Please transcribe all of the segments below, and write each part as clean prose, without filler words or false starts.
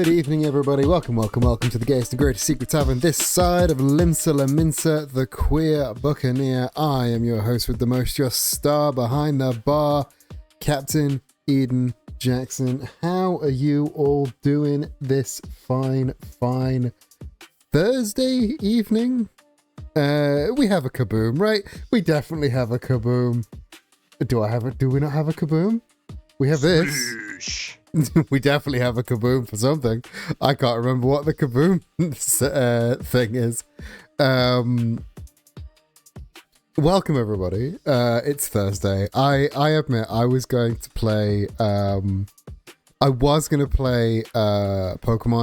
Good evening, everybody. Welcome to the Gayest and Greatest Secret Tavern this side of Limsa Laminsa, the Queer Buccaneer. I am your host with the most, your star behind the bar, Captain Eden Jackson. How are you all doing this fine Thursday evening? We have a kaboom, right? We definitely have a kaboom. Do we not have a kaboom? We have this. We definitely have a kaboom for something. I can't remember what the kaboom thing is. Welcome, everybody. It's Thursday. I admit I was going to play... Pokemon.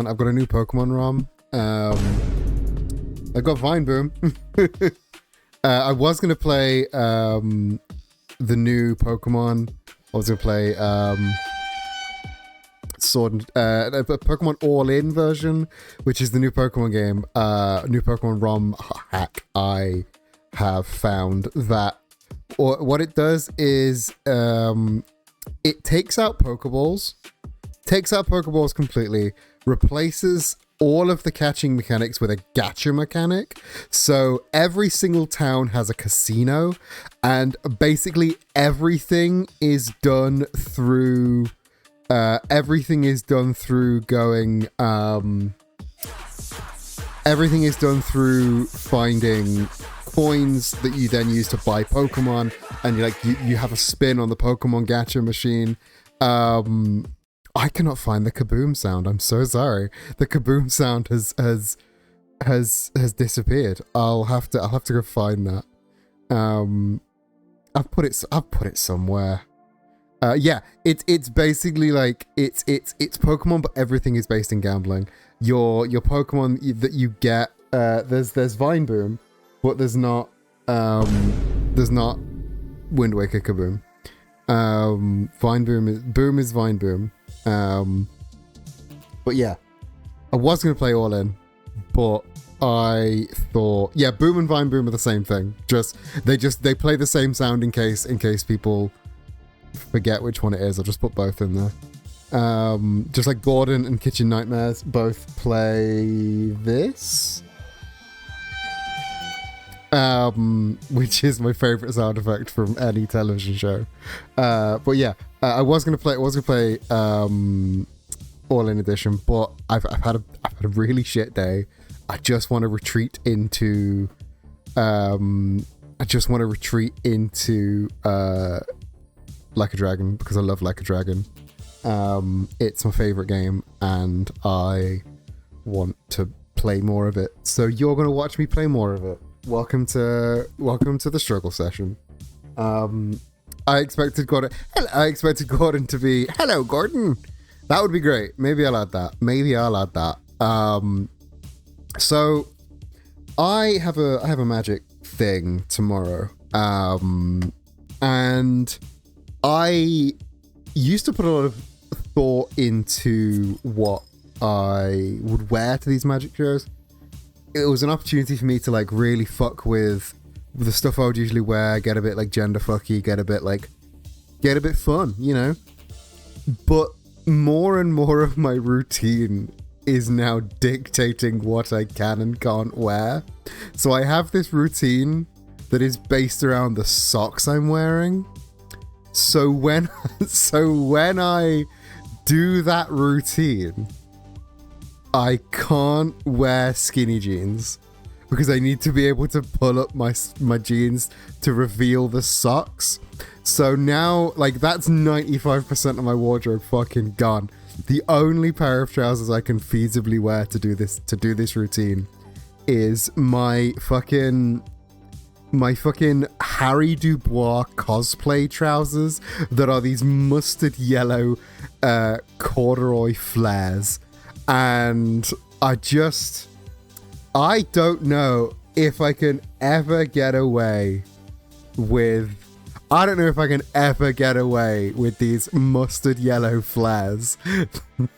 I've got a new Pokemon ROM. I've got Vine Boom. I was going to play the new Pokemon. I was going to play... Pokemon All-In version, which is the new Pokemon game, new Pokemon ROM hack. I have found that what it does is it takes out Pokeballs completely, replaces all of the catching mechanics with a gacha mechanic. So every single town has a casino, and basically everything is done through finding coins that you then use to buy Pokemon, and you have a spin on the Pokemon gacha machine. I cannot find the kaboom sound. I'm so sorry. The kaboom sound has disappeared. I'll have to go find that. I've put it somewhere. Yeah, it's basically like it's Pokemon, but everything is based in gambling. Your Pokemon that you get, there's Vine Boom, but there's not Wind Waker Kaboom. Vine Boom is Vine Boom. But yeah, I was gonna play All In, but I thought, yeah, Boom and Vine Boom are the same thing. They play the same sound in case people forget which one it is. I'll just put both in there. Just like Gordon and Kitchen Nightmares both play this, which is my favorite sound effect from any television show. But yeah, I was gonna play All In Edition, but I've had a really shit day. I just want to retreat into Like a Dragon, because I love Like a Dragon. It's my favorite game, and I want to play more of it. So you're gonna watch me play more of it. Welcome to the struggle session. I expected Gordon to be, hello Gordon. That would be great. Maybe I'll add that. So I have a magic thing tomorrow. And I used to put a lot of thought into what I would wear to these magic shows. It was an opportunity for me to really fuck with the stuff I would usually wear, get a bit gender fucky, get a bit fun, you know? But more and more of my routine is now dictating what I can and can't wear. So I have this routine that is based around the socks I'm wearing. So when I do that routine, I can't wear skinny jeans because I need to be able to pull up my jeans to reveal the socks. So now, that's 95% of my wardrobe fucking gone. The only pair of trousers I can feasibly wear to do this routine is my fucking Harry Dubois cosplay trousers that are these mustard yellow corduroy flares. And I don't know if I can ever get away with these mustard yellow flares.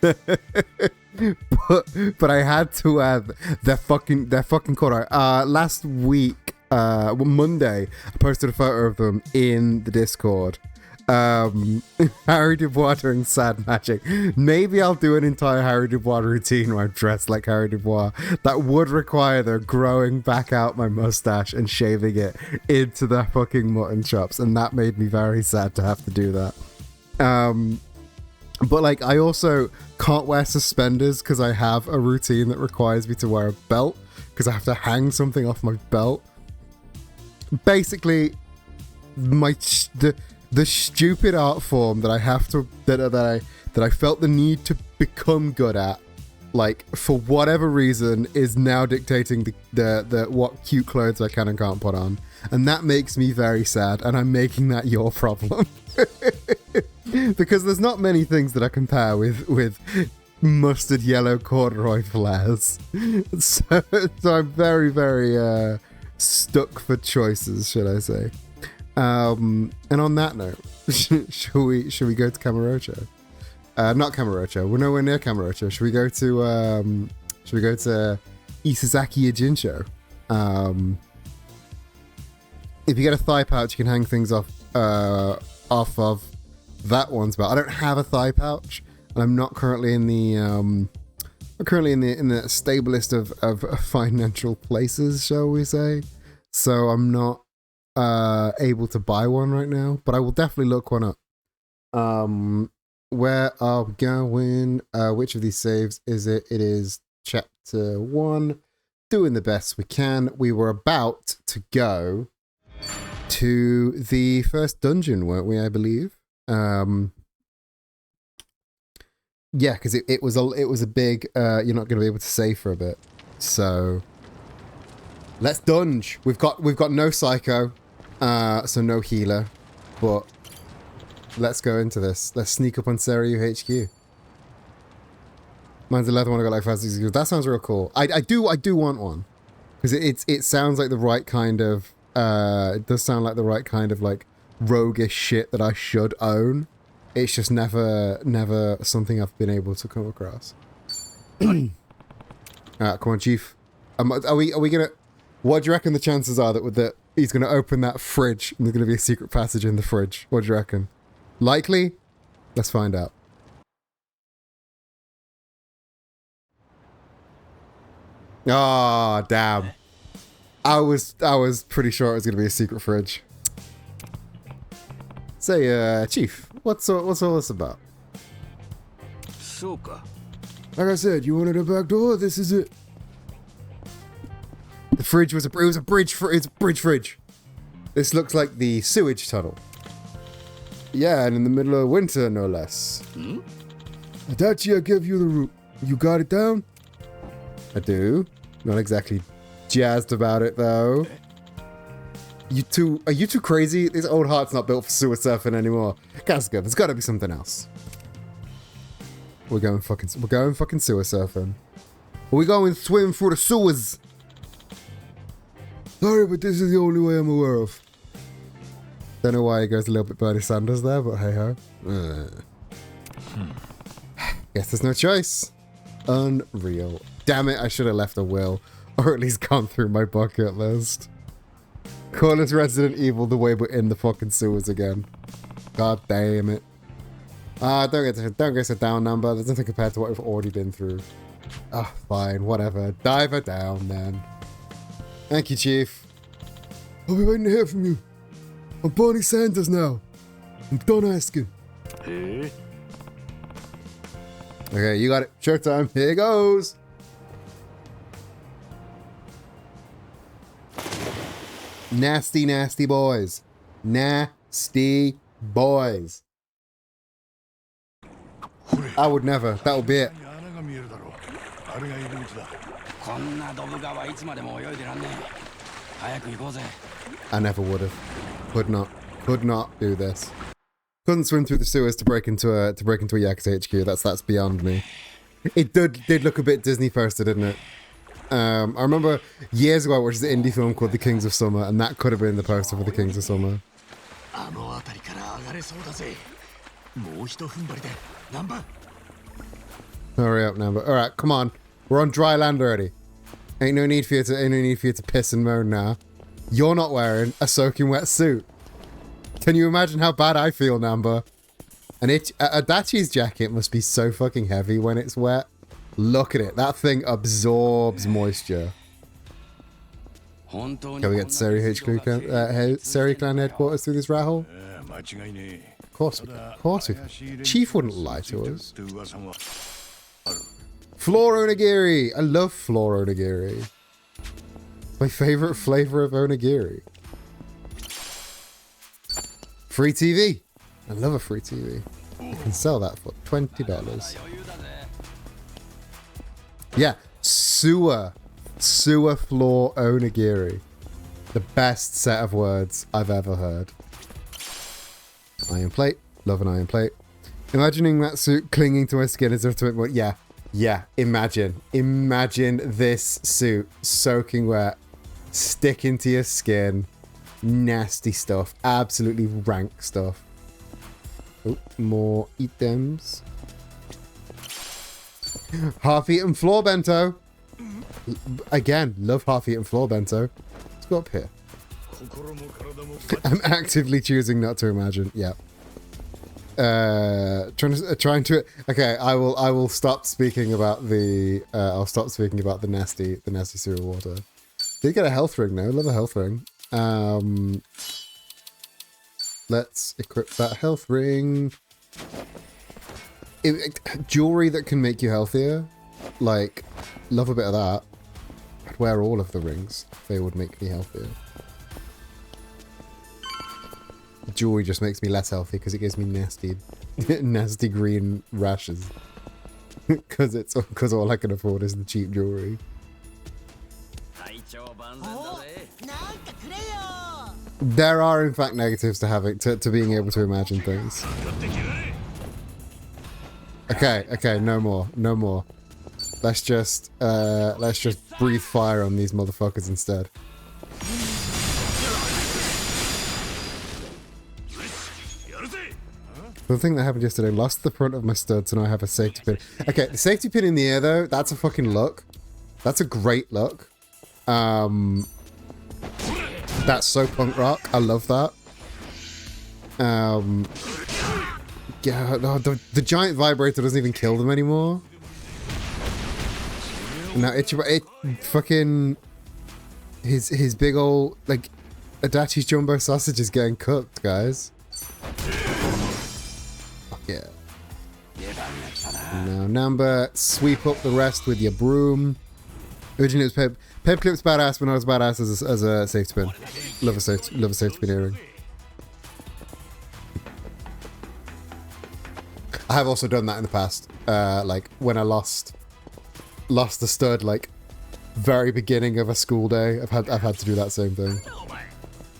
but I had to add their fucking corduroy. Last week, Monday, I posted a photo of them in the Discord. Harry Dubois doing sad magic. Maybe I'll do an entire Harry Dubois routine where I'm dressed like Harry Dubois. That would require the growing back out my mustache and shaving it into the fucking mutton chops, and that made me very sad to have to do that. But like, I also can't wear suspenders because I have a routine that requires me to wear a belt because I have to hang something off my belt. Basically, the stupid art form that I have to that I felt the need to become good at, like for whatever reason, is now dictating the what cute clothes I can and can't put on, and that makes me very sad. And I'm making that your problem because there's not many things that I compare with mustard yellow corduroy flares. So I'm very stuck for choices, should I say. And on that note, should we go to Kamurocho? Not Kamurocho. We're nowhere near Kamurocho. Should we go to Isazaki Jinsho? If you get a thigh pouch, you can hang things off of that one's belt. I don't have a thigh pouch, and I'm not currently in the in the stablest of financial places, shall we say? So I'm not able to buy one right now, but I will definitely look one up. Where are we going? Which of these saves is it? It is chapter 1, doing the best we can. We were about to go to the first dungeon, weren't we? I believe. Yeah, because it was a big you're not going to be able to save for a bit, so let's dunge. We've got no psycho, so no healer, but let's go into this. Let's sneak up on Seiryu HQ. Mine's a leather one. I got like 5 6 years. That sounds real cool. I do want one because it sounds like the right kind of it does sound like the right kind of like roguish shit that I should own. It's just never something I've been able to come across. Alright, come on, Chief. Are we gonna? What do you reckon the chances are that he's gonna open that fridge and there's gonna be a secret passage in the fridge? What do you reckon? Likely? Let's find out. Oh, damn. I was pretty sure it was gonna be a secret fridge. Say, Chief, what's all this about? Like I said, you wanted a back door? This is it. The fridge was it's a bridge fridge. This looks like the sewage tunnel. Yeah, and in the middle of winter, no less. Adachi, I gave you the route. You got it down? I do. Not exactly jazzed about it, though. Are you too crazy? This old heart's not built for sewer surfing anymore. Kasuga, there's gotta be something else. We're going fucking sewer surfing. We're going swim through the sewers. Sorry, but this is the only way I'm aware of. Don't know why he goes a little bit Bernie Sanders there, but hey ho. Guess there's no choice. Unreal. Damn it, I should have left a will. Or at least gone through my bucket list. Call us Resident Evil the way we're in the fucking sewers again. God damn it. Don't get so down, number. There's nothing compared to what we've already been through. Ah, fine, whatever. Dive her down, then. Thank you, Chief. I'll be waiting to hear from you. I'm Bernie Sanders now. I'm done asking. Okay, you got it. Showtime. Here goes. Nasty, nasty boys. Nasty boys. I would never. That would be it. I never would have. Could not do this. Couldn't swim through the sewers to break into a Yakuza HQ. That's beyond me. It did look a bit Disney posted, didn't it? I remember years ago I watched an indie film called The Kings of Summer, and that could have been the poster for The Kings of Summer. Hurry up, Namba. Alright, come on. We're on dry land already. Ain't no need for you to piss and moan now. You're not wearing a soaking wet suit. Can you imagine how bad I feel, Namba? And Adachi's jacket must be so fucking heavy when it's wet. Look at it. That thing absorbs moisture. Can we get Seri Clan headquarters through this rat hole? Of course we can. Of course we can. Chief wouldn't lie to us. Floor onigiri! I love floor onigiri. My favorite flavor of onigiri. Free TV. I love a free TV. I can sell that for $20. Yeah, sewer floor onigiri. The best set of words I've ever heard. Iron plate. Love an iron plate. Imagining that suit clinging to my skin as if to make one. Yeah, imagine this suit soaking wet, sticking to your skin. Nasty stuff. Absolutely rank stuff. Oh, more items. Half-eaten floor bento. Again, love half-eaten floor bento. Let's go up here. I'm actively choosing not to imagine. Yeah. Trying to. Okay, I will stop speaking about the. I'll stop speaking about the nasty sewer water. Did get a health ring though. Love a health ring. Let's equip that health ring. Jewelry that can make you healthier. Like, love a bit of that. I'd wear all of the rings. They would make me healthier. Jewelry just makes me less healthy because it gives me nasty green rashes. Because all I can afford is the cheap jewelry. There are in fact negatives to having to being able to imagine things. Okay, no more. Let's just breathe fire on these motherfuckers instead. The thing that happened yesterday, lost the front of my stud, so now I have a safety pin. Okay, the safety pin in the air though, that's a fucking look. That's a great look. That's so punk rock. I love that. Yeah, no, the giant vibrator doesn't even kill them anymore. Now it fucking his big old like Adachi's jumbo sausage is getting cooked, guys. Yeah. Now, Namba, sweep up the rest with your broom. Originally, it was Paperclip's badass, but not as badass as a safety pin. Love a safety pin earring. I have also done that in the past. Like when I lost the stud, like very beginning of a school day. I've had to do that same thing.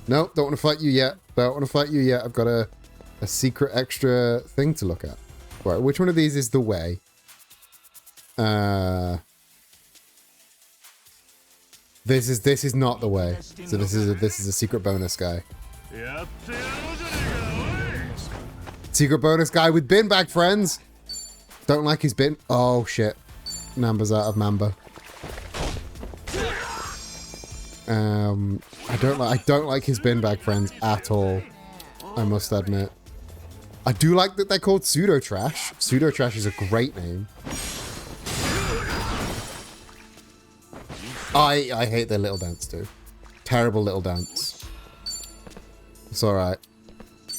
No, don't want to fight you yet. I've got a secret extra thing to look at. Right, which one of these is the way? This is not the way. So this is a secret bonus guy. Secret bonus guy with bin bag friends. Don't like his bin. Oh shit. Namba's out of Mamba. I don't like his bin bag friends at all. I must admit. I do like that they're called Pseudo Trash. Pseudo Trash is a great name. I hate their little dance too. Terrible little dance. It's alright.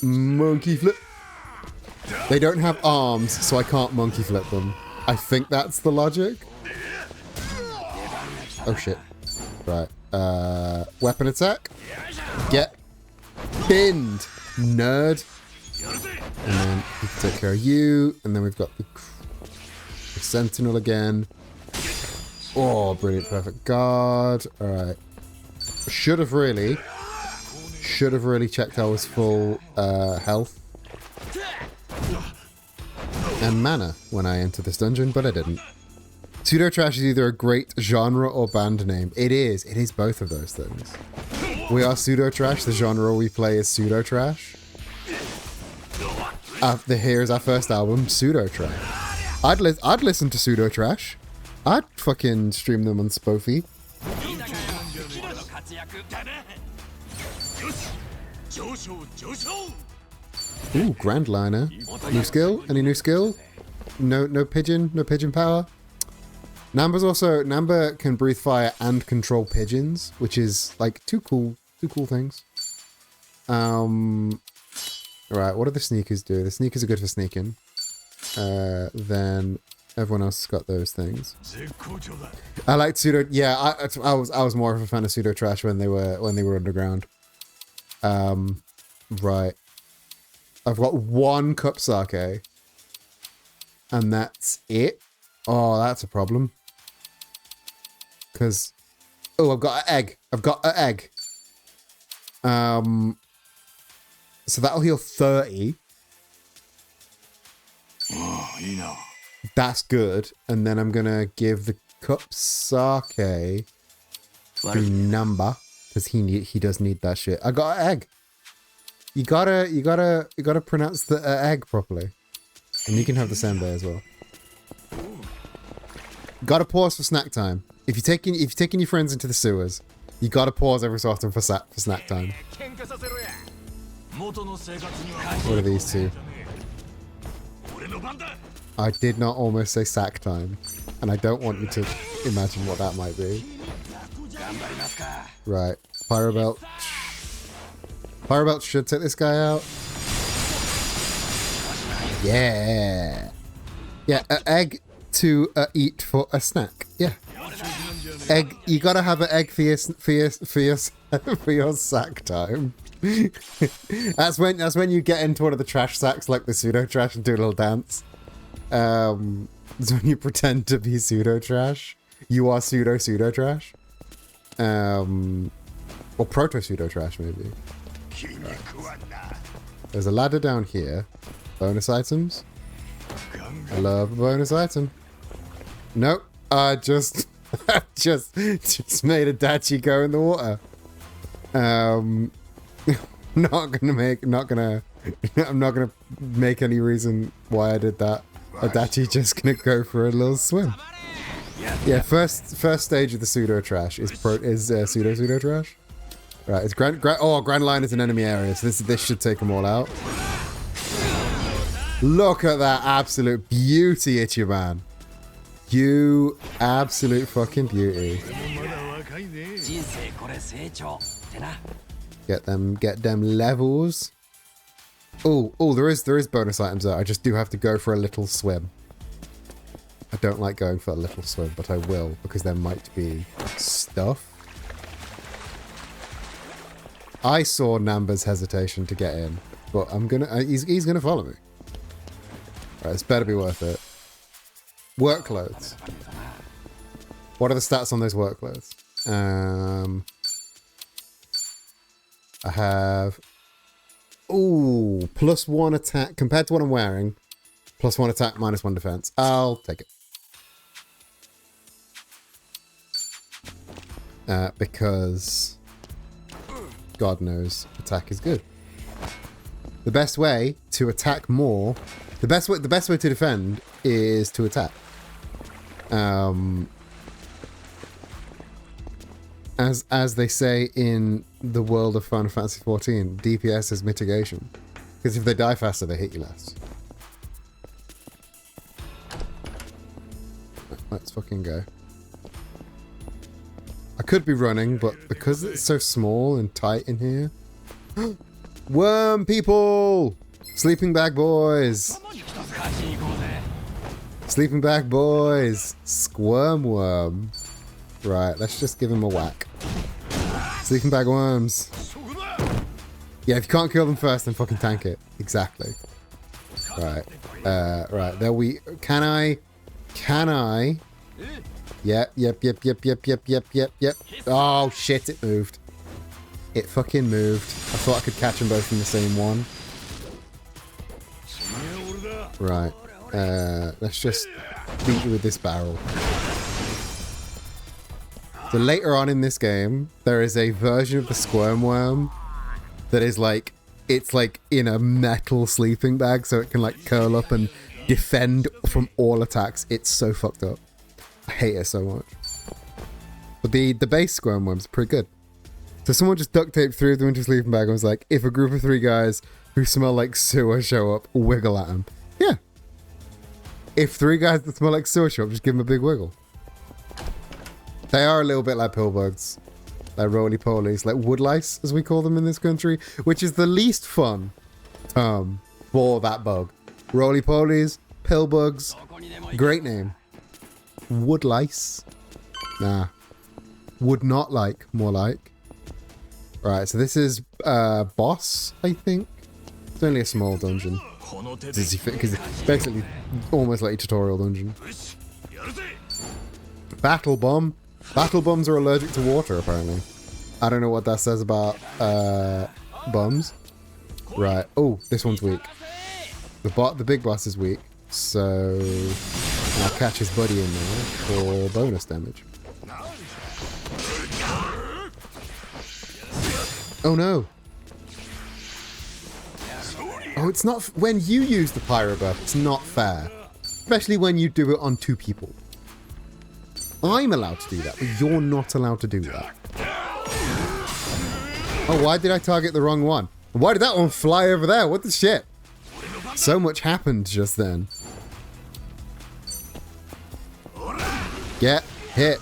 Monkey flip. They don't have arms, so I can't monkey flip them. I think that's the logic. Oh shit. Right. Weapon attack. Get binned, nerd. And then we can take care of you. And then we've got the Sentinel again. Oh, brilliant. Perfect guard. Alright. Should have really checked I was full health and mana when I entered this dungeon, but I didn't. Pseudo Trash is either a great genre or band name. It is both of those things. We are Pseudo Trash. The genre we play is Pseudo Trash. Here's our first album, Pseudo Trash. I'd listen to Pseudo Trash. I'd fucking stream them on Spoofy. Ooh, Grand Liner. New skill? Any new skill? No pigeon? No pigeon power? Namba can breathe fire and control pigeons, which is like two cool things. Right, what do the sneakers do? The sneakers are good for sneaking. Then everyone else has got those things. I like pseudo. Yeah, I was more of a fan of pseudo trash when they were underground. Right. I've got one cup sake, and that's it. Oh, that's a problem. Because, I've got an egg. So that'll heal 30. That's good. And then I'm gonna give the cup sake to Namba, because he does need that shit. I got an egg. You gotta pronounce the egg properly, and you can have the senbei as well. Gotta pause for snack time. If you're taking your friends into the sewers, you gotta pause every so often for snack time. What are these two? I did not almost say sack time, and I don't want you to imagine what that might be. Right, Pyro Belt. Pyro Belt should take this guy out. Yeah. Yeah, an egg to eat for a snack. Yeah. Egg. You gotta have an egg for your sack time. that's when you get into one of the trash sacks, like the pseudo trash, and do a little dance. It's when you pretend to be pseudo trash. You are pseudo trash. Or proto pseudo trash maybe. There's a ladder down here. Bonus items. I love a bonus item. Nope. I just made a Dachi go in the water. I'm not gonna make any reason why I did that. Adachi just gonna go for a little swim. Yeah, first stage of the pseudo trash is pseudo trash. Right, it's Grand Line is an enemy area, so this should take them all out. Look at that absolute beauty, Ichiban. You absolute fucking beauty. Get them levels. Oh, there is bonus items there. I just do have to go for a little swim. I don't like going for a little swim, but I will, because there might be stuff. I saw Namba's hesitation to get in, but he's gonna follow me. Right, it's better be worth it. Work clothes. What are the stats on those work clothes? I have +1 attack compared to what I'm wearing. +1 attack, -1 defense. I'll take it. Because God knows attack is good. The best way to attack more, the best way to defend is to attack. As they say in the world of Final Fantasy XIV, DPS is mitigation. Because if they die faster, they hit you less. Let's fucking go. I could be running, but because it's so small and tight in here... Worm people! Sleeping bag boys! Sleeping bag boys! Squirm worm. Right, let's just give him a whack. Sleeping bag worms. Yeah, if you can't kill them first, then fucking tank it. Exactly. Right. Right, there we... Can I... Yep. Oh, shit, it moved. It fucking moved. I thought I could catch them both in the same one. Right. Let's just beat you with this barrel. So later on in this game, there is a version of the squirm worm that is like... It's like in a metal sleeping bag, so it can like curl up and defend from all attacks. It's so fucked up. I hate it so much. But the base squirm worm's pretty good. So someone just duct taped 3 of them into a sleeping bag and was like, if a group of 3 guys who smell like sewer show up, wiggle at them. Yeah. If 3 guys that smell like sewer show up, just give them a big wiggle. They are a little bit like pill bugs. Like roly-polies, like woodlice, as we call them in this country, which is the least fun for that bug. Roly-polies, pill bugs, great name. Woodlice. Nah. Would not like, more like. Right, so this is boss, I think. It's only a small dungeon. Because it's basically almost like a tutorial dungeon. Battle Bomb. Battle Bums are allergic to water, apparently. I don't know what that says about bums. Right. Oh, this one's weak. The big boss is weak. So I'll catch his buddy in there for bonus damage. Oh no. Oh, it's not... When you use the pyro buff, it's not fair. Especially when you do it on 2 people. I'm allowed to do that, but you're not allowed to do that. Oh, why did I target the wrong one? Why did that one fly over there? What the shit? So much happened just then. Get hit.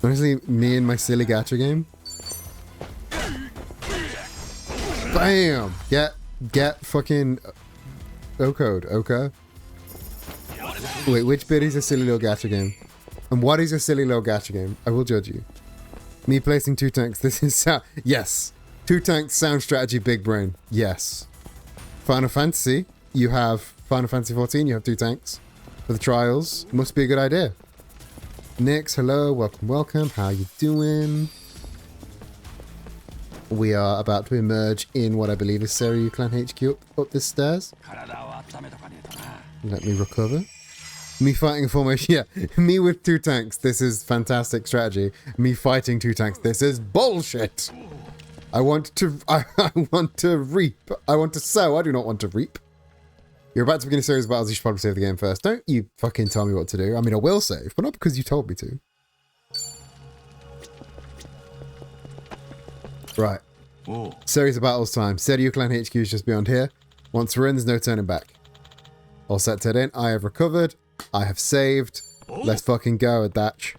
Honestly, me and my silly gacha game. Bam! Get fucking O-code, Oka. Wait, which bit is a silly little gacha game? And what is a silly little gacha game? I will judge you. Me placing 2 tanks. This is sound. Yes. 2 tanks, sound strategy, big brain. Yes. Final Fantasy. You have Final Fantasy 14. You have 2 tanks for the trials. Must be a good idea. Nix, hello. Welcome, welcome. How you doing? We are about to emerge in what I believe is Seiryu Clan HQ up this stairs. Let me recover. Me fighting a formation, yeah. Me with 2 tanks, this is fantastic strategy. Me fighting 2 tanks, this is bullshit. I want to reap. I want to sow, I do not want to reap. You're about to begin a series of battles, you should probably save the game first. Don't you fucking tell me what to do. I mean, I will save, but not because you told me to. Right. Whoa. Series of battles time. Seiryu Clan HQ is just beyond here. Once we're in, there's no turning back. All set to in. I have recovered. I have saved. Let's fucking go, Adatch.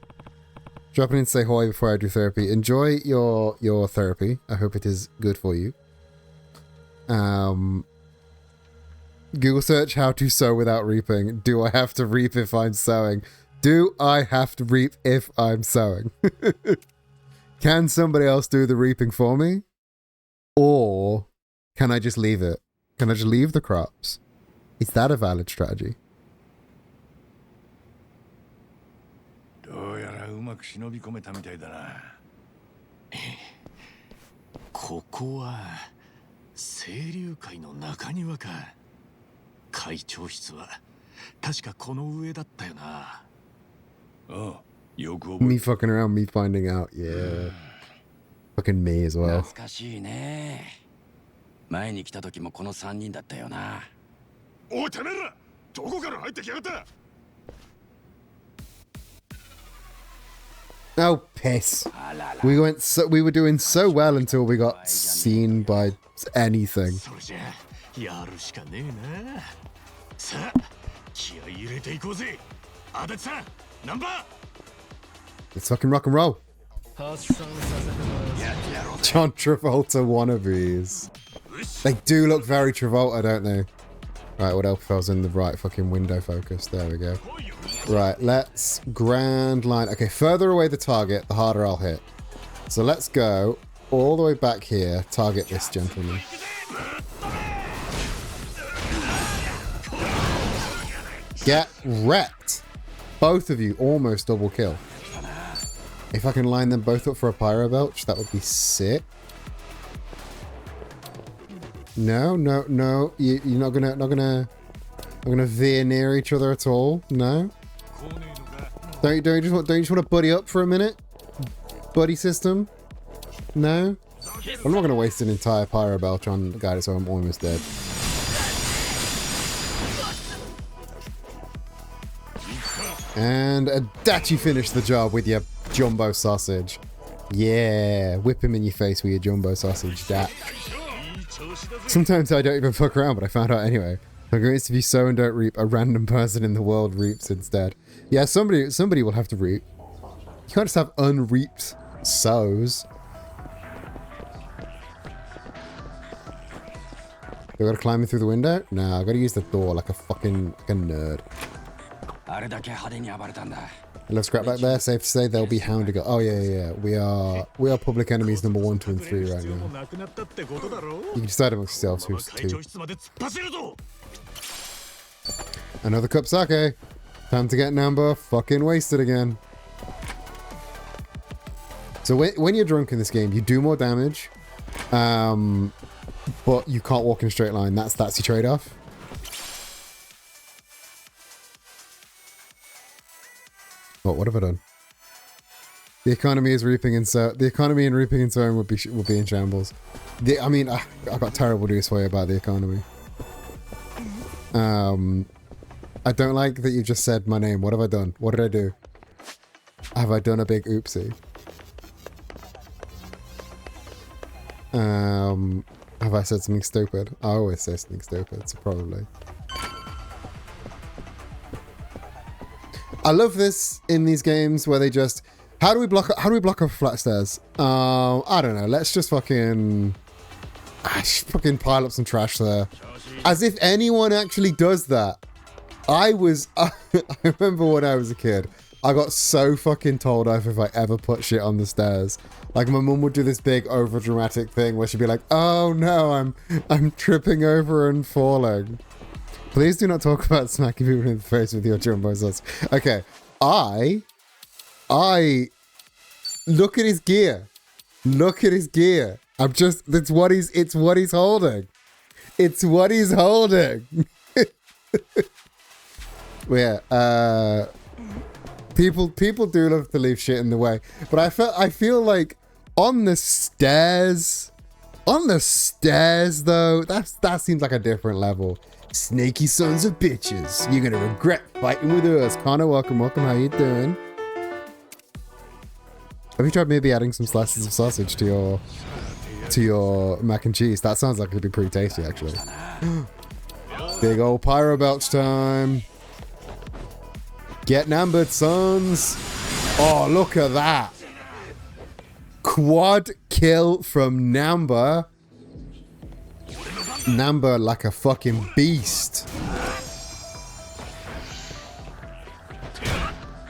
Dropping in to say hi before I do therapy. Enjoy your therapy. I hope it is good for you. Google search how to sow without reaping. Do I have to reap if I'm sowing? Do I have to reap if I'm sowing? Can somebody else do the reaping for me? Or can I just leave it? Can I just leave the crops? Is that a valid strategy? どうやらうまく忍び込めたみたいだな。ここは清流会の中庭か。会長室は確かこの上だったよな。ああ、よく覚えてる。 Me fucking around, me finding out. Yeah. Fucking me as well. 懐かしいね。前に来た時もこの3人だったよな。おいてめえら、どこから入ってきやがった。 Oh, piss. We were doing so well until we got seen by anything. Let's fucking rock and roll. John Travolta wannabes. They do look very Travolta, don't they? Right, what else was in the right fucking window focus? There we go. Right, let's grand line. Okay, further away the target, the harder I'll hit. So let's go all the way back here, target this gentleman. Get wrecked. Both of you almost double kill. If I can line them both up for a pyro belch, that would be sick. No, no, no. You're not gonna veer near each other at all. No. Don't you just want to buddy up for a minute? Buddy system. No. I'm not gonna waste an entire pyro belch on a guy, so I'm almost dead. And Adachi finished the job with your jumbo sausage. Yeah, whip him in your face with your jumbo sausage, that. Sometimes I don't even fuck around, but I found out anyway. I'm going to be sow and don't reap. A random person in the world reaps instead. Yeah, somebody will have to reap. You can't just have unreaped sows. Do I gotta climb in through the window? Nah, I gotta use the door like a nerd. Let's scrap back there. Safe to say they'll be hounding. Oh yeah. We are public enemies number 1, 2, and 3 right now. You can decide amongst yourselves who's 2. Another cup sake. Time to get Namba fucking wasted again. So when you're drunk in this game, you do more damage, but you can't walk in a straight line. That's your trade-off. What have I done? The economy is reaping and so the economy and reaping and sowing would be in shambles. I mean, I got terrible news for you about the economy. I don't like that you just said my name. What have I done? What did I do? Have I done a big oopsie? Have I said something stupid? I always say something stupid, so probably. I love this in these games where they just how do we block off flat stairs? I don't know. Let's just fucking pile up some trash there. As if anyone actually does that. I remember when I was a kid, I got so fucking told off if I ever put shit on the stairs. Like my mum would do this big over dramatic thing where she'd be like, "Oh no, I'm tripping over and falling." Please do not talk about smacking people in the face with your jumbo sauce. Okay, I look at his gear. Look at his gear. It's what he's holding. It's what he's holding. Yeah, people do love to leave shit in the way, but I feel like on the stairs though, that seems like a different level. Snaky sons of bitches, you're gonna regret fighting with us. Connor, welcome. How you doing? Have you tried maybe adding some slices of sausage to your mac and cheese? That sounds like it'd be pretty tasty, actually. Big old pyro belch time. Get numbered, sons. Oh, look at that. Quad kill from Namba. Namba like a fucking beast.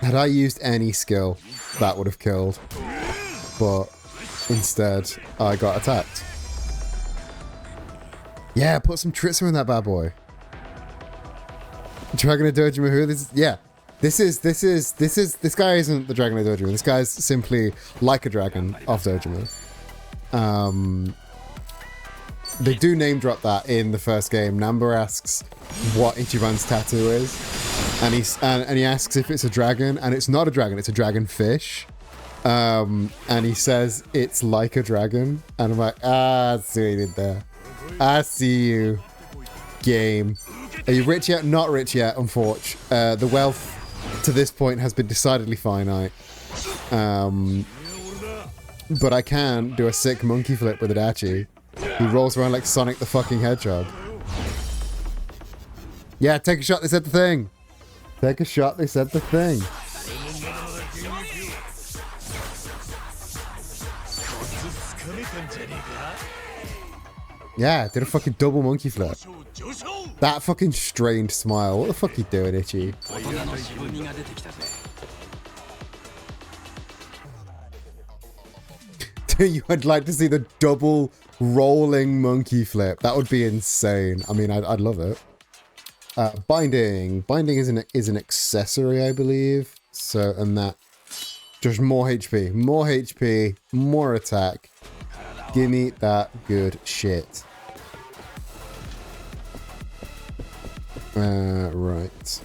Had I used any skill, that would have killed. But instead, I got attacked. Yeah, put some Tritzer in that bad boy. Dragon of Dojima who? This guy isn't the Dragon of Dojima. This guy's simply like a dragon of Dojima. They do name drop that in the first game. Namba asks what Ichiban's tattoo is, and he asks if it's a dragon, and it's not a dragon, it's a dragon fish. And he says it's like a dragon, and I'm like, I see what you did there. I see you, game. Are you rich yet? Not rich yet, unfortunately. The wealth to this point has been decidedly finite. But I can do a sick monkey flip with Adachi. He rolls around like Sonic the fucking Hedgehog. Yeah, take a shot, they said the thing. Take a shot, they said the thing. Yeah, did a fucking double monkey flip. That fucking strained smile. What the fuck are you doing, Itchy? I'd like to see the double rolling monkey flip. That would be insane. I mean, I'd love it. Binding. Binding is an accessory, I believe. So, and that just more HP. More HP, more attack. Give me that good shit. Right.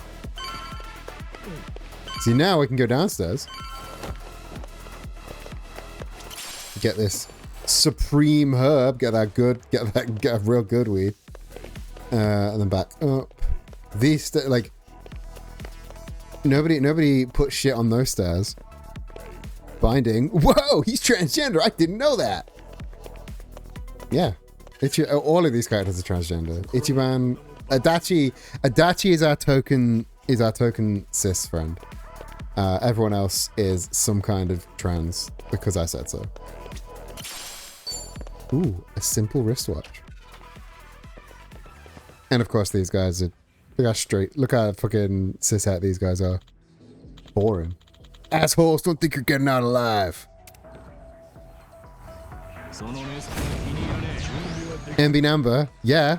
See, now I can go downstairs. Get this supreme herb. Get a real good weed. And then back up. These like nobody put shit on those stairs. Binding. Whoa, he's transgender. I didn't know that. Yeah. All of these characters are transgender. Ichiban, Adachi is our token cis friend. Everyone else is some kind of trans because I said so. Ooh, a simple wristwatch. And of course these guys are, look how straight, look how fucking cishet these guys are. Boring. Assholes, don't think you're getting out alive. Nembi Namba, yeah.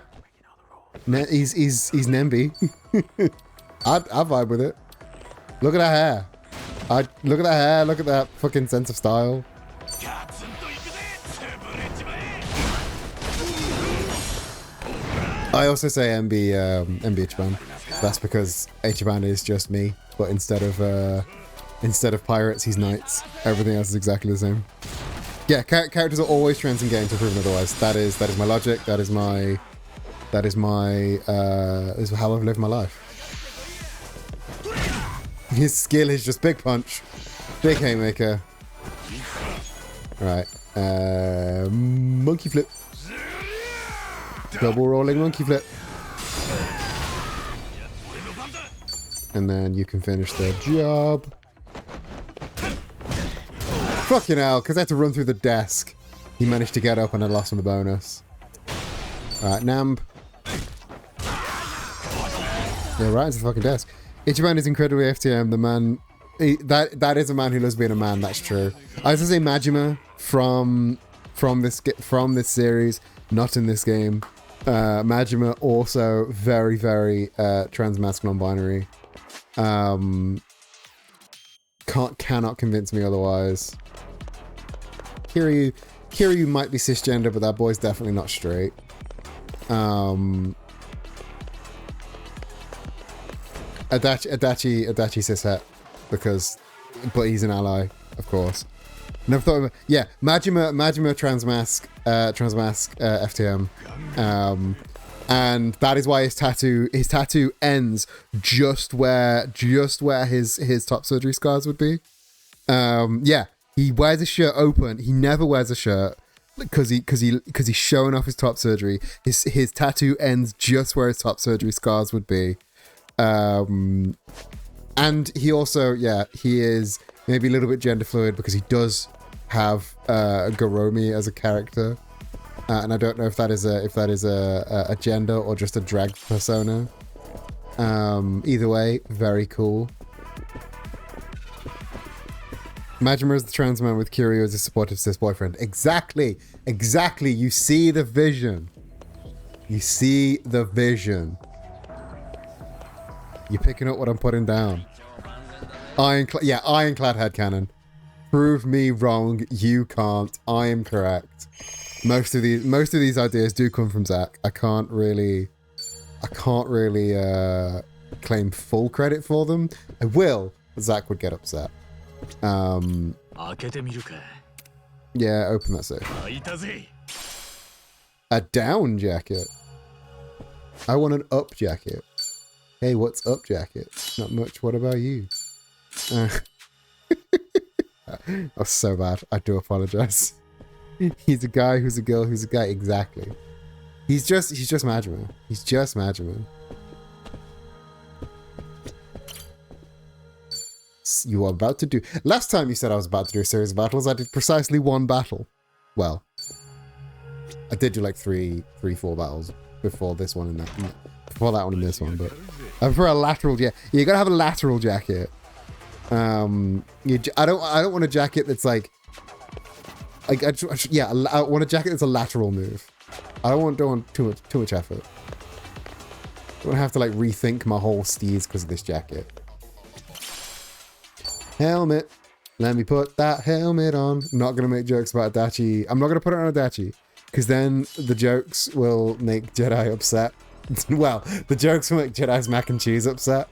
He's Nembi. I vibe with it. Look at that hair. Look at that hair. Look at that fucking sense of style. I also say MB Ichiban. That's because Ichiban is just me, but instead of pirates, he's knights. Everything else is exactly the same. Yeah, characters are always trans in games to prove otherwise. That is my logic. That is how I've lived my life. His skill is just big punch, big haymaker. Right, monkey flip, double rolling monkey flip, and then you can finish the job. Fucking hell, because I had to run through the desk. He managed to get up and I lost him the bonus. Alright, Namb. Yeah, right into the fucking desk. Ichiban is incredibly FTM. The man... that is a man who loves being a man, that's true. I was going to say Majima from this series, not in this game. Majima also very, very trans-mask non-binary. Cannot convince me otherwise. Kiryu might be cisgender, but that boy's definitely not straight. Adachi cishet but he's an ally, of course. Never thought of it. Yeah, Majima transmask FTM. And that is why his tattoo ends just where his top surgery scars would be. Yeah, he wears his shirt open. He never wears a shirt because he's showing off his top surgery. His tattoo ends just where his top surgery scars would be. And he also, yeah, he is maybe a little bit gender fluid because he does have Goromi as a character. And I don't know if that is a gender or just a drag persona. Either way, very cool. Majima is the trans man with Kiryu as a supportive cis boyfriend. Exactly. You see the vision. You're picking up what I'm putting down. Ironclad headcanon. Prove me wrong. You can't. I am correct. Most of these ideas do come from Zach. I can't really claim full credit for them. I will, but Zach would get upset. Yeah, open that safe. A down jacket. I want an up jacket. Hey, what's up, jacket? Not much. What about you? That was so bad. I do apologize. He's a guy who's a girl who's a guy. Exactly. He's just Majima. He's just Majima. You are about to do... Last time you said I was about to do a series of battles, I did precisely one battle. Well, I did do like three, 4 battles before this one and that. Before that one and this one, but I prefer a lateral jacket. Yeah, you gotta have a lateral jacket. I don't want a jacket that's like I want a jacket that's a lateral move. I don't want too much effort. I don't have to like rethink my whole steez because of this jacket. Helmet. Let me put that helmet on. I'm not gonna make jokes about Adachi. I'm not gonna put it on Adachi because then the jokes will make Jedi upset. Well, the jokes will make Jedi's mac and cheese upset.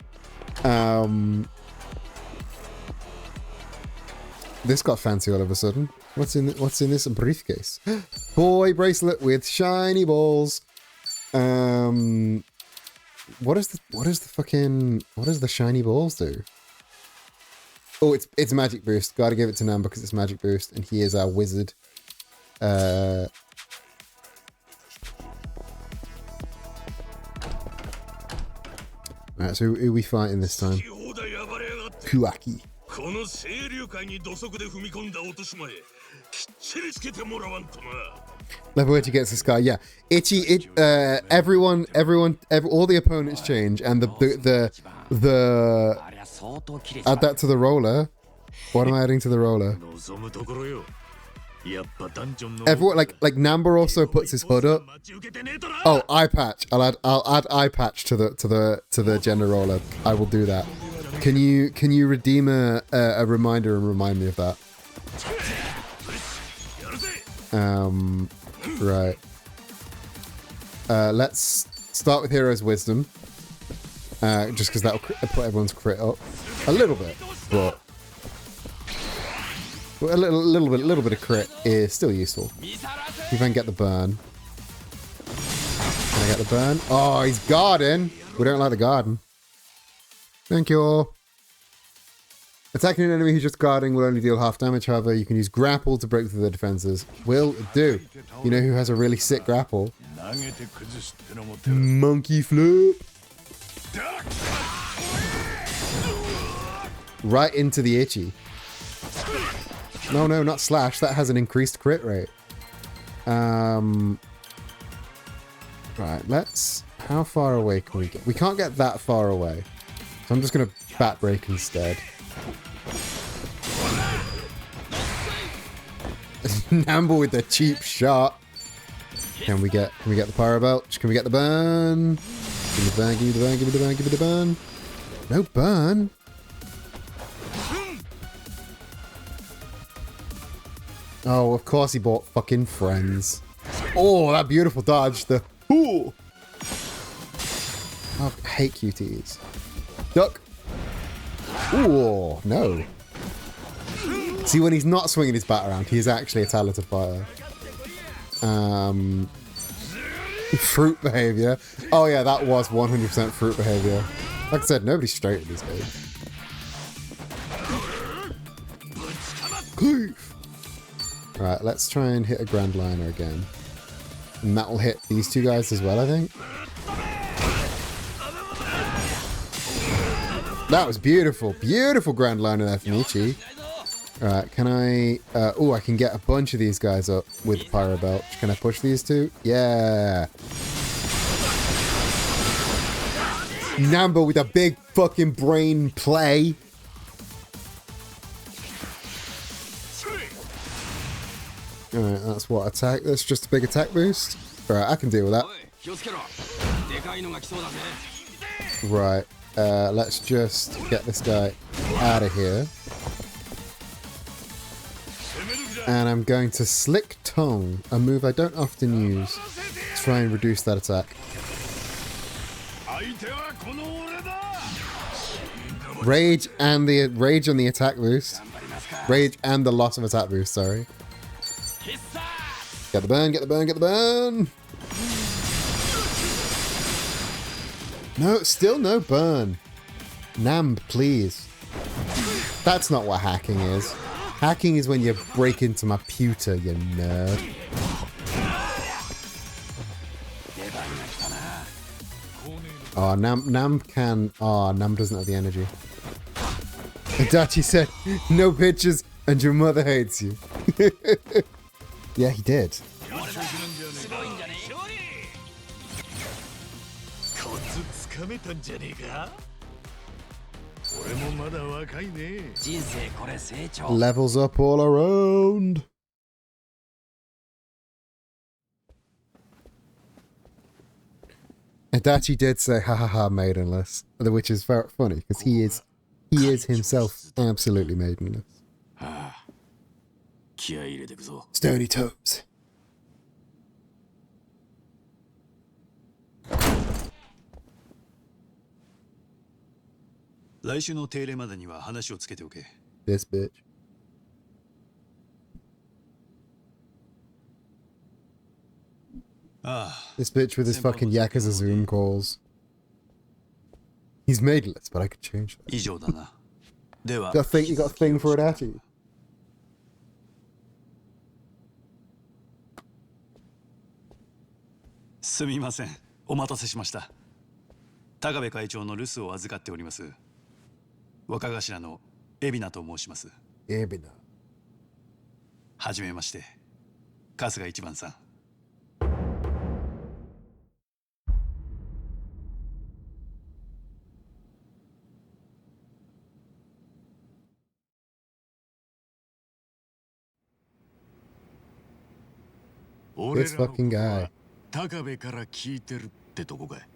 This got fancy all of a sudden. What's in this briefcase? Boy bracelet with shiny balls. What does the shiny balls do? Oh, it's magic boost. Gotta give it to Nam because it's magic boost, and he is our wizard. Alright, so who are we fighting this time? Kuaki. Level 80 gets this guy. Yeah, Itchy. All the opponents change, and the add that to the roller. What am I adding to the roller? Everyone like Namber also puts his hood up. Oh, eye patch. I'll add eye patch to the gender roller. I will do that. Can you redeem a reminder and remind me of that? Right. Let's start with Hero's Wisdom. Just because that'll put everyone's crit up a little bit, but a little bit of crit is still useful. You can get the burn. Can I get the burn? Oh, he's guarding. We don't like the garden. Thank you. Attacking an enemy who's just guarding will only deal half damage. However, you can use grapple to break through the defenses. Will do. You know who has a really sick grapple? Monkey flip. Right into the Itchy. No, not slash. That has an increased crit rate. Right, let's... How far away can we get? We can't get that far away. So I'm just going to bat break instead. Namble with the cheap shot. Can we get the Pyro Belch? Can we get the burn? Give me the burn, give me the burn, give me the burn, give me the burn. No burn. Oh, of course he bought fucking friends. Oh, that beautiful dodge. The ooh. Oh, I hate QTs. Duck. Ooh, no. See, when he's not swinging his bat around, he's actually a talented fighter. Fruit behavior. Oh yeah, that was 100% fruit behavior. Like I said, nobody's straight in this game. Right, let's try and hit a Grand Liner again. And that will hit these two guys as well, I think. That was beautiful. Beautiful Grand Liner there from Ichi. Alright, can I... oh, I can get a bunch of these guys up with the Pyro Belch. Can I push these two? Yeah. Nambo with a big fucking brain play. Alright, that's what attack. That's just a big attack boost. Alright, I can deal with that. Right, let's just get this guy out of here. And I'm going to Slick Tongue, a move I don't often use, to try and reduce that attack. Rage and the attack boost. Rage and the loss of attack boost, sorry. Get the burn, get the burn, get the burn! No, still no burn. Namb, please. That's not what hacking is. Hacking is when you break into my pewter, you nerd. Oh, Nam can... Oh, Nam doesn't have the energy. Adachi said, no pictures and your mother hates you. Yeah, he did. Levels up all around. Adachi did say ha ha ha maidenless, which is very funny because he is himself absolutely maidenless. Stony toes. 来週の定例までには話をつけておけ。This bitch. This bitch with his fucking Yakuza Zoom calls. He's maidenless, but I could change that. 以上だな。では You got a thing for Adachi. すみません、お待たせしました。高部会長の留守を預かっております。若頭の海老名と申します。海老名。はじめまして、春日一番さん。This fucking guy. 高部から聞いてるってとこかい。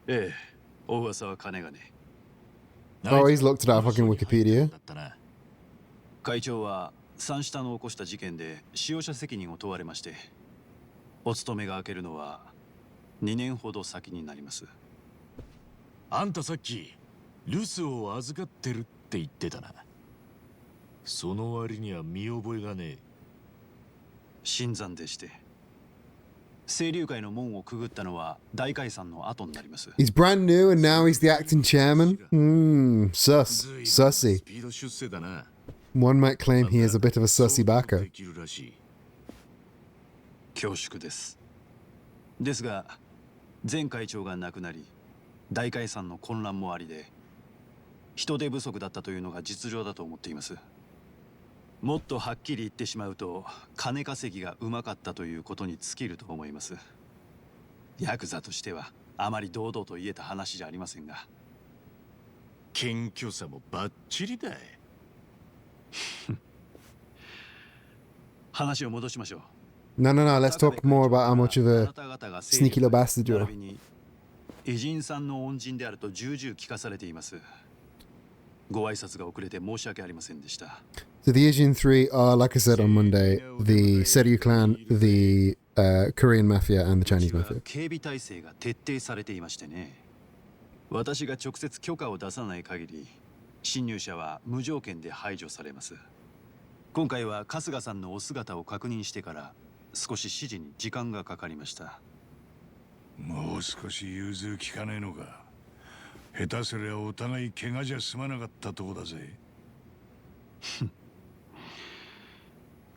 ええ、お噂は金がね。Oh, he's looked at our fucking Wikipedia. 会長は三下の起こした事件で使用者責任を問われまして、お勤めが明けるのは2年ほど先になります。あんたさっき留守を預かってるって言ってたな。その割には見覚えがねえ。新参でして、清流会の門をくぐったのは大解散の後になります。He's brand new and now he's the acting chairman. Sussy. スピード出世だな。One might claim he is a bit of a sussy backer. 恐縮です。ですが、前会長が亡くなり、大解散の混乱もありで、人手不足だったというのが実情だと思っています。もっとはっきり言ってしまうと、金稼ぎがうまかったということに尽きると思います。ヤクザとしてはあまり堂々と言えた話じゃありませんが。謙虚さもバッチリだい。話を戻しましょう。No, let's talk more about how much of a sneaky little bastard you are. 偉人さんの恩人であると重々聞かされています。ご挨拶が遅れて申し訳ありませんでした。So the Asian three are, like I said on Monday, the Seryu clan, the Korean mafia, and the Chinese mafia. 警備体制が徹底されていましてね。私が直接許可を出さない限り、侵入者は無条件で排除されます。今回は春日さんのお姿を確認してから少し指示に時間がかかりました。もう少し融通きかねえのか。下手すりゃお互い怪我じゃ済まなかったとこだぜ。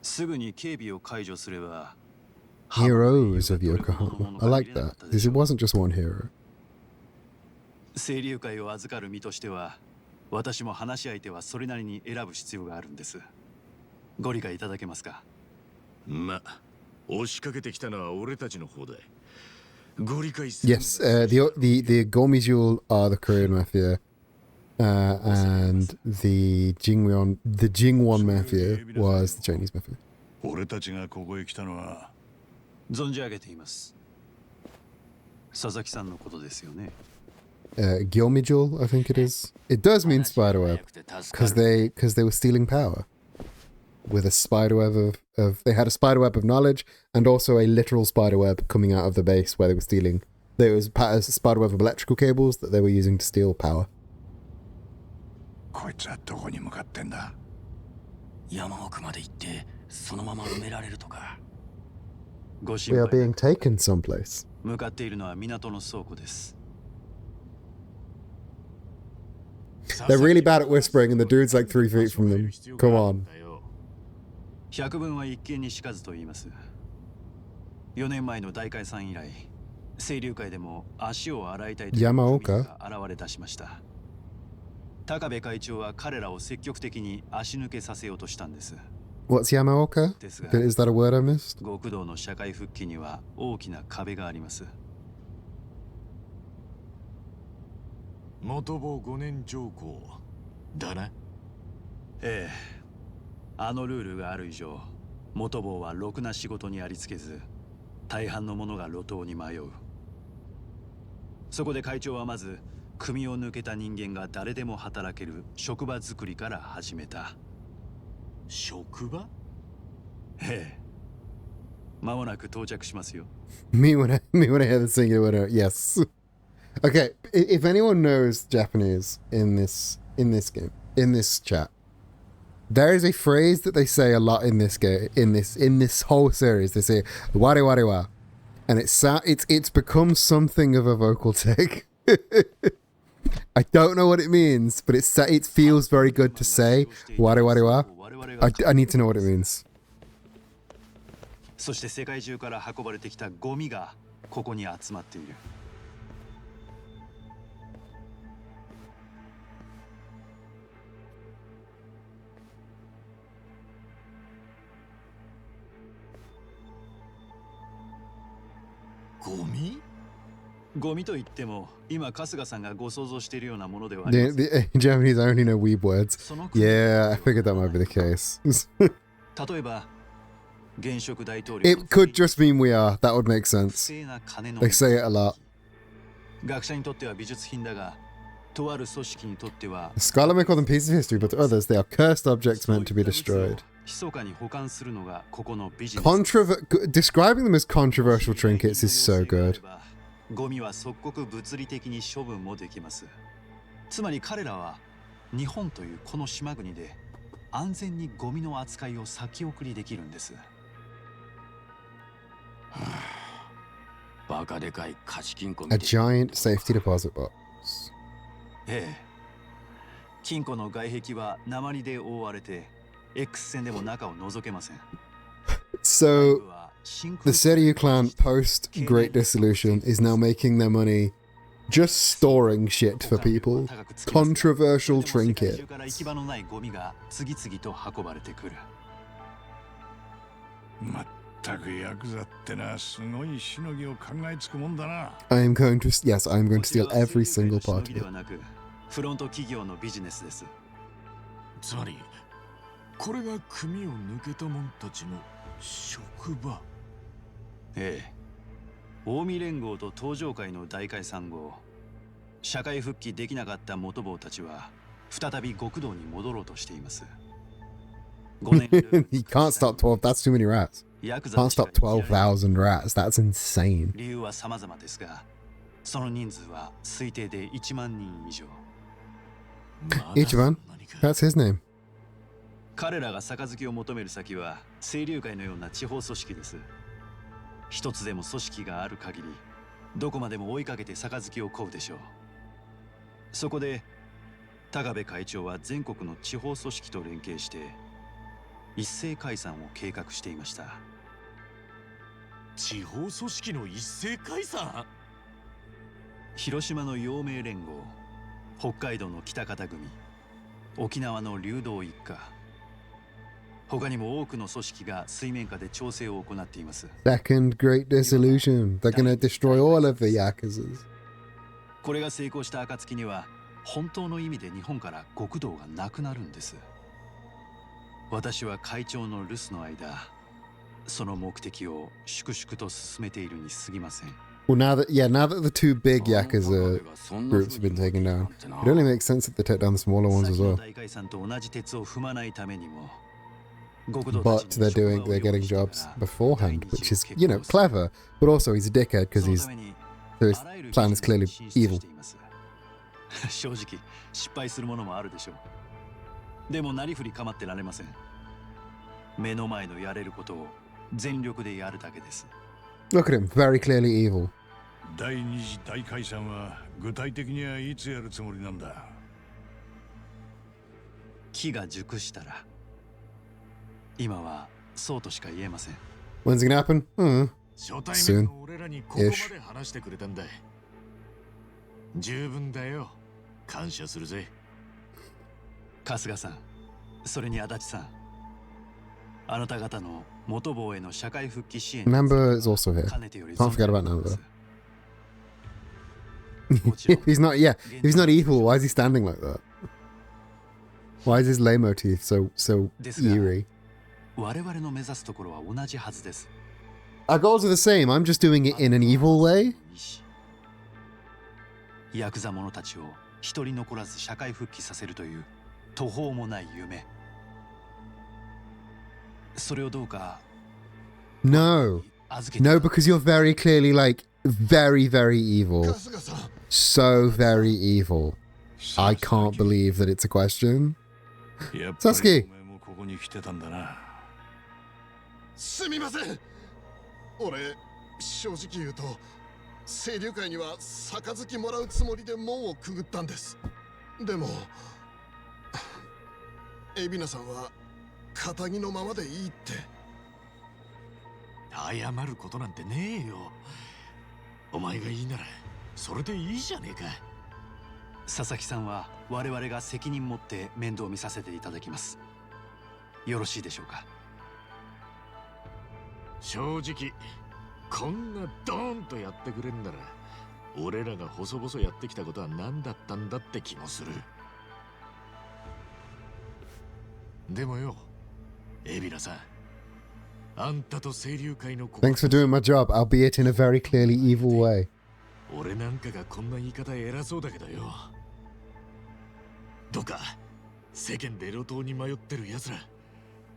すぐに警備を解除すれば。Heroes of Yokohama. I like that. It wasn't just one hero. 清流会を預かる身としては、私も話し相手はそれなりに選ぶ必要があるんです。ご理解いただけますか。ま、押しかけてきたのは俺たちの方だ。Yes, the Gomijul are the Korean mafia, and the Jingwon mafia was the Chinese mafia. 俺たちがここへ来たのは存じ上げています。佐々木さんのことですよね。Gyomijul, I think it is. It does mean spiderweb, because they were stealing power with a spiderweb of they had a spiderweb of knowledge and also a literal spiderweb coming out of the base where they were stealing. There was a spiderweb of electrical cables that they were using to steal power. こいつはどこに向かってんだ。山奥まで行ってそのまま埋められるとか。ご We 心 are 配 being taken someplace. 向かっているのは港の倉庫です。They're really bad at whispering, and the dude's like 3 feet from them. Come on. 百聞は一見にしかずと言います。4年前の大解散以来、清流会でも足を洗いたいという山岡が現れ出しました。高部会長は彼らを積極的に足抜けさせようとしたんです。 What's Yamaoka? Is that a word I missed? 極道の社会復帰には大きな壁があります。元坊5年条項だな。ええ。あのルールがある以上、元坊はろくな仕事にありつけず、大半の者が路頭に迷う。そこで会長はまず、組を抜けた人間が誰でも働ける職場作りから始めた。職場？ええ。間もなく到着しますよ。Me when I hear the singular word, yes. Okay, if anyone knows Japanese in this game, in this chat, there is a phrase that they say a lot in this game, in this whole series. They say "ware ware wa," and it's become something of a vocal tick. I don't know what it means, but it feels very good to say. Ware ware wa. I need to know what it means. そして世界中から運ばれてきたゴミがここに集まっている。ゴミ？ゴミと言っても今春日さんがご想像しているようなものではありません。In Japanese, I only know weeb words. Yeah, I figured that might be the case. 例えば現職大統領 It could just mean we are. That would make 不 sense. 正な金の They say it a lot. 学者にとっては美術品だが、とある組織にとっては Scholar may call them pieces of history, but to others, they are cursed objects meant to be destroyed. 密かに保管するのがここのビジネス。 Describing them as controversial trinkets is so good. ゴミは即刻物理的に処分もできます。つまり彼らは日本というこの島国で安全にゴミの扱いを先送りできるんです。バカでかい貸金庫 A みたい。 giant safety deposit box. ええ。金庫の外壁は鉛で覆われて X 線でも中を覗けません。 So, the Seiryu clan post Great Dissolution is now making their money just storing shit for people. Controversial trinkets. 行き場のないゴミが次々と運ばれてくる。まったくヤクザってな、すごいしのぎを考えつくもんだな。I am going to steal every single part of で it. はなく、フロント企業のビジネスです。つまりこれが組を抜けた者たちの職場。ええ。近江連合と東上会の大解散後、社会復帰できなかった元坊たちは再び極道に戻ろうとしています。5 He can't stop 12. That's too many rats. ヤクザ Can't stop 12,000 rats. That's insane. 理由は様々ですが、その人数は推定で1万人以上。Ichiban? That's his name. 彼らが杯を求める先は清流会のような地方組織です。一つでも組織がある限り、どこまでも追いかけて杯を乞うでしょう。そこで高部会長は全国の地方組織と連携して一斉解散を計画していました。地方組織の一斉解散？広島の陽明連合、北海道の北方組、沖縄の流動一家、他にも多くの組織が水面下で調整を行っています。 Second Great Dissolution. They're gonna destroy all of the Yakuzas. これが成功した暁には本当の意味で日本から極道がなくなるんです。私は会長の留守の間、その目的を粛々と進めているに過ぎません。 Well, now that the two big Yakuza groups have been taken down, it only makes sense that they take down the smaller ones as 先の well. 大解散と同じ鉄を踏まないためにも、 But they're getting jobs beforehand, which is, clever. But also he's a dickhead because so his plan is clearly evil. 正直失敗するものもあるでしょう。でもなりふり構ってられません。目の前のやれることを全力でやるだけです。 Look at him, very clearly evil. 第二次大解散は具体的にはいつやるつもりなんだ？木が熟したら。今はそうとしか言えません。 When's it gonna happen? 初対面の俺らにここまで話してくれたんだ。十分だよ。感謝するぜ。春日さん、それに足立さん、あなた方の元坊への社会復帰支援。 Namba is also here. Can't forget about Namba. If he's not evil, why is he standing like that? Why is his lay motif so eerie? 我々の目指すところは同じはずです。 Our goals are the same. I'm just doing it in an evil way. ヤクザ者たちを一人残らず社会復帰させるという途方もない夢。それをどうか。 No, because you're very clearly very, very evil. So very evil. I can't believe that it's a question. やっぱり Sasuke. お前もここに来てたんだな。すみません。俺正直言うと清流会には杯もらうつもりで門をくぐったんです。でも海老名さんは堅気のままでいいって。謝ることなんてねえよ。お前がいいならそれでいいじゃねえか。佐々木さんは我々が責任持って面倒見させていただきます。よろしいでしょうか。正直こんなドーンとやってくれんなら俺らが細々やってきたことは何だったんだって気もする。でもよ、海老名さん、あんたと清流会の Thanks for doing my job, albeit in a very clearly evil way. 俺なんかがこんな言い方偉そうだけどよ。どうか世間で路頭に迷ってる奴ら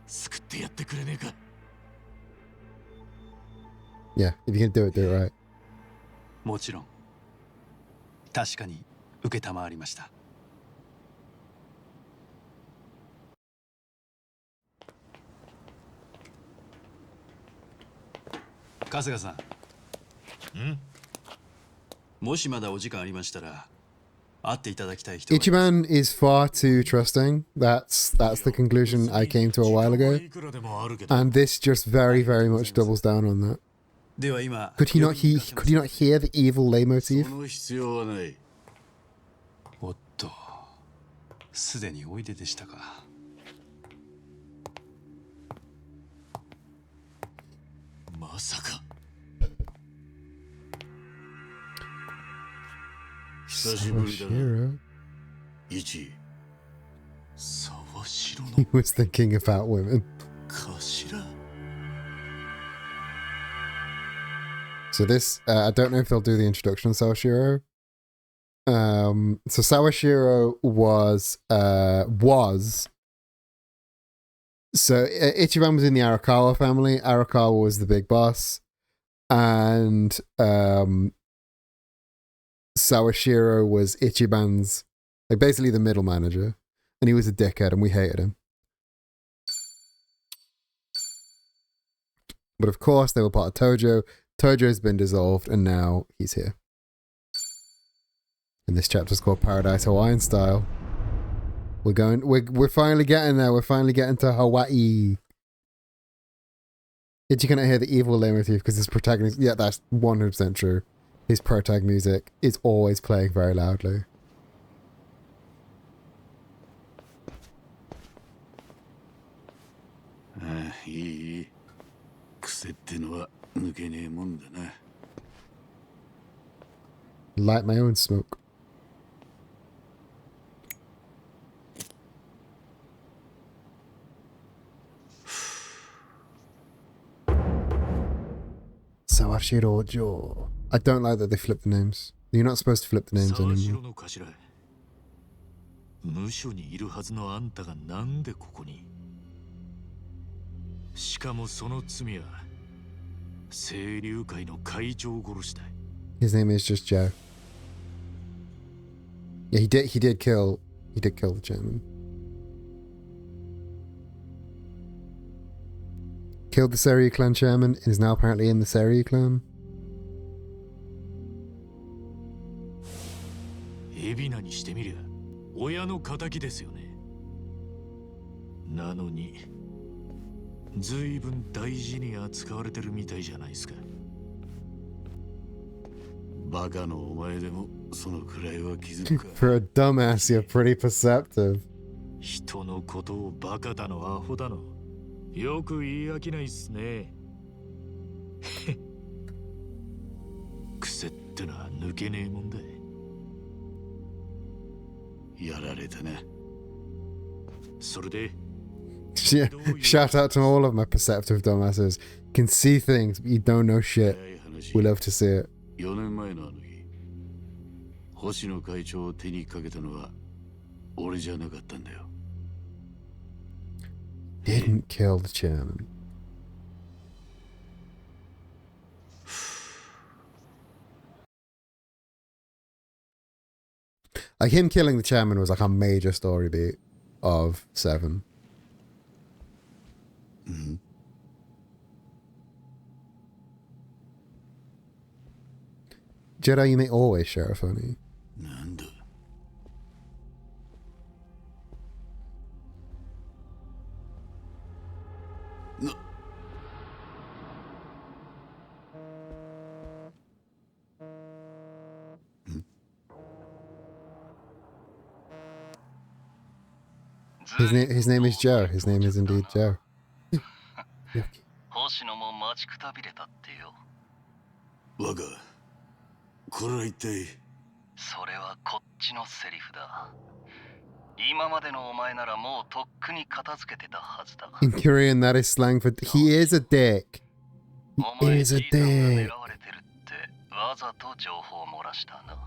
救ってやってくれねえか。Yeah, if you can do it, do it right. もちろん。確かに承りました。春日さん。もしまだお時間ありましたら、会っていただきたい人が。Ichiban is far too trusting. That's the conclusion I came to a while ago. And this just very, very much doubles down on that. では今、Could he not hear the evil leitmotif? その必要はない。おっと、すでにおいででしたか。まさか。久しぶりだな。 Sawashiro? 一。沢城 He の was thinking about women. 頭。 So this, I don't know if they'll do the introduction of Sawashiro. So Sawashiro was so Ichiban was in the Arakawa family. Arakawa was the big boss, and Sawashiro was Ichiban's, like, basically the middle manager, and he was a dickhead, and we hated him. But of course, they were part of Tojo. Tojo's been dissolved, and now he's here. And this chapter's called Paradise Hawaiian Style. We're finally getting there. We're finally getting to Hawaii. Did you cannot hear the evil leitmotif because his protagonist? Yeah, that's 100% true. His protag music is always playing very loudly. いい。癖ってのは抜けねえもんだな。 Light my own smoke. Sawashiro Jo. I don't like that they flip the names. You're not supposed to flip the names 沢城 anymore. の頭。無所にいるはずのあんたがなんでここに。しかもその罪は清流会の会長殺しだ。 His name is just Joe. Yeah, he did kill the chairman. Killed the Seryu clan chairman and is now apparently in the Seryu clan. 海老名にしてみりゃ親の仇ですよね。なのに随分大事に扱われてるみたいじゃないですか。バカのお前でもそのくらいは気づくか。 For a dumbass, you're pretty perceptive. 人のことをバカだのアホだのよく言い飽きないっすね。癖ってのは抜けねえもんだ。やられたな。それで Yeah, shout out to all of my perceptive dumbasses. You can see things, but you don't know shit. 早い話。 We love to see it. 4年前のあの日、星野会長を手にかけたのは俺じゃなかったんだよ。 Didn't kill the chairman. Like, him killing the chairman was like a major story beat of 7. Jedi, you may always share a funny. なんだ。な、His name is Joe. His name is indeed Joe. Yucky. 星野も待ちくたびれたってよ。若、これは一体。それはこっちのセリフだ。今までのお前ならもうとっくに片付けてたはずだ。 In Korean, that is slang for he is a dick. お He 前 is a じいさんが dick. 狙われてるってわざと情報を漏らしたな。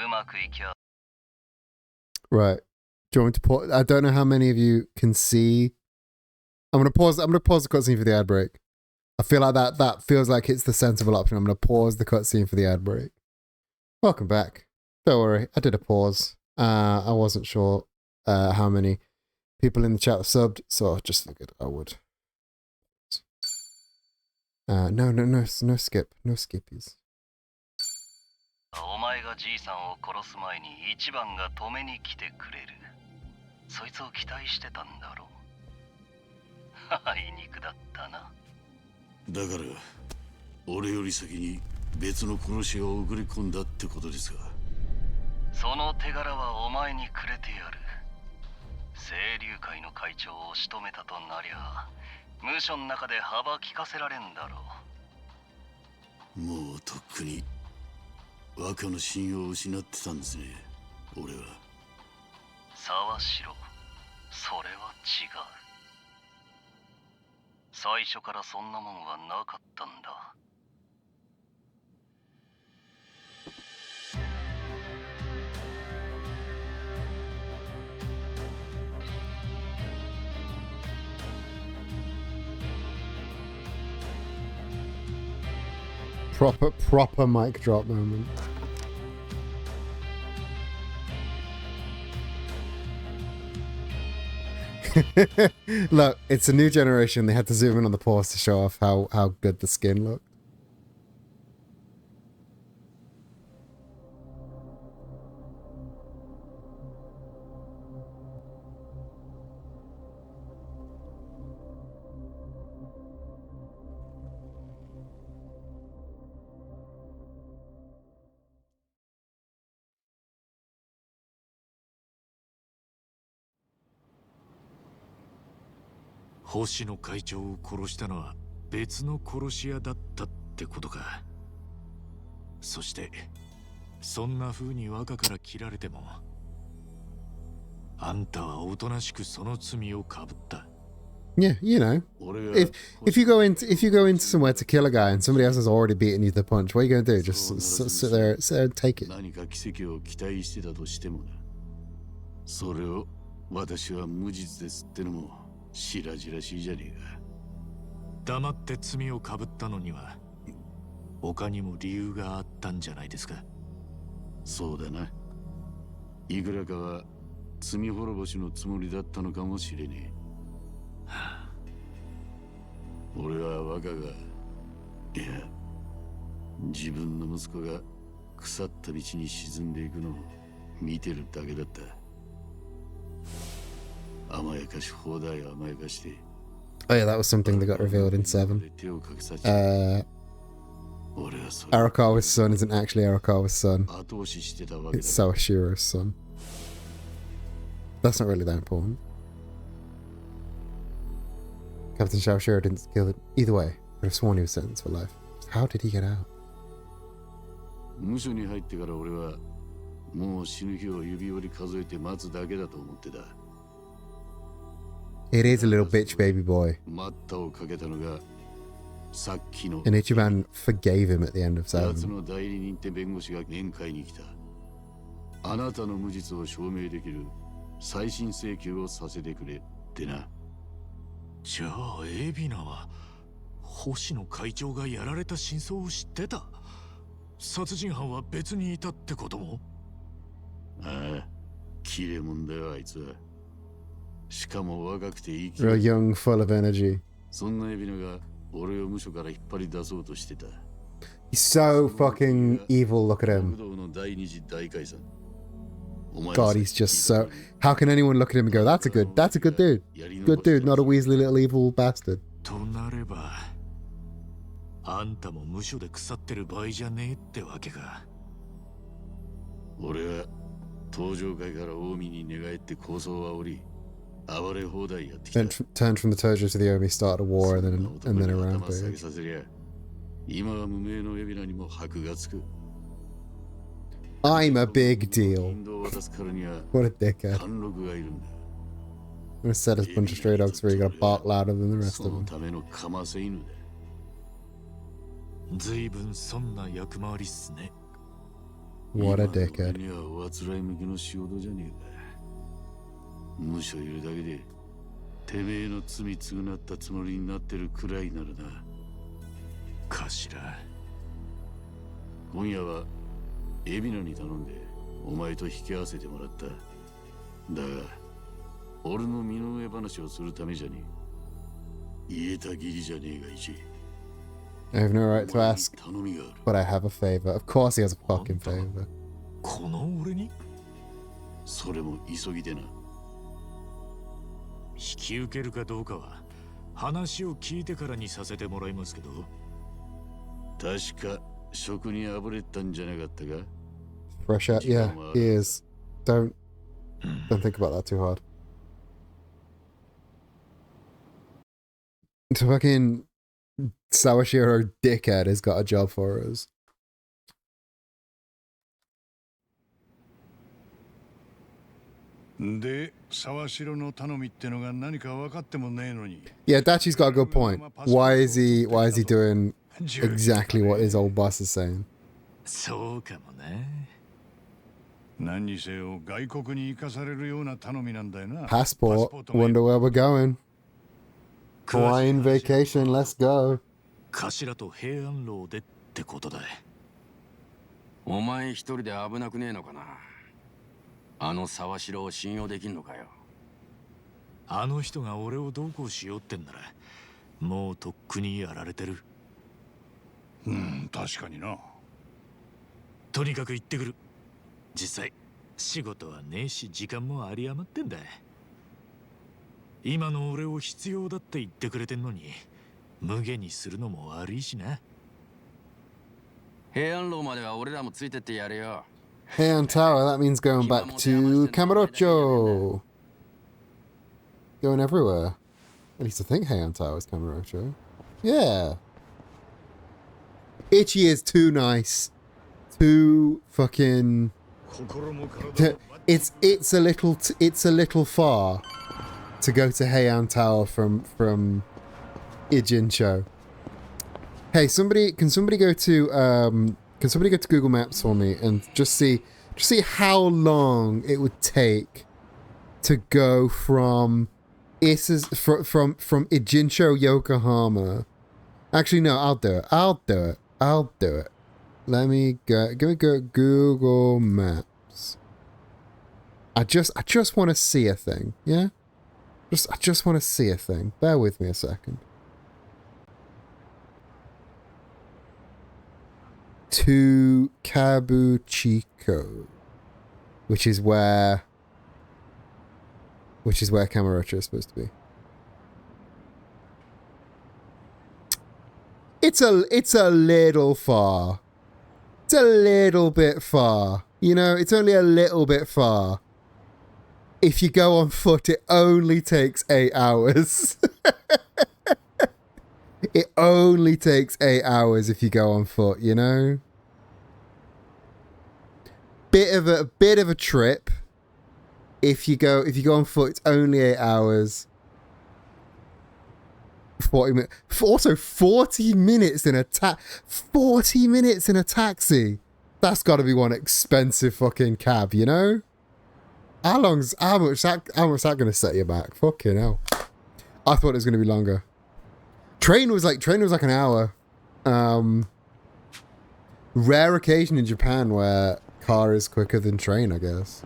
うまくいきゃ Right. Do you want me to pause? I don't know how many of you can see. I'm gonna pause the cutscene for the ad break. I feel like that feels like it's the sensible option. I'm gonna pause the cutscene for the ad break. Welcome back. Don't worry, I did a pause. I wasn't sure how many people in the chat were subbed, so I just figured I would. No skip. No skippies. お前がじいさんを殺す前に一番が止めに来てくれる。そいつを期待してたんだろう。はいにくだったな。だから俺より先に別の殺し屋を送り込んだってことですか。その手柄はお前にくれてやる。清流会の会長を仕留めたとなりゃ、ムーションの中で幅利かせられんだろう。もうとっくに若の信用を失ってたんですね、俺は。沢城、それは違う。最初からそんなもんはなかったんだ。Proper mic drop moment. Look, it's a new generation. They had to zoom in on the pause to show off how good the skin looked.「星野会長を殺したのは別の殺し屋だったってことか。そしてそんな風に若から切られてもあんたはおとなしくその罪をかぶった。 Yeah, you know, if you go into somewhere to kill a guy and somebody else has already beaten you to the punch, what are you going to do? Just sit there and take it. 何か奇跡を期待してたとしてもな。それを私は無実ですってのも白々しいじゃねえか。黙って罪をかぶったのには他にも理由があったんじゃないですか。そうだな。いくらかは罪滅ぼしのつもりだったのかもしれねえ。俺は若が、いや、自分の息子が腐った道に沈んでいくのを見てるだけだった。甘やかし放題甘やかして。Oh yeah, that was something that got revealed in 7. Arakawa's son isn't actually Arakawa's son. It's Sawashiro's son. That's not really that important. Captain Sawashiro didn't kill him. Either way, I could have sworn he was sentenced for life. How did he get out? 無所に入ってから俺はもう死ぬ日を指折り数えて待つだけだと思ってた。It is a little bitch baby boy. 待ったをかけたのがさっきの。And Ichiban forgave him at the end of 奴 7. の代理人って弁護士が面会に来た。あなたの無実を証明できる再審請求をさせてくれってな。じゃあエビナは星野会長がやられた真相を知ってた。殺人犯は別にいたってことも。ああ、切れ者だよあいつは。しかも若くていい。 Real young, full of energy. そんなエビナが俺を無所から引っ張り出そうとしてた。He's so fucking evil. Look at him. God, he's just so. How can anyone look at him and go, "That's a good dude, good dude, not a Weasley little evil bastard." となればあんたも無所で腐ってる場合じゃねえってわけか。俺は登場会から近江に寝返って構想を煽り暴れ放題やってきた。 Turned from the Tojo to the Omi, started a war, and then a rampage. させりゃ今は無名の海老名にも箔がつく。 I'm a big deal. 引導を渡すからには What a dickhead. 貫禄がいるんだ。 I'm gonna set us a bunch of stray dogs free. You gotta bark louder than the rest そ of の them. ためのかませ犬だ。ずいぶんそんな役回りっすね。 What a 今の俺 dickhead. にはおあつらい向きの仕事じゃねえか。無所いるだけでてめえの罪償ったつもりになってるくらいなるな。頭。今夜は海老名に頼んでお前と引き合わせてもらった。だが俺の身の上話をするためじゃねえ。言えた義理じゃねえがいち。 I have no right to ask, 頼みがある。 but I have a favor. Of course, he has a fucking favor. この俺にそれも急ぎでな。引き受けるかどうかは話を聞いてからにさせてもらいますけど。確か職にあぶれたんじゃなかったか。 Fresh out, yeah, he is. Don't think about that too hard. The fucking Sawashiro dickhead has got a job for us. で、沢城の頼みってのが何か分かってもねえのに。 Yeah, Dachi's got a good point. Why is he doing exactly what his old boss is saying? そうかもね。何にせよ外国に行かされるような頼みなんだよな。 Passport. Wonder where we're going. Hawaiian vacation. Let's go. 頭と平安楼でってことだ。お前一人で危なくねえのかな。あの沢城を信用できんのかよ。あの人が俺をどうこうしようってんならもうとっくにやられてる。確かにな。とにかく行ってくる。実際仕事はねえし時間も有り余ってんだ。今の俺を必要だって言ってくれてんのに無限にするのも悪いしな。平安楼までは俺らもついてってやるよ。 Heian Tower, that means going back to Kamurocho. Going everywhere. At least I think Heian Tower is Kamurocho. Yeah. Ichi is too nice. Too fucking... It's a little far to go to Heian Tower from Ijincho. Hey, can somebody go to Google Maps for me and just see how long it would take to go from Ijincho, Yokohama. Actually, no, I'll do it. Let me go Google Maps. I just want to see a thing, yeah? I just want to see a thing. Bear with me a second. To Kabuchiko, which is where Kamurocho is supposed to be. It's a little far. It's a little bit far. You know, it's only a little bit far. If you go on foot, it only takes 8 hours. It only takes 8 hours if you go on foot, you know? Bit of a trip. If you go on foot, it's only 8 hours. 40 minutes. Also, 40 minutes in a 40 minutes in a taxi. That's got to be one expensive fucking cab, you know? How much that gonna set you back? Fucking hell. I thought it was gonna be longer. Train was like an hour. Rare occasion in Japan where car is quicker than train, I guess.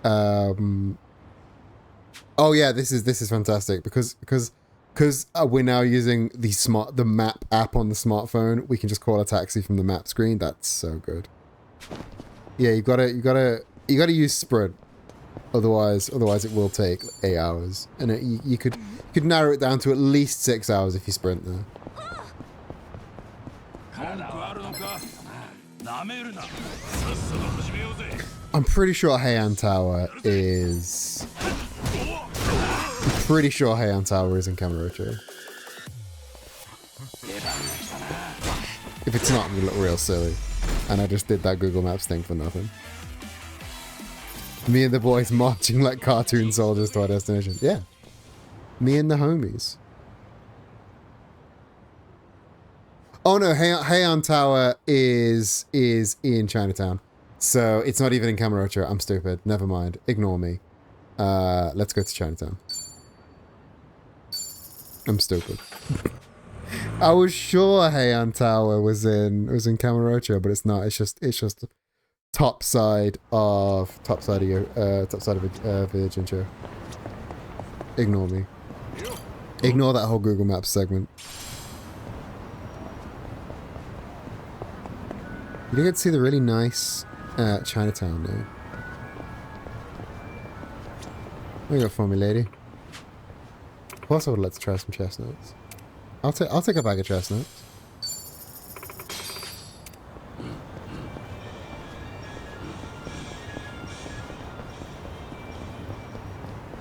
Oh yeah, this is fantastic because because we're now using the map app on the smartphone, we can just call a taxi from the map screen. That's so good. Yeah, you gotta use Sprint. Otherwise it will take 8 hours, and you could narrow it down to at least 6 hours if you sprint there. I'm pretty sure Heian Tower is. I'm pretty sure Heian Tower is in Kamurocho. If it's not, we look real silly, and I just did that Google Maps thing for nothing. Me and the boys marching like cartoon soldiers to our destination. Yeah. Me and the homies. Oh no, Heian Tower is in Chinatown. So it's not even in Kamurocho. I'm stupid. Never mind. Ignore me. Let's go to Chinatown. I'm stupid. I was sure Heian Tower was in Kamurocho, but it's not. It's just top side of Village. Ignore me. Ignore that whole Google Maps segment. You don't get to see the really nice Chinatown now. What you got for me, lady? Plus, I would like to try some chestnuts. I'll take a bag of chestnuts.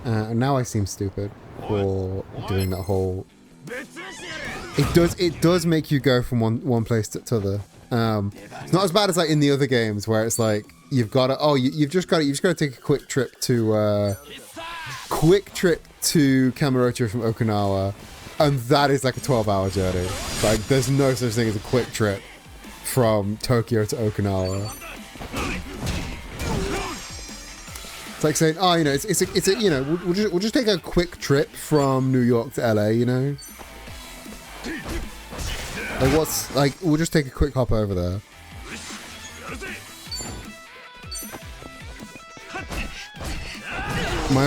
Now I seem stupid for doing that whole. It does make you go from one place to the other. It's not as bad as like in the other games where it's like you've just got to take a quick trip to Kamurocho from Okinawa, and that is like a 12-hour journey. Like there's no such thing as a quick trip from Tokyo to Okinawa. It's like saying, oh, you know, it's a you know, we'll just take a quick trip from New York to LA, you know. Like we'll just take a quick hop over there. My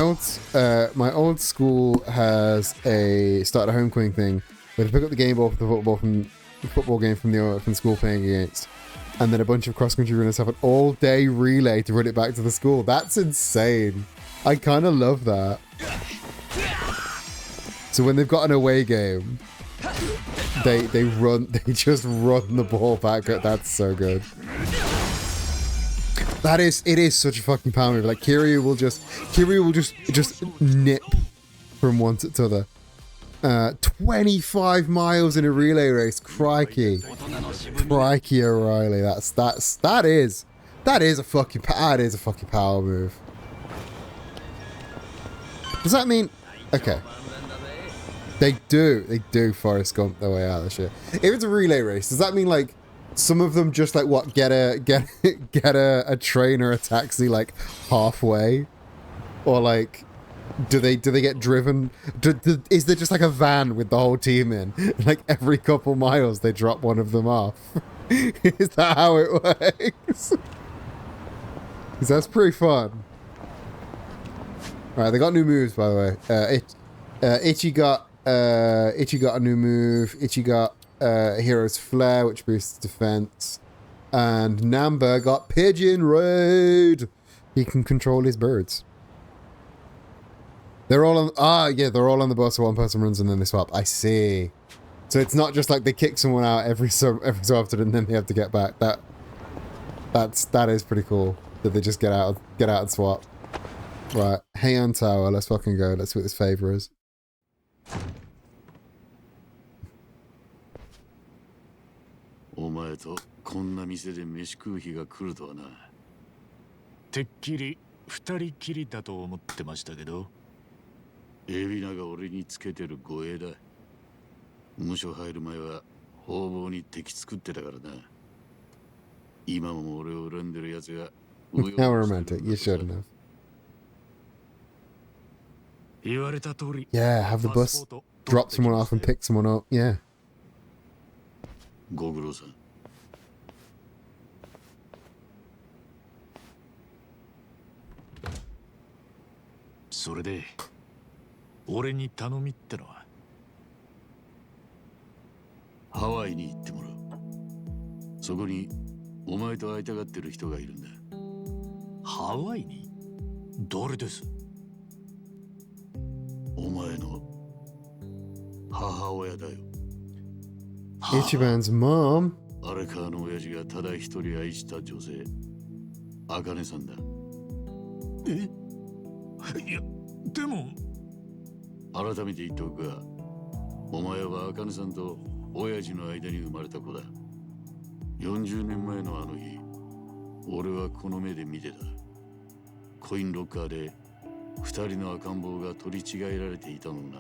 old school has started a homecoming thing where they pick up the game ball for the football game from the school playing against, and then a bunch of cross-country runners have an all-day relay to run it back to the school. That's insane. I kind of love that. So when they've got an away game, they just run the ball back. That's so good. It is such a fucking power move. Like Kiryu will just nip from one to the other. 25 miles in a relay race. Crikey, O'Reilly. That is a fucking power move. Does that mean? Okay. They do Forrest Gump their way out of this shit. If it's a relay race, does that mean like some of them just like what get a train or a taxi like halfway, or like do they get driven? Is there just like a van with the whole team in? Like every couple miles they drop one of them off. Is that how it works? Because that's pretty fun. All right, they got new moves by the way. Ichi got a new move. Ichi got Hero's Flare, which boosts defense. And Namba got Pigeon Raid. He can control his birds. They're all on they're all on the bus, so one person runs and then they swap. I see. So it's not just like they kick someone out every so often and then they have to get back. That is pretty cool. That they just get out and swap. Right, Heian Tower, let's fucking go. Let's see what this favor is.てっきり二人きりだと思ってましたけど。海老名が俺につけてる護衛だ。無所入る前は方々に敵作ってたからな。今も俺を恨んでる奴が。How romantic, you should have. 言われた通り。Yeah, have the bus drop someone off and pick someone up. Yeah. ご苦労さん。それで俺に頼みってのは。ハワイに行ってもらう。そこにお前と会いたがってる人がいるんだ。ハワイに？誰です？お前の母親だよ。Ichiban's mom. 荒川の親父がただ一人愛した女性、茜さんだ。え？いや、でも改めて言っておくが、お前は茜さんと親父の間に生まれた子だ。40年前のあの日、俺はこの目で見てた。コインロッカーで2人の赤ん坊が取り違えられていたのをな。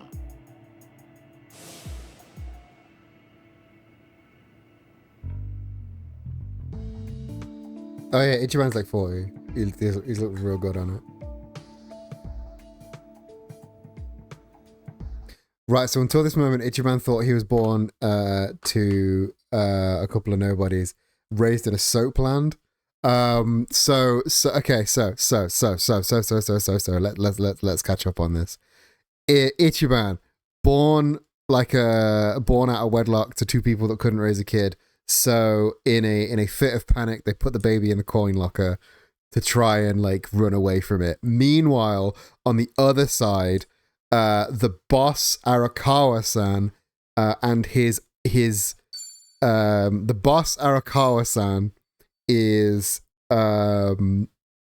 Oh yeah, Ichiban's like 40. He's looking real good on it. Right, so until this moment, Ichiban thought he was born to a couple of nobodies raised in a soapland. Let's catch up on this. Ichiban, born out of wedlock to two people that couldn't raise a kid. So in a fit of panic, they put the baby in the coin locker to try and like run away from it. Meanwhile, on the other side, the boss Arakawa-san and his the boss Arakawa-san is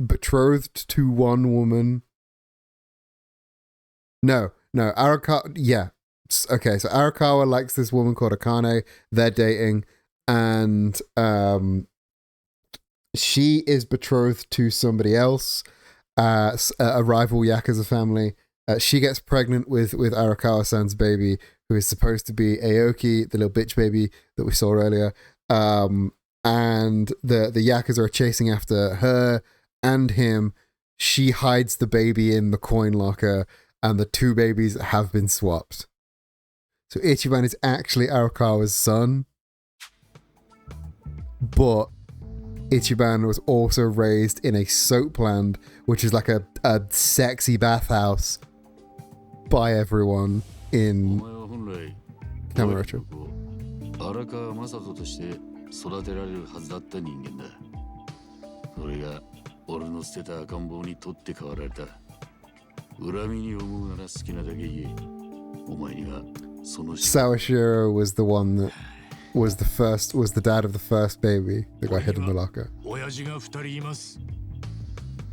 betrothed to one woman. No, Arakawa. Yeah, okay. So Arakawa likes this woman called Akane. They're dating. And she is betrothed to somebody else, a rival Yakuza family. She gets pregnant with Arakawa-san's baby, who is supposed to be Aoki, the little bitch baby that we saw earlier. And the Yakuza are chasing after her and him. She hides the baby in the coin locker, and the two babies have been swapped. So Ichiban is actually Arakawa's son. But Ichiban was also raised in a soapland, which is like a sexy bathhouse by everyone in Kamurocho. 荒川雅人として育てられるはずだった人間だ。それが俺の捨てた赤ん坊に取って代わられた。恨みに思うなら好きなだけ言え。お前にはその Sawashiro was the one that was the dad of the first baby that got hid in the locker. 親父が2人います。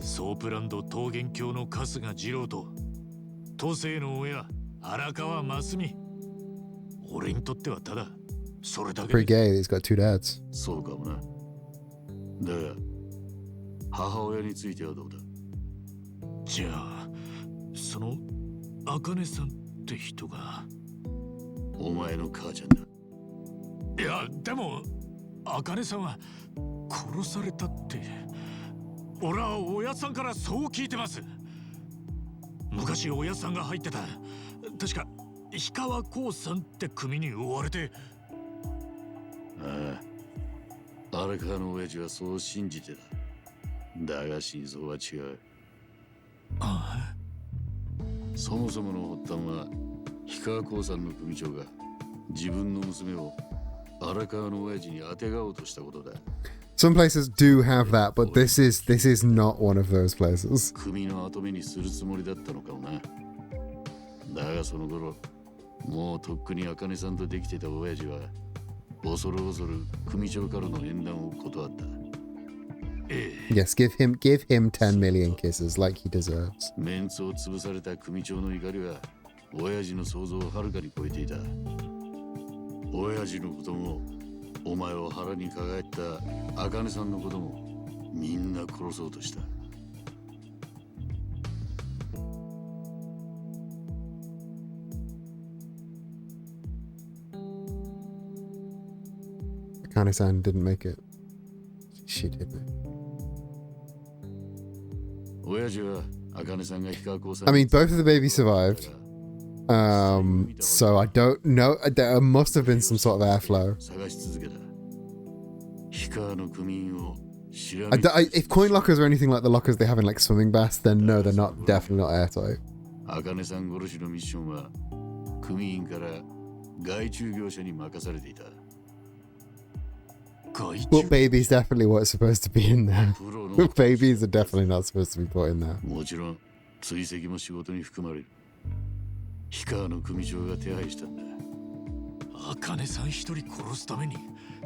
ソープランド桃源郷の春日二郎と都政の親荒川真澄。俺にとってはただそれだけ。 Pretty gay. He's got two dads. そうかもな。だが母親についてはどうだ。じゃあその茜さんって人がお前の母ちゃんだ。いやでも茜さんは殺されたって俺は親さんからそう聞いてます。昔親さんが入ってた確か氷川興産って組に追われて。ああ、荒川の親父はそう信じてた。だが真相は違う。ああ、そもそもの発端は氷川興産の組長が自分の娘を荒川の親父に当てがおうとしたことだ。Some places do have that, but this is not one of those places. 組の跡目にするつもりだったのかもな。だがその頃、もうとっくに茜さんとできてた親父は恐る恐る組長からの縁談を断った。Yes, give him 10 million kisses like he deserves. メンツを潰された組長の怒りは親父の想像をはるかに超えていた。親父のこともお前を腹に抱えた茜さんのこともみんな殺そうとした。Akane-san didn't make it. She did. 親父は茜さんが氷川興産 I mean, both of the babies survived. So I don't know. There must have been some sort of airflow. 探し続けた。氷川の組員を調べ If coin lockers are anything like the lockers they have in like swimming baths, then no, they're not. Definitely not airtight. 茜さん殺しのミッションは組員から外注業者に任されていた。But baby's definitely what's supposed to be in there. Babies are definitely not supposed to be put in there. もちろん追跡も仕事に含まれる。氷川の組長が手配したんだ。茜さん一人殺すために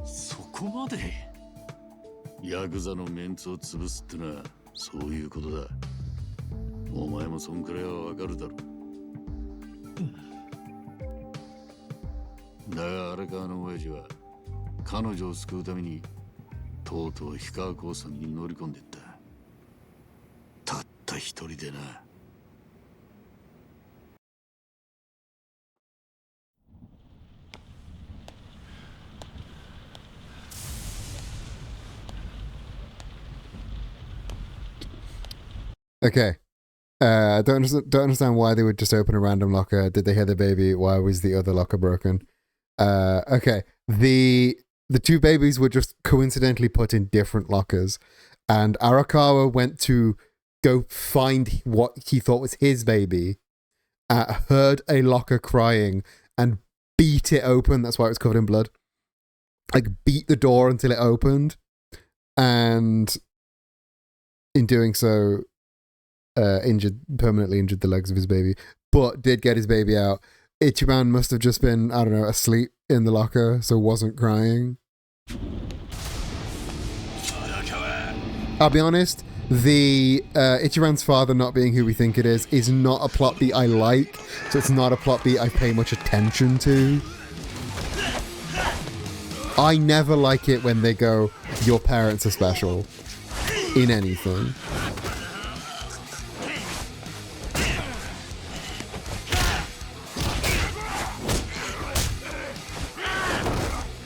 そこまで。ヤクザのメンツを潰すってのはそういうことだ。お前もそんくらいはわかるだろう。だが荒川の親父は彼女を救うためにとうとう氷川興産に乗り込んでった。たった一人でな。Okay. Don't understand why they would just open a random locker. Did they hear the baby? Why was the other locker broken? Okay. The two babies were just coincidentally put in different lockers, and Arakawa went to go find what he thought was his baby, heard a locker crying, and beat it open. That's why it was covered in blood. Like, beat the door until it opened, and in doing so, permanently injured the legs of his baby, but did get his baby out. Ichiban must have just been, I don't know, asleep in the locker, so wasn't crying. I'll be honest, the Ichiban's father not being who we think it is not a plot beat I like, so it's not a plot beat I pay much attention to. I never like it when they go, your parents are special, in anything.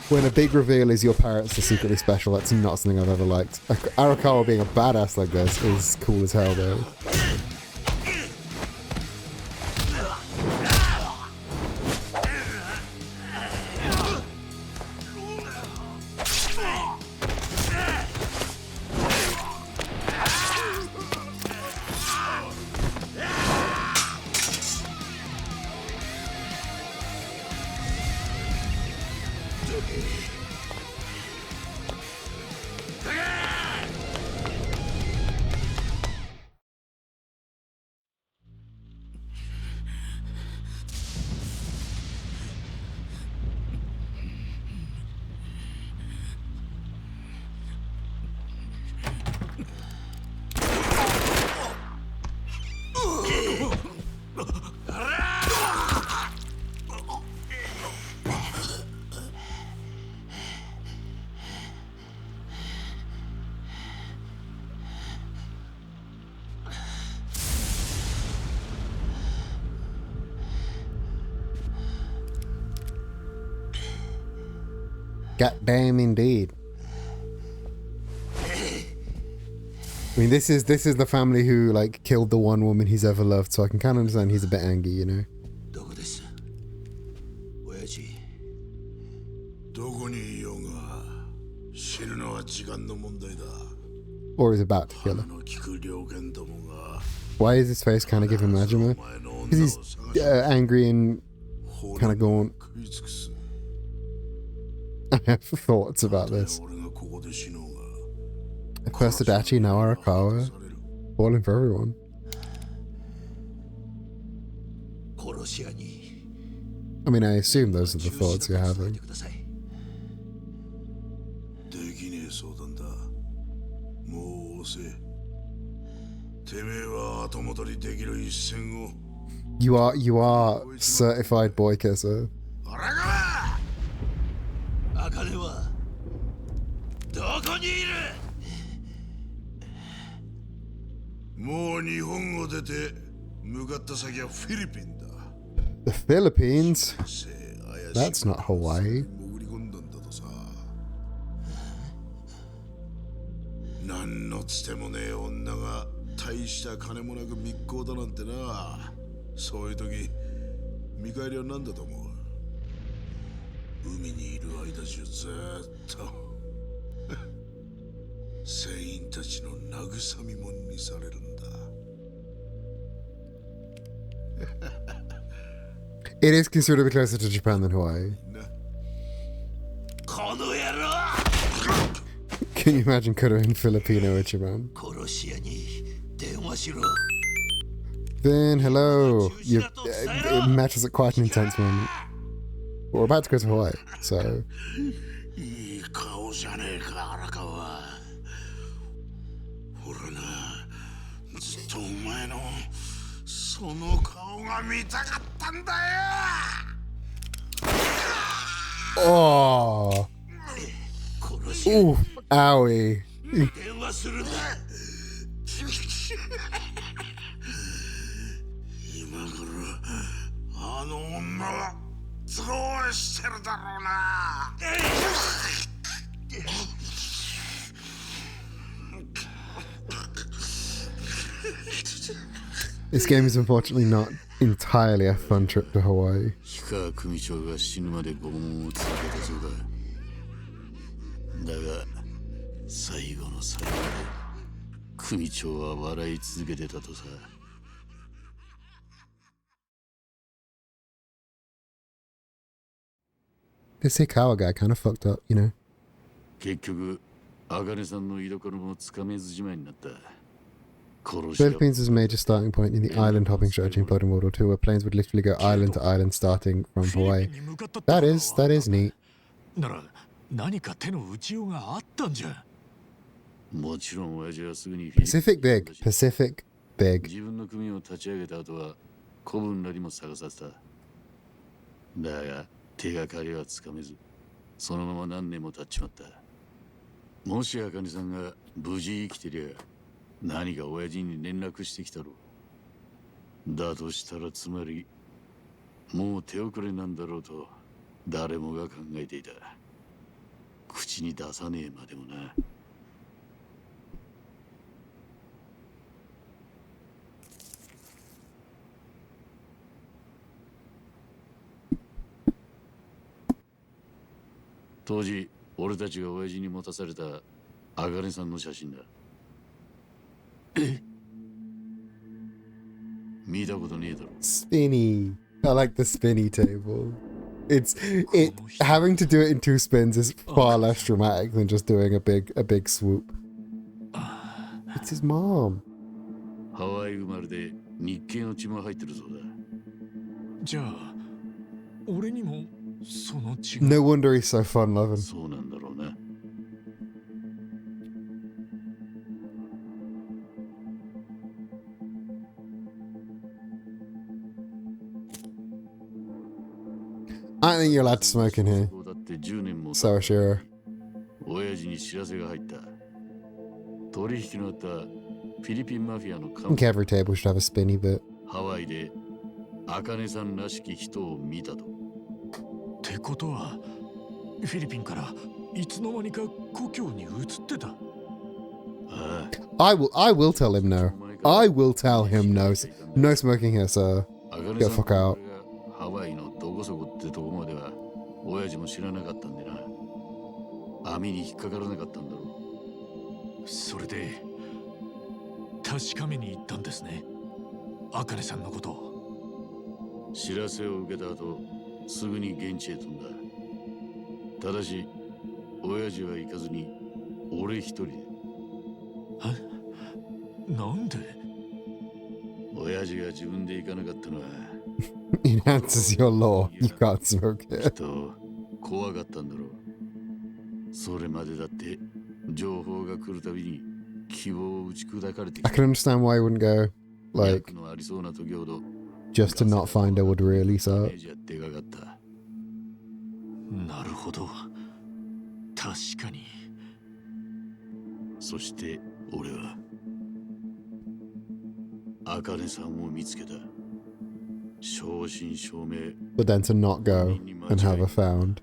When a big reveal is your parents are secretly special, that's not something I've ever liked. Arakawa being a badass like this is cool as hell, though. Goddamn indeed. I mean, this is the family who like killed the one woman he's ever loved, so I can kind of understand he's a bit angry, you know. Or he's about to kill her. Why is his face kind of giving Majima? Because he's angry and kind of going. I have thoughts about this. First Adachi, now Arakawa. Falling for everyone. I mean, I assume those are the thoughts you're having. You are certified boy kisser. The Philippines? That's not Hawaii. It is considerably closer to Japan than Hawaii. Can you imagine Kuro in Filipino Ichiban? 殺し屋に電話しろ。 Vin, hello. It matches at quite an intense moment. We're about to go to Hawaii, so いい顔じゃねえか、荒川。俺な、ずっとお前のその顔が見たかったんだよ。 oh, 殺し屋に ooh, owie. 電話するんだ。今頃あの女はどうしてるだろうな。 This game is unfortunately not entirely a fun trip to Hawaii. 氷川組長が死ぬまで拷問を続けたそうだ。だが最後の最後で組長は笑い続けてたとさ。 This Hikawa guy kind of fucked up, you know. 結局茜さんの居所もつかめずじまいになった。 殺し屋 Philippines is a major starting point in the island hopping strategy in Pokemon World War II, where planes would literally go island to island starting from Hawaii. That is neat. なら何か手の打ちようがあったんじゃ。もちろん親父はすぐにフィリピン Pacific big. Pacific big. 自分の組を立ち上げた後は子分らにも探させた。だが手がかりはつかめず、そのまま何年も経っちまった。もし茜さんが無事生きてりゃ何か親父に連絡してきたろう。だとしたらつまりもう手遅れなんだろうと誰もが考えていた。口に出さねえまでもな。 当時俺たちが親父に持たされた茜さんの写真だ。え？見たことねえだろ。 Spinny. I like the spinny table. Having to do it in 2 spins is far less dramatic than just doing a big swoop. It's his mom. ハワイ生まれで日系の血も入ってるそうだ。じゃあ俺にもその血が。 No wonder he's so fun loving. そうなんだろうな。 I think you're allowed to smoke in here. だって10年も So sure. 親父に知らせが入った。取引のあったフィリピンマフィアの I 幹 think 部 every table should have a spinny bit. ハワイで茜さんらしき人を見たと。ってことはフィリピンからいつの間にか故郷に移ってた。ああ。 I will tell him no. I will tell him no. No smoking here, sir. 茜 Get さ the ん fuck out. がハワイのどこそこってとこまでは親父も知らなかったんでな。網に引っかからなかったんだろう。それで確かめに行ったんですね、茜さんのことを。知らせを受けた後すぐに現地へ飛んだ。ただし親父は行かずに俺一人で。え？なんで？親父が自分で行かなかったのは Enhances your law. You can't smoke きっ here. と怖かったんだろう。それまでだって情報が来るたびに希望を打ち砕かれて I can understand why he wouldn't go. Like, 役のありそうな時ほど just to not find her would really ダメ suck. ージはでかかった。なるほど、確かに。そして俺は茜さんを見つけた。正真正銘 But then to not go and have her found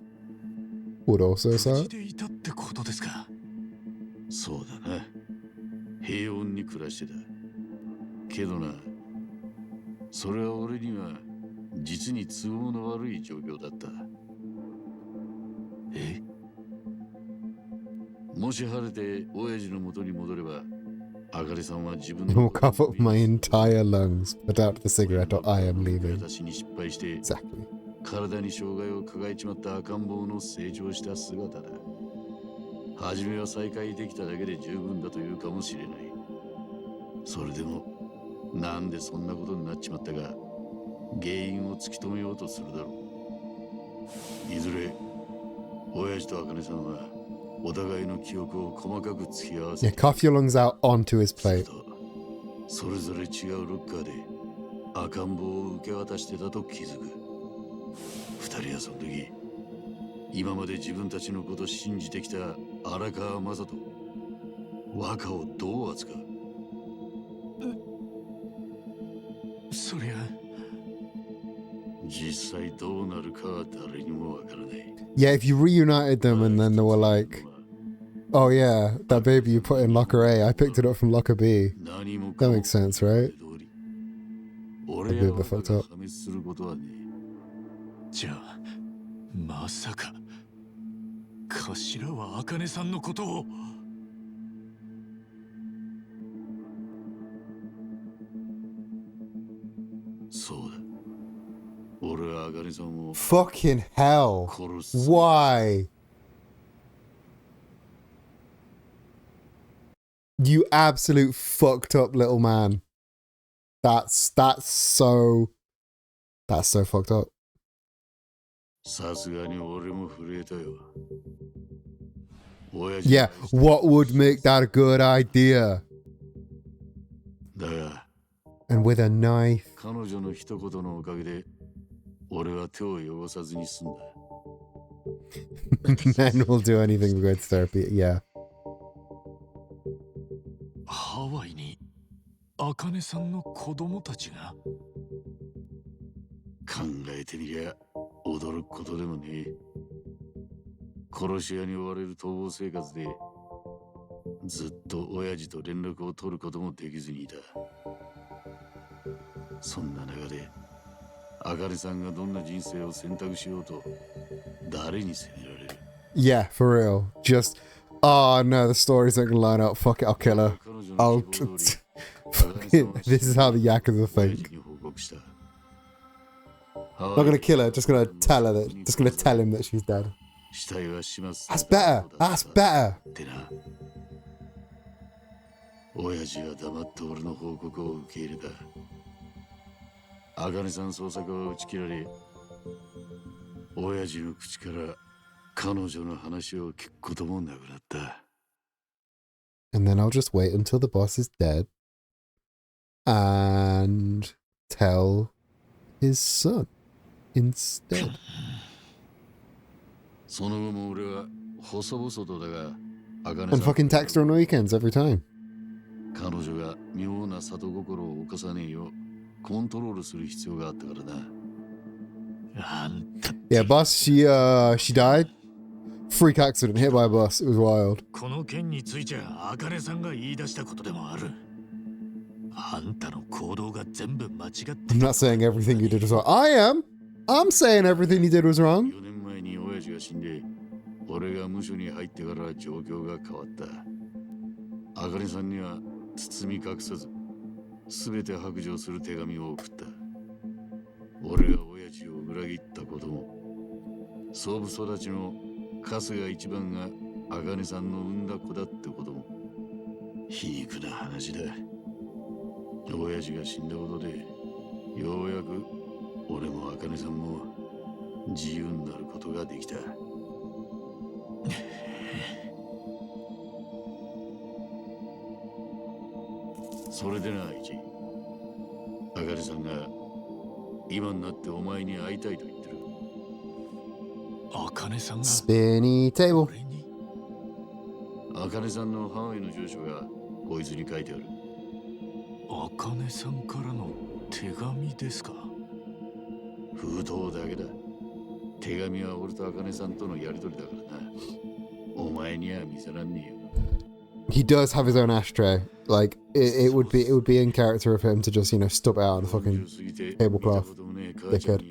would also 無事 suck. でいたってことですか。そうだな。平穏に暮らしてた。けどな、それは俺には実に都合の悪い状況だった。え？もし晴れて親父の元に戻れば、茜さんは自分 I will cover up my entire lungs, put out the cigarette, or I am leaving. 私に失敗して Exactly. 体に障害を抱えちまった赤ん坊の成長した姿だ。初めは再会できただけで十分だというかもしれない。それでもなんでそんなことになっちまったか原因を突き止めようとするだろう。いずれ親父と茜さんはお互いの記憶を細かく突き合わせ Yeah, cough your lungs out onto his plate. それぞれ違うロッカーで赤ん坊を受け渡してたと気づく。二人はその時今まで自分たちのことを信じてきた荒川雅人若をどう扱う。そりゃ実際どうなるかは誰にもわからない。 Yeah, if you reunited them and then they were like, oh yeah, that baby you put in locker A, I picked it up from locker B. That makes sense, right? That'd be a bit fucked up. じゃあまさか頭は茜さんのことを。そうだ。俺は茜さんを Fucking hell. 殺す。 Why? You absolute fucked up little man. That's so fucked up. さすがに俺も震えたよ。親父 Yeah, what would make that a good idea? だが And with a knife. 彼女の一言のおかげで俺は手を汚さずに済んだ。Men will do anything to go to therapy. Yeah. ハワイに茜さんの子供たちが。考えてみりゃ驚くことでもねえ。殺し屋に追われる逃亡生活でずっと親父と連絡を取ることもできずにいた。そんな中で茜さんがどんな人生を選択しようと誰に責められる。 Yeah, for real. Just, oh no, the stories aren't gonna line up. Fuck it, I'll kill her. I'll. Fucking, this is how the Yakuza think. Not gonna kill her, just gonna tell her that, just gonna tell him that she's dead. That's better. That's better. 親父は黙って俺の報告を受け入れた。茜さん捜索は打ち切られ、親父の口から彼女の話を聞くこともなくなった。 And then I'll just wait until the boss is dead and tell his son instead. その後も俺は細々とだが、茜 And さん fucking text her on weekends every time. 彼女が妙な里心を犯さねえようコントロールする必要があったからな。Yeah, boss, she died. Freak accident, hit by a bus. It was wild. この件については茜さんが言い出したことでもある。あんたの行動が全部間違って。 I'm not saying everything you did was wrong. I am. I'm saying everything you did was wrong. 4年前に親父が死んで、俺が無所に入ってから状況が変わった。茜さんには包み隠さず、すべて白状する手紙を送った。俺が親父を裏切ったことも、総部育ちの春日一番が茜さんの産んだ子だってことも、皮肉な話だ。親父が死んだことで、ようやく俺も茜さんも自由になることができた。それでな、イチ。茜さんが今になってお前に会いたいと言ってる。茜さんが Spinny table. 茜さんのハワイの住所がこいつに書いてある。茜さんからの手紙ですか。封筒だけだ。手紙は俺と茜さんとのやりとりだからな。お前には見せらんねえよ。He does have his own ashtray. Like it would be in character of him to just, you know, stub it out on the fucking tablecloth. Dickhead.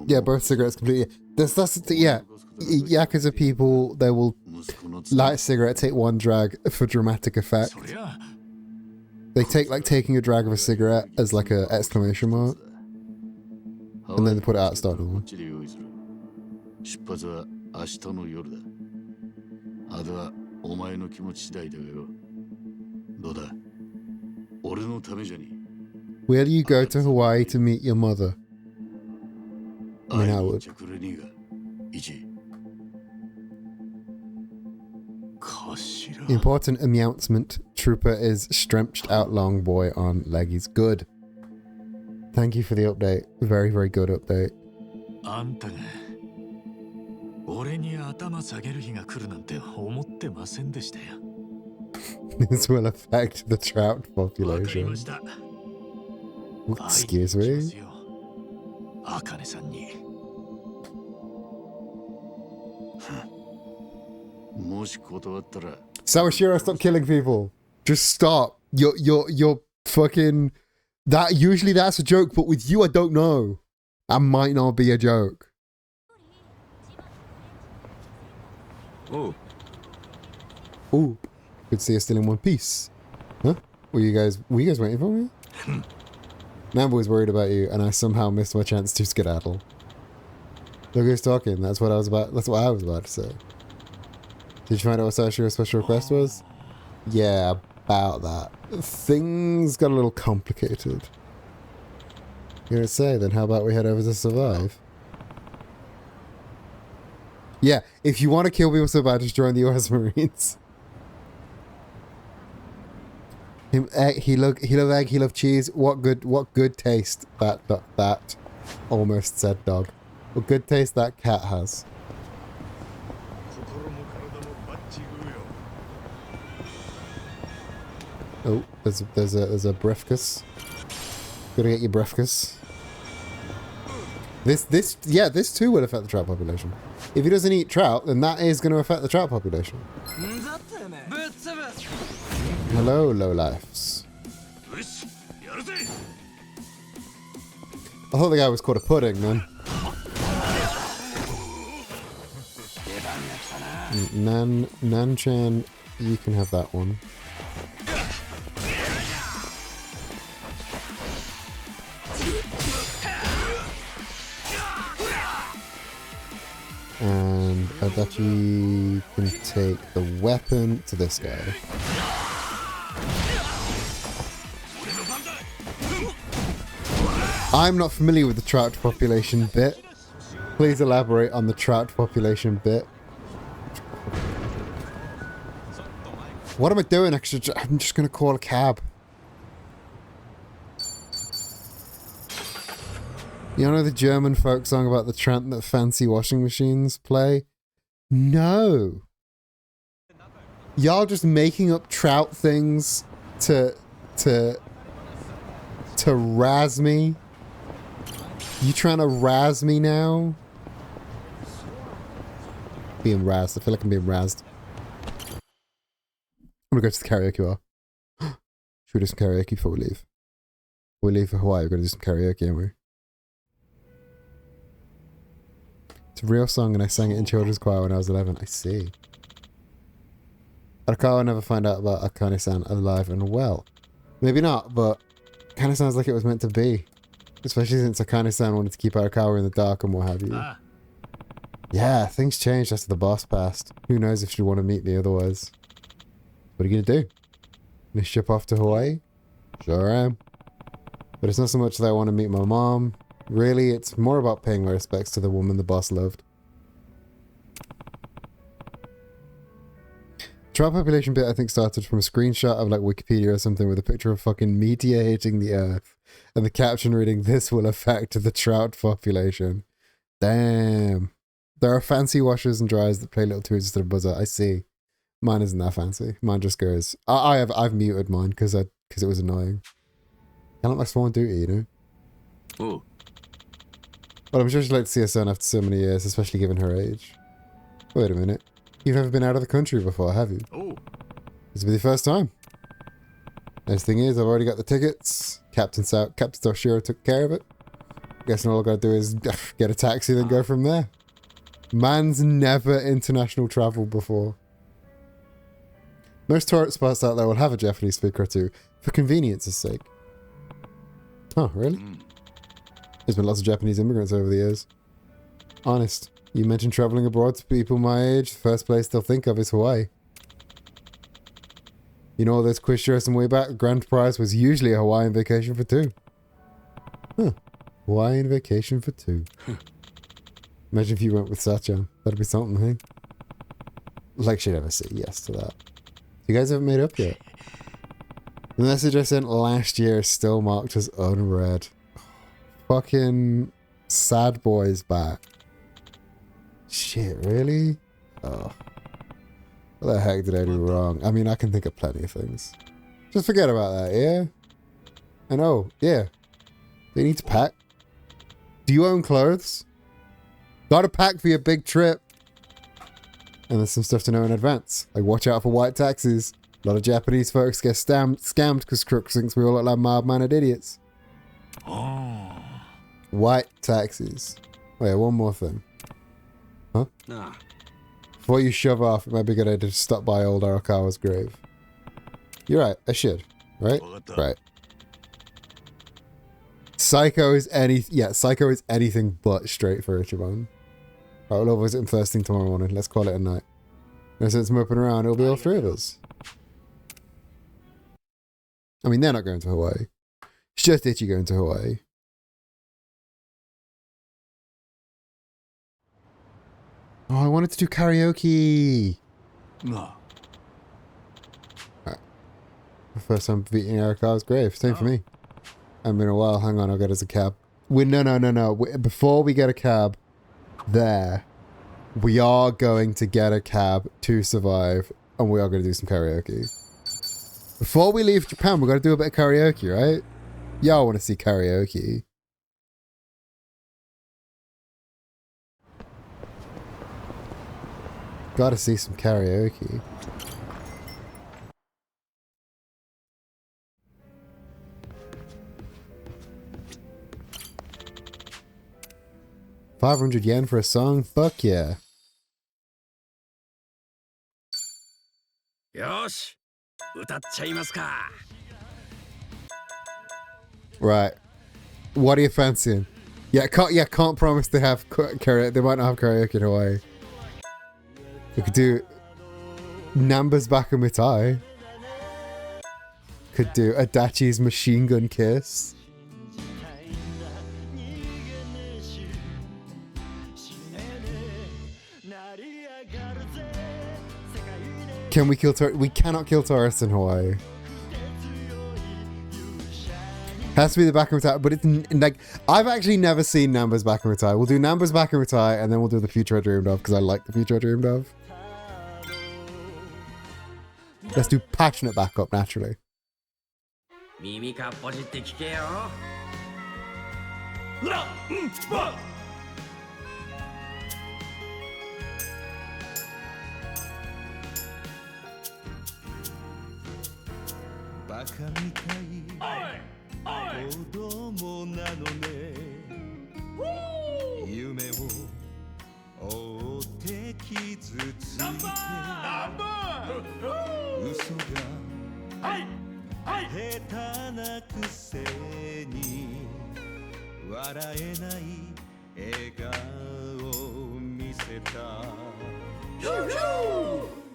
Yeah, both cigarettes completely. Yeah. Yakuza people, they will light a cigarette, take one drag for dramatic effect. They take like taking a drag of a cigarette as like a exclamation mark, and then they put it out, start another one. 出発は明日の夜だ。あとはお前の気持ち次第だがよ。どうだ？俺のためじゃねえ。 Will you go to Hawaii to meet your mother? I mean, I 会いに行っ would. ちゃくれねえが、一。頭。 Important announcement. Trooper is strenched out long boy on leggies. Good. Thank you for the update. Very, very good update. あんたが俺に頭下げる日が来るなんて思ってませんでしたよ。This will affect the trout わかり population. ました。 Excuse 会いに me? 行きますよ、茜さんに。もし断ったら Sawashiro, stop killing people. Just stop. You're fucking... That usually that's a joke, but with you I don't know. That might not be a joke. Oh. Ooh. Good to see you still in one piece. Huh? Were you guys waiting for me? Nambo was worried about you, and I somehow missed my chance to skedaddle. Look who's talking. That's what I was about to say. Did you find out what Sashiro's special request was? Yeah, about that. Things got a little complicated. You're gonna say, then how about we head over to Survive? Yeah, if you want to kill people so bad, just join the US Marines. He love egg, he love cheese. What good taste that almost said dog. What good taste that cat has. Oh, there's a Brefkus. Gotta get your Brefkus. This too will affect the trout population. If he doesn't eat trout, then that is going to affect the trout population. Hello, lowlifes. I thought the guy was called a pudding, man. Nan-chan, you can have that one. And Adachi can take the weapon to this guy. I'm not familiar with the trout population bit. Please elaborate on the trout population bit. What am I doing? Actually, I'm just going to call a cab. You know the German folk song about the tramp that fancy washing machines play? No. Y'all just making up trout things to razz me? You trying to razz me now? Being razzed. I feel like I'm being razzed. I'm gonna go to the karaoke bar. Should we do some karaoke before we leave? Before we leave for Hawaii, we're gonna do some karaoke, aren't we? It's a real song and I sang it in children's choir when I was 11. I see. Arakawa never find out about Akane-san alive and well. Maybe not, but kind of sounds like it was meant to be. Especially since Akane-san wanted to keep Arakawa in the dark and what have you. Yeah, things changed after the boss passed. Who knows if she'd want to meet me otherwise. What are you gonna do? Gonna ship off to Hawaii? Sure am. But it's not so much that I want to meet my mom. Really, it's more about paying my respects to the woman the boss loved. Trout population bit I think started from a screenshot of like Wikipedia or something with a picture of fucking meteor hitting the earth and the caption reading, "This will affect the trout population." Damn. There are fancy washers and dryers that play little tunes instead of buzzer. I see. Mine isn't that fancy. Mine just goes. I've muted mine because it was annoying. Kind of like Sworn Duty, you know. Oh. Well, I'm sure she'd like to see her son after so many years, especially given her age. Wait a minute. You've never been out of the country before, have you? Oh. This will be the first time. Nice thing is, I've already got the tickets. Captain Toshiro took care of it. Guessing all I gotta do is get a taxi, then go from there. Man's never international traveled before. Most tourist spots out there will have a Japanese speaker or two, for convenience's sake. Oh, really? There's been lots of Japanese immigrants over the years. Honest. You mentioned traveling abroad to people my age. The first place they'll think of is Hawaii. You know, all those quiz shows some way back, the grand prize was usually a Hawaiian vacation for two. Huh. Hawaiian vacation for two. Imagine if you went with Sachan. That'd be something, hey? Like she'd ever say yes to that. You guys haven't made up yet. The message I sent last year is still marked as unread. Fucking sad boy's back. Shit, really? Oh. What the heck did I do wrong? I mean, I can think of plenty of things. Just forget about that, yeah? I know, yeah. They need to pack. Do you own clothes? Gotta pack for your big trip. And there's some stuff to know in advance. Like, watch out for white taxis. A lot of Japanese folks get scammed because Crook thinks we all look like mild-mannered idiots. Oh. White taxis. Wait, one more thing. Huh? Nah. Before you shove off, it might be a good idea to stop by old Arakawa's grave. You're right, I should. Right? Right. Psycho is anything but straight for Ichiban. Right, we'll visit him first thing tomorrow morning. Let's call it a night. And since I'm moping around, it'll be all three of us. I mean, they're not going to Hawaii. It's just Ichi going to Hawaii. Oh, I wanted to do karaoke. No. Alright. First time beating Arakawa's grave. Same for me. I've been a while. Hang on, I'll get us a cab. No. Before we get a cab there, we are going to get a cab to survive, and we are going to do some karaoke. Before we leave Japan, we're going to do a bit of karaoke, right? Y'all want to see karaoke. Gotta see some karaoke. $500 for a song? Fuck yeah. Yosh, 歌っちゃいますか. Right. What are you fancying? Can't promise they have karaoke. They might not have karaoke in Hawaii. We could do Namba's Bakumitai. Could do Adachi's Machine Gun Kiss. Can we kill tourists? We cannot kill tourists in Hawaii. Has to be the Bakumitai, but it's like, I've actually never seen Namba's Bakumitai. We'll do Namba's Bakumitai and then we'll do the Future I Dreamed Of because I like the Future I Dreamed Of. Let's do Passionate Backup naturally. 耳かっぽじって聞けよ。バカみたい子供なのね夢を追って傷ついて嘘が下手なくせに笑えない笑顔を見せた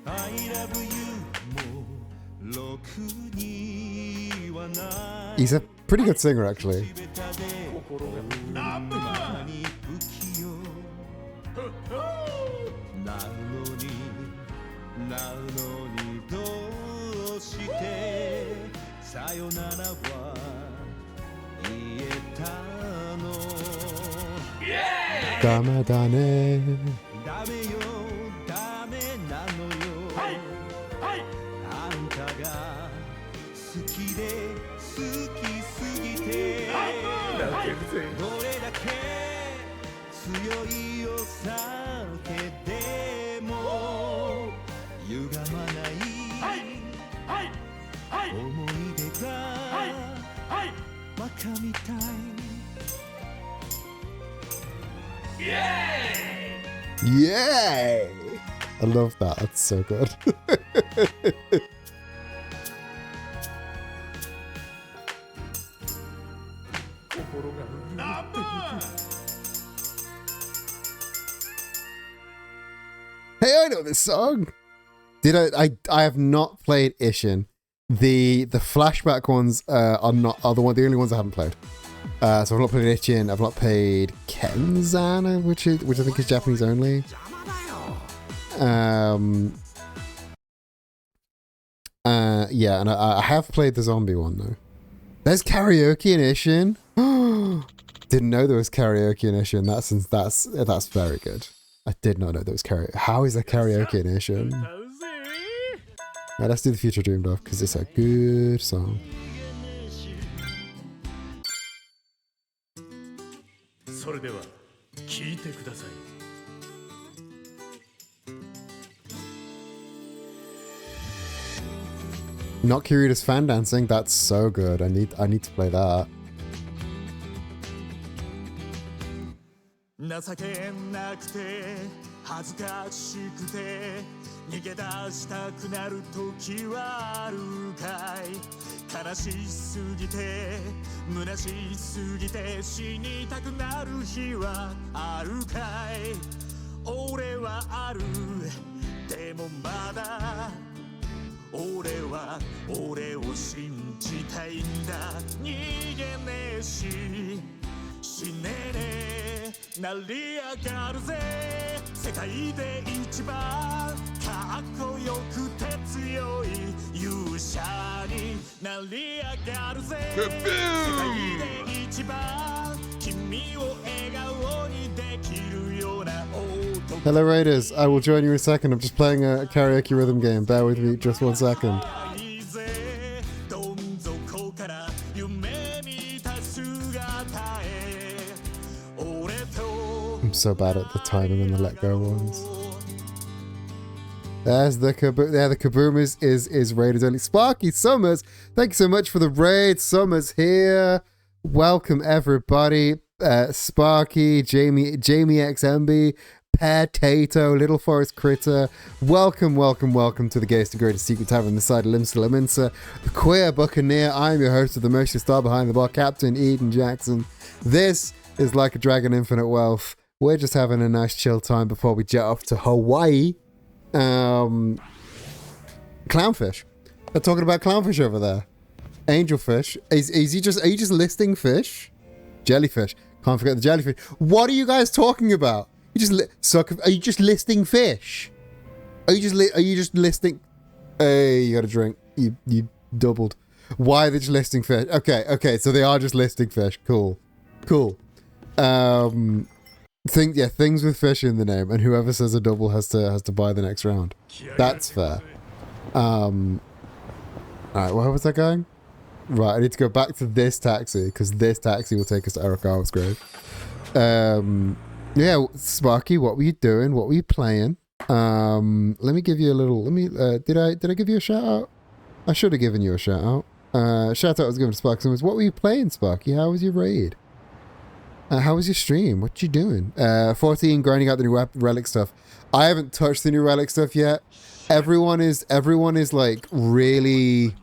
I love you も He's a pretty good singer, actually. Damadane. 好きで好きすぎてどれだけ強いお酒でも歪まない思い出がバカみたい Yay! I love that. That's so good. know this song. I have not played Ishin. The flashback ones are the only ones I haven't played. So I've not played Ishin. I've not played Kenzan, which I think is Japanese only. Yeah, and I have played the zombie one though. There's karaoke in Ishin. Didn't know there was karaoke in Ishin. That's very good. I did not know there was karaoke. How is there karaoke in Ishin? Right, let's do The Future Dreamed Of because it's a good song. それでは聞いてください。Not Kirita's fan dancing. That's so good. I need to play that. 情けなくて恥ずかしくて逃げ出したくなる時はあるかい悲しすぎて虚しすぎて死にたくなる日はあるかい俺はあるでもまだ俺は俺を信じたいんだ逃げねえし死ねねえ成り上がるぜ世界で一番かっこよくて強い勇者になり上がるぜ世界で一番君を笑顔にできるような男 Hello Raiders, I will join you in a second. I'm just playing a karaoke rhythm game. Bear with me just 1 second. I'm so bad at the timing on the let go ones. There's the Kaboom. Yeah, the Kaboom is Raiders only. Sparky Summers, thank you so much for the raid. Summers here. Welcome everybody. Sparky, Jamie XMB, Potato, Little Forest Critter. Welcome to the Gayest and Greatest Secret Tavern this side of Limsa Laminsa. The Queer Buccaneer. I'm your host of the Motion Star Behind the Bar, Captain Eden Jackson. This is Like a Dragon Infinite Wealth. We're just having a nice chill time before we jet off to Hawaii. Clownfish. They're talking about clownfish over there. Angelfish. Are you just listing fish? Jellyfish. Can't forget the jellyfish. What are you guys talking about? Are you just listing fish? Are you just listing? Hey, you got a drink. You doubled. Why are they just listing fish? Okay. So they are just listing fish. Cool. Things with fish in the name, and whoever says a double has to buy the next round. That's fair. Alright, where was that going? Right, I need to go back to this taxi, because this taxi will take us to Arakawa's grave. Yeah, Sparky, what were you doing? What were you playing? Let me give you a little, did I give you a shout out? I should have given you a shout out. Shout out was given to Sparky. What were you playing, Sparky? How was your raid? How was your stream? What you doing? 14, grinding out the new relic stuff. I haven't touched the new relic stuff yet. Everyone is like really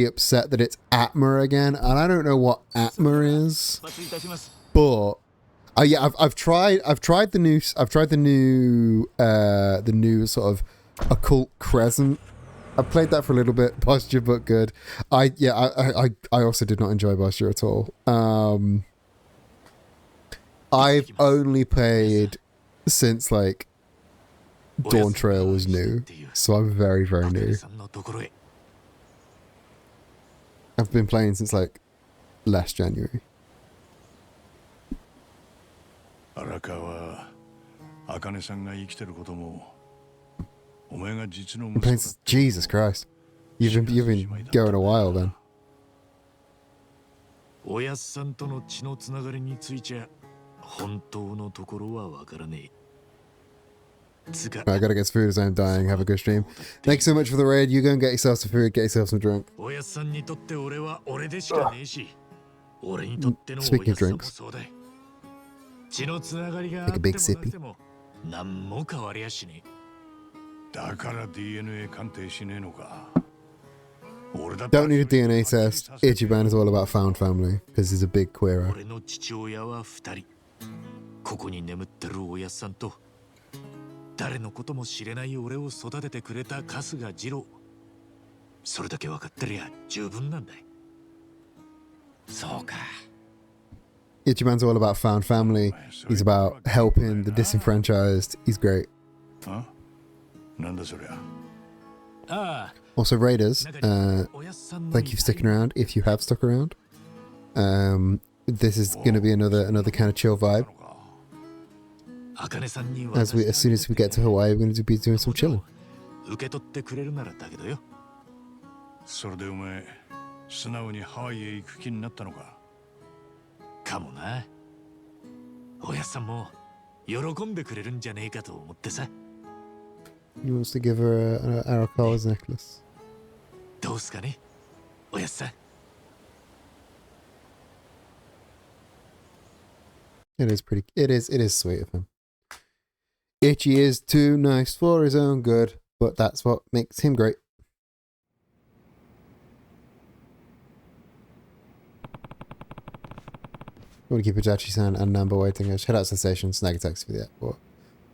upset that it's Atma again, and I don't know what Atma is. But yeah, I've tried the new sort of occult crescent. I played that for a little bit. Posture, but good. I also did not enjoy Posture at all. I've only played since like Dawn Trail was new, so I'm very, very new. I've been playing since like last January. Arakawa, Akane-sanが生きてることも Jesus Christ. You've been going a while then. I gotta get some food as I'm dying. Have a good stream. Thanks so much for the raid. You go and get yourself some food, get yourself some drink. Speaking of drinks, take a big sippy. Don't need a DNA test. Ichiban is all about found family because he's a big queerer. 誰のことも知れない俺を育ててくれた春日二郎。それだけ分かってりゃ十分なんだ。そうか。 Ichiban's all about found family. He's about helping the disenfranchised. He's great. なんだそりゃ。ああ、 Also, Raiders, 中におやっさんの thank you for sticking around. If you have stuck around, this is going to be another kind of chill vibe. 茜さんに As soon as we get to Hawaii, we're going to be doing some chilling. 受け取ってくれるならだけどよ。それでお前、素直にハワイへ行く気になったのか。かもな。おやっさんも喜んでくれるんじゃねえかと思ってさ。He wants to give her an Arakawa's necklace. どうすかね、おやっさん。It is pretty. It is sweet of him. Ichi is too nice for his own good, but that's what makes him great. I want to keep Itachi-san and Namba waiting. Shout out Sensation, snag a taxi for the airport.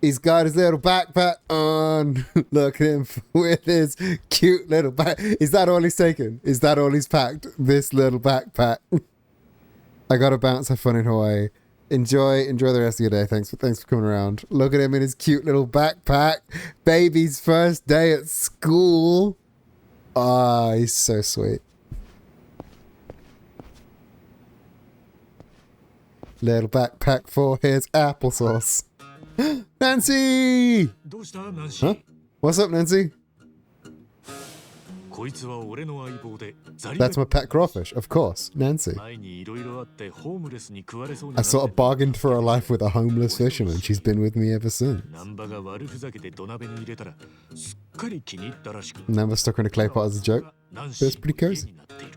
He's got his little backpack on. Look at him with his cute little back. Is that all he's taken? Is that all he's packed? This little backpack. I gotta bounce, have fun in Hawaii. Enjoy the rest of your day. Thanks for coming around. Look at him in his cute little backpack. Baby's first day at school. Ah, he's so sweet. Little backpack for his applesauce. Nancy! どうした、ナンシー。 Huh? What's up, Nancy? こいつは俺の相棒で、ザリ That's my pet crawfish, of course. Nancy. 前にいろいろあってホームレスに食われそうに I なって sort of bargained for a life with a homeless fisherman. She's been with me ever since. ナンバが悪ふざけて土鍋に入れたらすっかり気に入ったらしく。 Never stuck in a clay pot as a joke. ナン But シ it's ー pretty の家 cozy. になっている。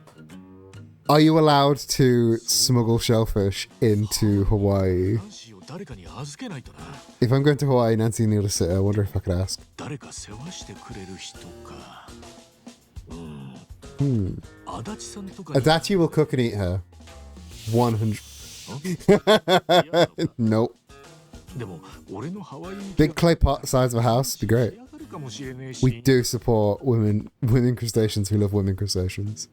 Are you allowed to smuggle shellfish into Hawaii? ナンシーを誰かに預けないとな。 If I'm going to Hawaii, Nancy needs a sitter. I wonder if I could ask. 誰か世話してくれる人か。足立さんとか。 Adachi will cook and eat her. 100. Nope. でも俺のハワイ Big clay pot the size of a house would be great. 嫌がるかもしれねえし。 We do support women crustaceans who love women crustaceans.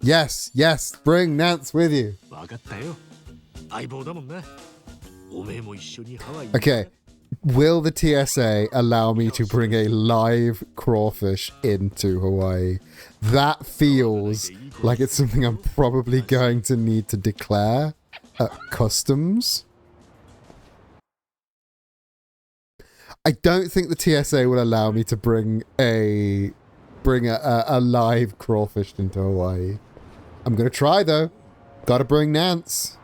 Yes, yes, bring Nance with you. わかったよ。相棒だもんな。おめえも一緒にハワイ。 Okay, will the TSA allow me to bring a live crawfish into Hawaii? That feels like it's something I'm probably going to need to declare at customs. I don't think the TSA will allow me to bring a live crawfish into Hawaii. I'm gonna try though. Gotta bring Nance.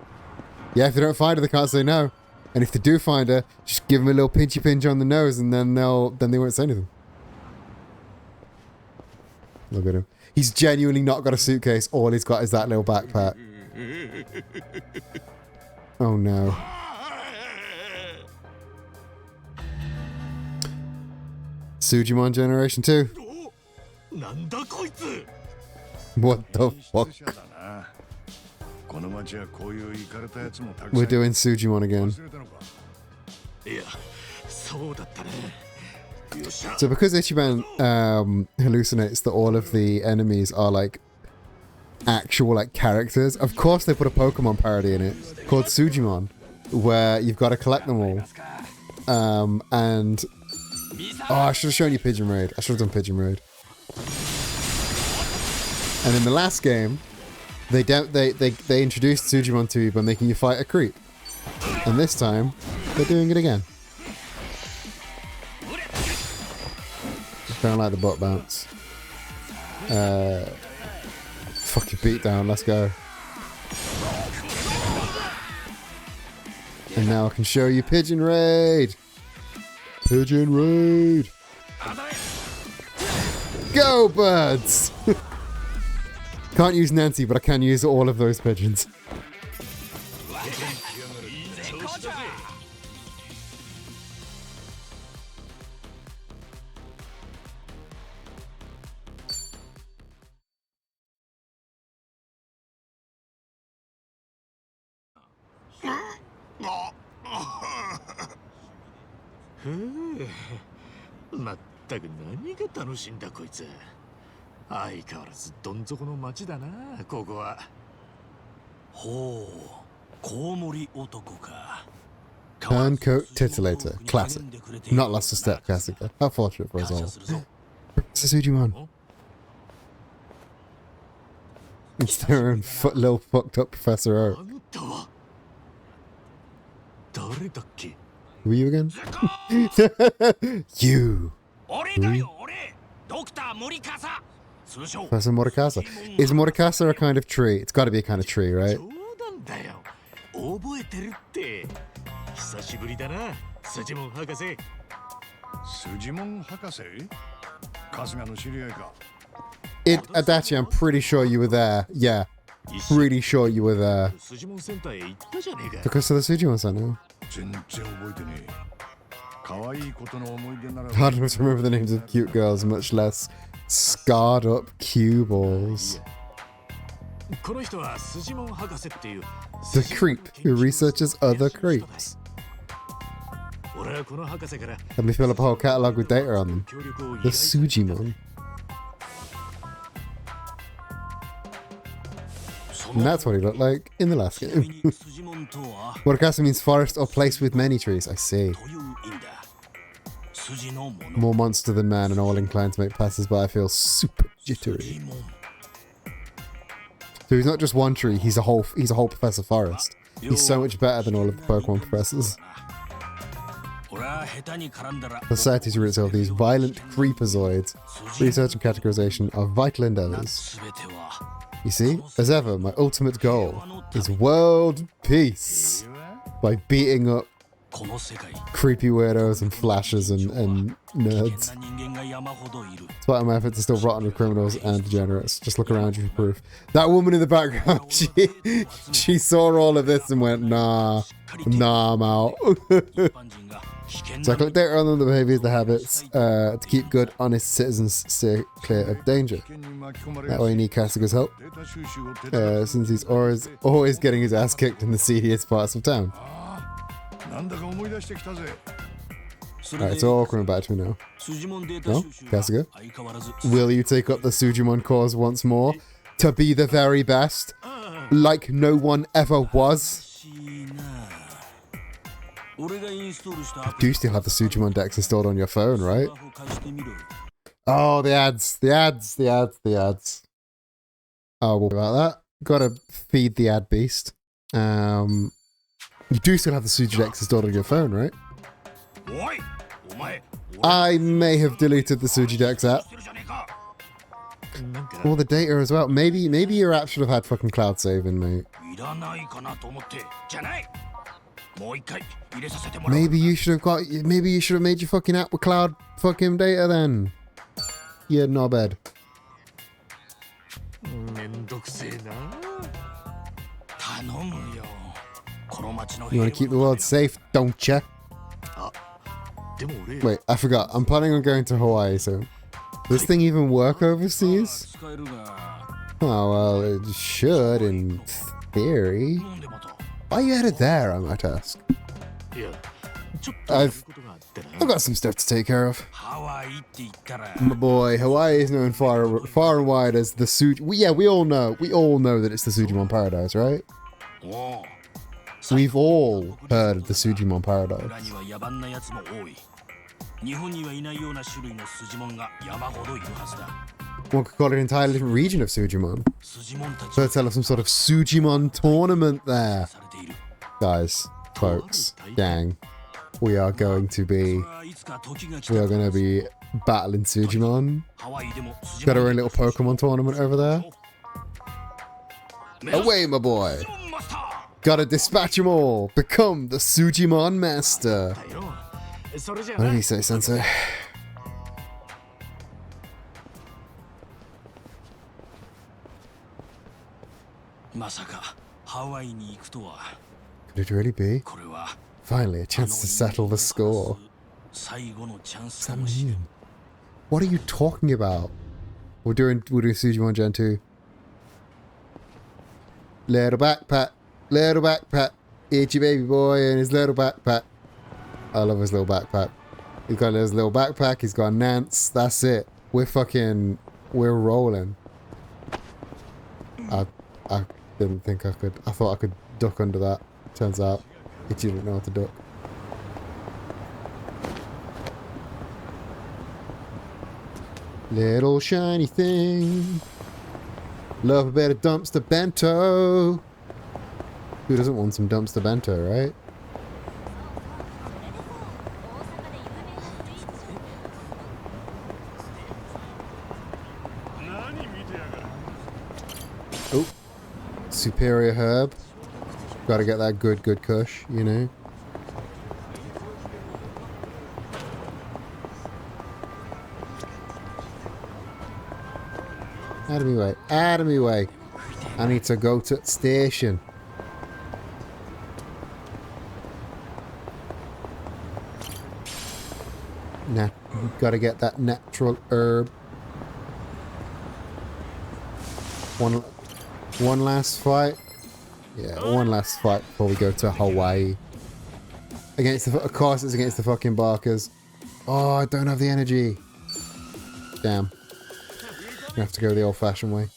Yeah, if they don't find her, they can't say no. And if they do find her, just give them a little pinchy pinch on the nose, and then they won't say anything. Look at him. He's genuinely not got a suitcase. All he's got is that little backpack. Oh no. Sujimon Generation 2. なんだこいつ。 What the fuck? この町はこういうイカれたやつもたくさん。 We're doing Sujimon again. 忘れたのか。いや、そうだったね。よっしゃ。 So because Ichiban hallucinates that all of the enemies are like actual like characters, of course they put a Pokemon parody in it called Sujimon, where you've got to collect them all. And I should have shown you Pigeon Raid. I should have done Pigeon Raid. And in the last game, they introduced Sujimon to you by making you fight a creep. And this time, they're doing it again. Don't like the butt bounce. Fuck your beat down, let's go. And now I can show you Pigeon Raid! Pigeon Raid! Go, birds! Can't use Nancy, but I can use all of those pigeons. まったく何が楽しいんだこいつ。相変わらずどん底の町だなここは。ほう、コウモリ男か。 Turncoat Titillator. Classic. Not Lost a Step classic. How fortunate for us all. It's a Sujimon. It's their own little fucked up Professor Oak. あなたは誰だっけ？ Who are you again? You. 俺だよ、俺。ドクター森笠。通称 Professor Morikasa. Is Morikasa a kind of tree? It's got to be a kind of tree, right? 冗談だよ。覚えてるって。久しぶりだな、スジモン博士。スジモン博士？春日の知り合いか。Adachi, I'm pretty sure you were there. Yeah. Pretty sure you were there. スジモンセンターへ行ったじゃねえか。 Because of the Sujimon-san now. 全然覚えてねえ。可愛いことの思い出なら。 Hard enough to remember the names of cute girls, much less scarred up cue balls. この人はスジモン博士っていう The creep who researches other creeps. 俺はこの博士から Let me fill up a whole catalogue with data on them. The Sujimon. And that's what he looked like in the last game. Morikasa means forest or place with many trees. I see. More monster than man and all inclined to make passers-by feel super jittery. So he's not just one tree, he's a whole Professor Forest. He's so much better than all of the Pokemon professors. The society's roots of these violent creepazoids. Research and categorization are vital endeavors. You see, as ever, my ultimate goal is world peace by beating up creepy weirdos and flashers and nerds. Despite my efforts to still rotten with criminals and degenerates, just look around you for proof. That woman in the background, she saw all of this and went, nah, I'm out. So I collect data on them, the behaviors, the habits, to keep good, honest citizens steer clear of danger. That way you need Kasuga's help, since he's always getting his ass kicked in the seediest parts of town. Alright, it's all coming back to me now. No? Kasuga? Will you take up the Sujimon cause once more? To be the very best? Like no one ever was? You do still have the Sujimon Dex installed on your phone, right? Oh, the ads. Oh, well, about that. Gotta feed the ad beast. You do still have the Suji Dex installed on your phone, right? I may have deleted the Suji Dex app. All the data as well. Maybe your app should have had fucking cloud saving, mate. Maybe you should have made your fucking app with cloud fucking data then. You knobhead. You want to keep the world safe, don't you? Wait, I forgot. I'm planning on going to Hawaii soon. Does this thing even work overseas? Oh, well, it should in theory. Why are you headed there, I might ask? I've got some stuff to take care of. My boy, Hawaii is known far and wide as the Suji. We all know that it's the Sujimon Paradise, right? We've all heard of the Sujimon Paradise. One could call it an entirely different region of Sujimon. So let's have some sort of Sujimon tournament there. Guys, folks, gang, we are going to be battling Sujimon. Got our own little Pokemon tournament over there. Away, my boy. Gotta dispatch them all. Become the Sujimon master. What do you say, Sensei? Could it really be? Finally, a chance to settle the score. What's that mean? What are you talking about? We're doing Sujimon Gen 2. Little backpack. Itchy baby boy and his little backpack. I love his little backpack. He's got his little backpack. He's got Nance. That's it. We're rolling. I didn't think I could. I thought I could duck under that. Turns out, Ichi didn't know how to duck. Little shiny thing. Love a bit of dumpster bento. Who doesn't want some dumpster bento, right? Oh, superior herb. Gotta get that good kush, you know. Out of me way. Out of me way. I need to go to station. Nah, gotta get that natural herb. One last fight. Yeah, one last fight before we go to Hawaii. Of course it's against the fucking Barkers. Oh, I don't have the energy. Damn. Gonna have to go the old-fashioned way.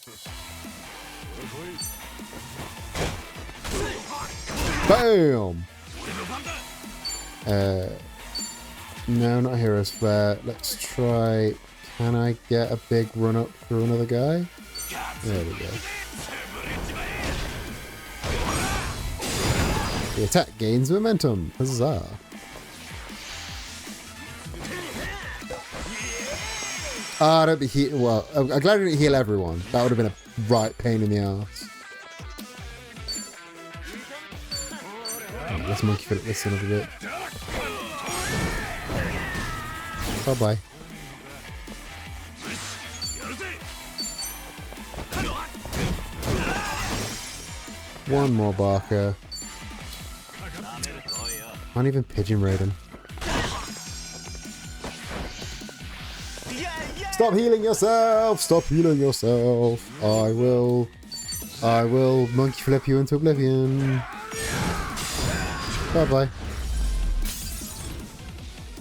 Bam! No, not Hero's Flare. Let's try... Can I get a big run up through another guy? There we go. The attack gains momentum. Huzzah. Ah, don't be heal. Well, I'm glad I didn't heal everyone. That would have been a right pain in the ass. Oh, let's monkey flip this in a bit. Bye bye. One more Barker. Can't even pigeon raid him. Stop healing yourself! Stop healing yourself! I will monkey flip you into oblivion. Bye bye.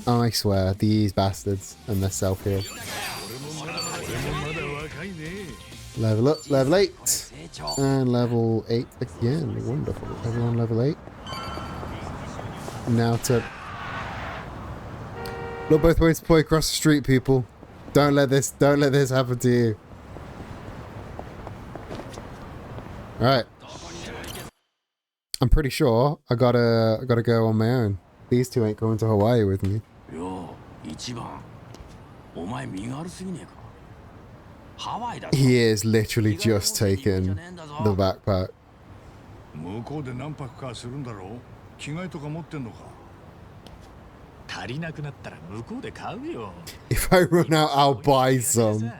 I swear, these bastards and their self heal. Level up, level 8. And level 8 again. Wonderful. Everyone level 8. Now to look both ways to play across the street, people. Don't let this happen to you. Alright. I'm pretty sure I gotta go on my own. These two ain't going to Hawaii with me. He is literally just taking the backpack. If I run out, I'll buy some.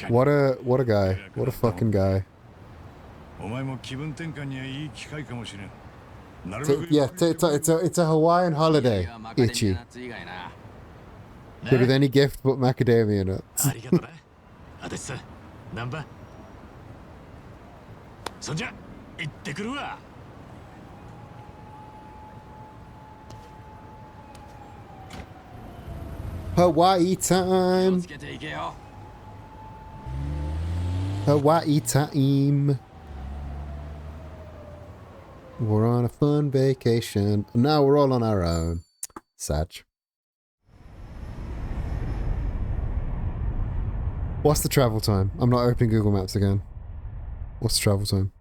What a guy. What a fucking guy. It's a Hawaiian holiday, Ichi. But with any gift but macadamia nuts. Hawaii time. Hawaii time. We're on a fun vacation. Now we're all on our own. Sad. What's the travel time? I'm not opening Google Maps again. What's the travel time?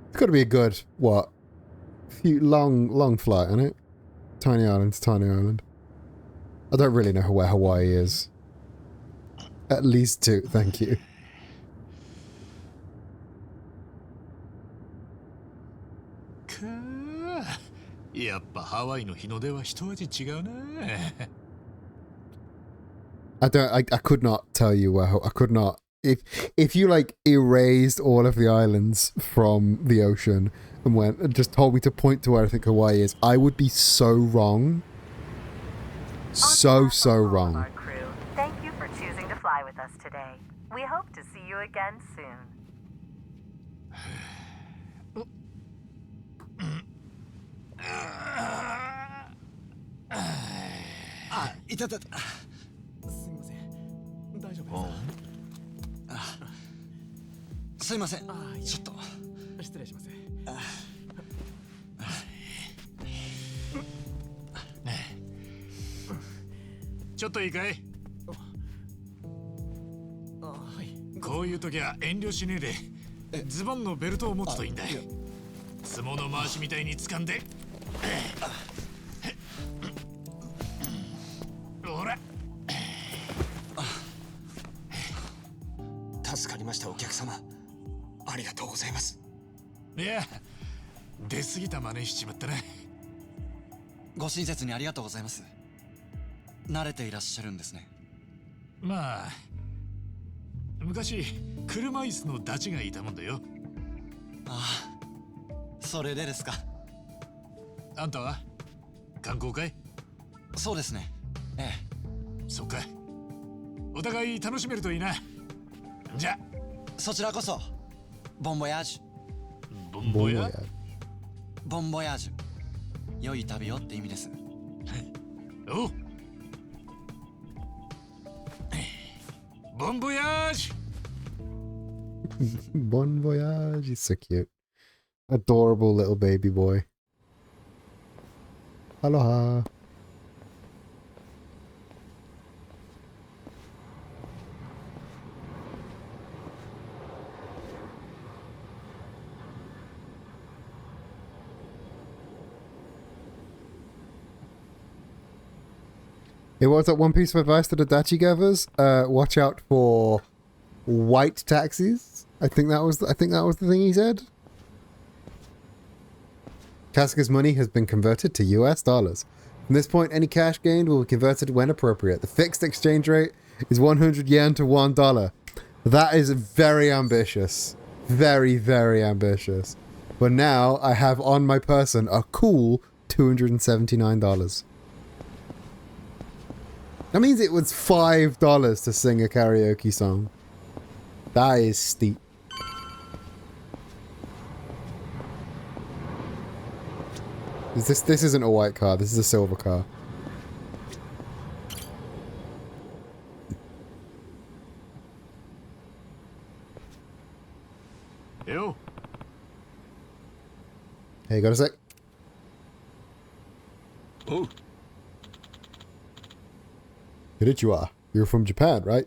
It's got to be a good, what? Long flight, isn't it? Tiny island to tiny island. I don't really know where Hawaii is. At least 2, thank you. I could not tell you where. I could not. If you like erased all of the islands from the ocean and just told me to point to where I think Hawaii is, I would be so wrong. So wrong. Thank you for choosing to fly with us today. We hope to see you you again soon. あ、いたたた。すみません。大丈夫ですか？すいません。ちょっと。失礼します。ちょっといいかい？こういう時は遠慮しねえでズボンのベルトを持つといいんだ。相撲の回しみたいに掴んで。ほら。助かりました、お客様。ありがとうございます。いや、出過ぎた真似しちまったな。ご親切にありがとうございます。慣れていらっしゃるんですね。まあ昔車椅子のダチがいたもんだよ。ああ、それでですか。あんたは観光かい？そうですね。ええ。そっか。お互い楽しめるといいな。じゃそちらこそ。ボンボヤージュ。ボンボヤ？ボンボヤージュ。良い旅をって意味です。おう。Bon voyage! Bon voyage. He's so cute. Adorable little baby boy. Aloha. Hey, what's up? One piece of advice to the Dachi gavers: watch out for white taxis. I think that was the thing he said. Kasuga's money has been converted to US dollars. From this point, any cash gained will be converted when appropriate. The fixed exchange rate is 100 yen to $1. That is very ambitious. Very, very ambitious. But now I have on my person a cool $279. That means it was $5 to sing a karaoke song. That is steep. This isn't a white car, this is a silver car. Yo. Hey, got a sec? Oh. Konnichiwa. You're from Japan, right?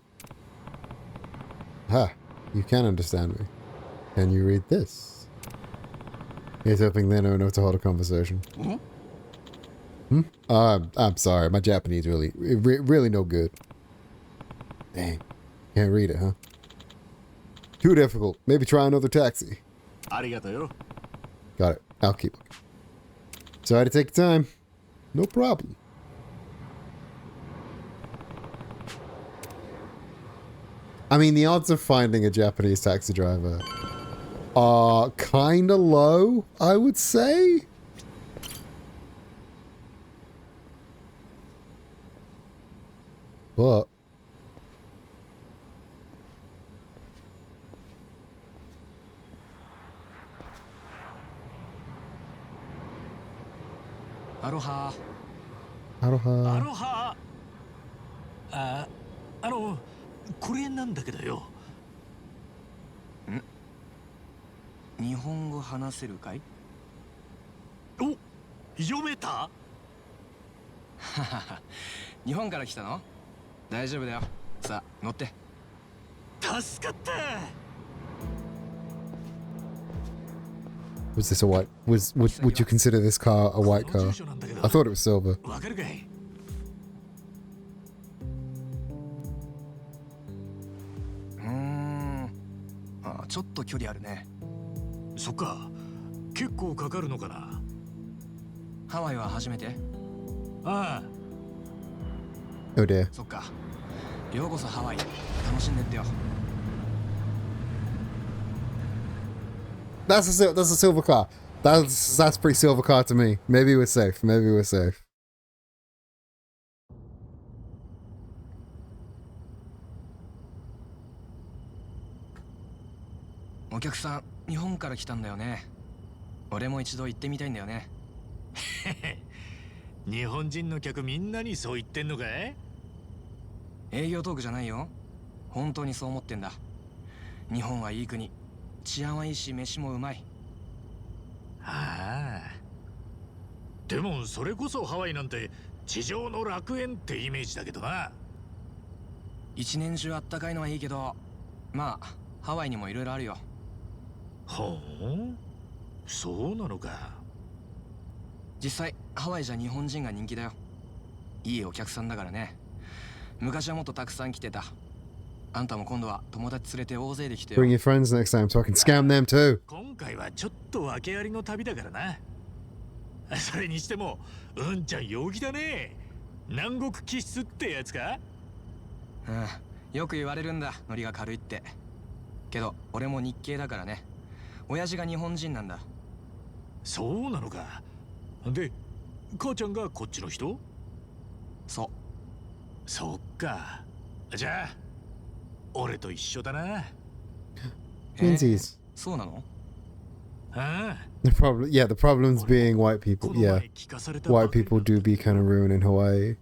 Ha, you can understand me. Can you read this? He's hoping they don't know to hold a conversation. I'm sorry, my Japanese really no good. Dang, can't read it, huh? Too difficult. Maybe try another taxi. Arigato. Got it. I'll keep looking. Sorry to take your time. No problem. I mean, the odds of finding a Japanese taxi driver are kind of low, I would say. But Aloha. Aloha. Aloha. これなんだけどよ。日本語話せるかい？お、読めた？日本から来たの？大丈夫だよ。さあ、乗って。助かった。Was this a white? Would you consider this car a white car? I thought it was silver. わかるかい？ちょっと距離あるね。そっか。結構かかるのかな。ハワイは初めて？ああ。Oh dear. そっか。ようこそハワイ。楽しんでってよ。That's a silver car. That's pretty silver car to me. Maybe we're safe. Maybe we're safe. お客さん日本から来たんだよね。俺も一度行ってみたいんだよね。日本人の客みんなにそう言ってんのかい？営業トークじゃないよ。本当にそう思ってんだ。日本はいい国、治安はいいし飯もうまい。ああ。でもそれこそハワイなんて地上の楽園ってイメージだけどな。一年中あったかいのはいいけど、まあハワイにもいろいろあるよ。ほう、そうなのか。実際ハワイじゃ日本人が人気だよ。いいお客さんだからね。昔はもっとたくさん来てた。あんたも今度は友達連れて大勢で来てよ。 Bring your friends next time so I can scam them too. 今回はちょっと訳ありの旅だからな。それにしてもうんちゃん陽気だね。南国気質ってやつか？うん、よく言われるんだ、ノリが軽いって。けど俺も日系だからね。親父が日本人なんだ。そうなのか。で、母ちゃんがこっちの人？そう。そっか。じゃあ俺と一緒だな。Twinsies. そうなの？ああ。 The problem, yeah, the problems being white people. Yeah, white people do be kind of ruining Hawaii.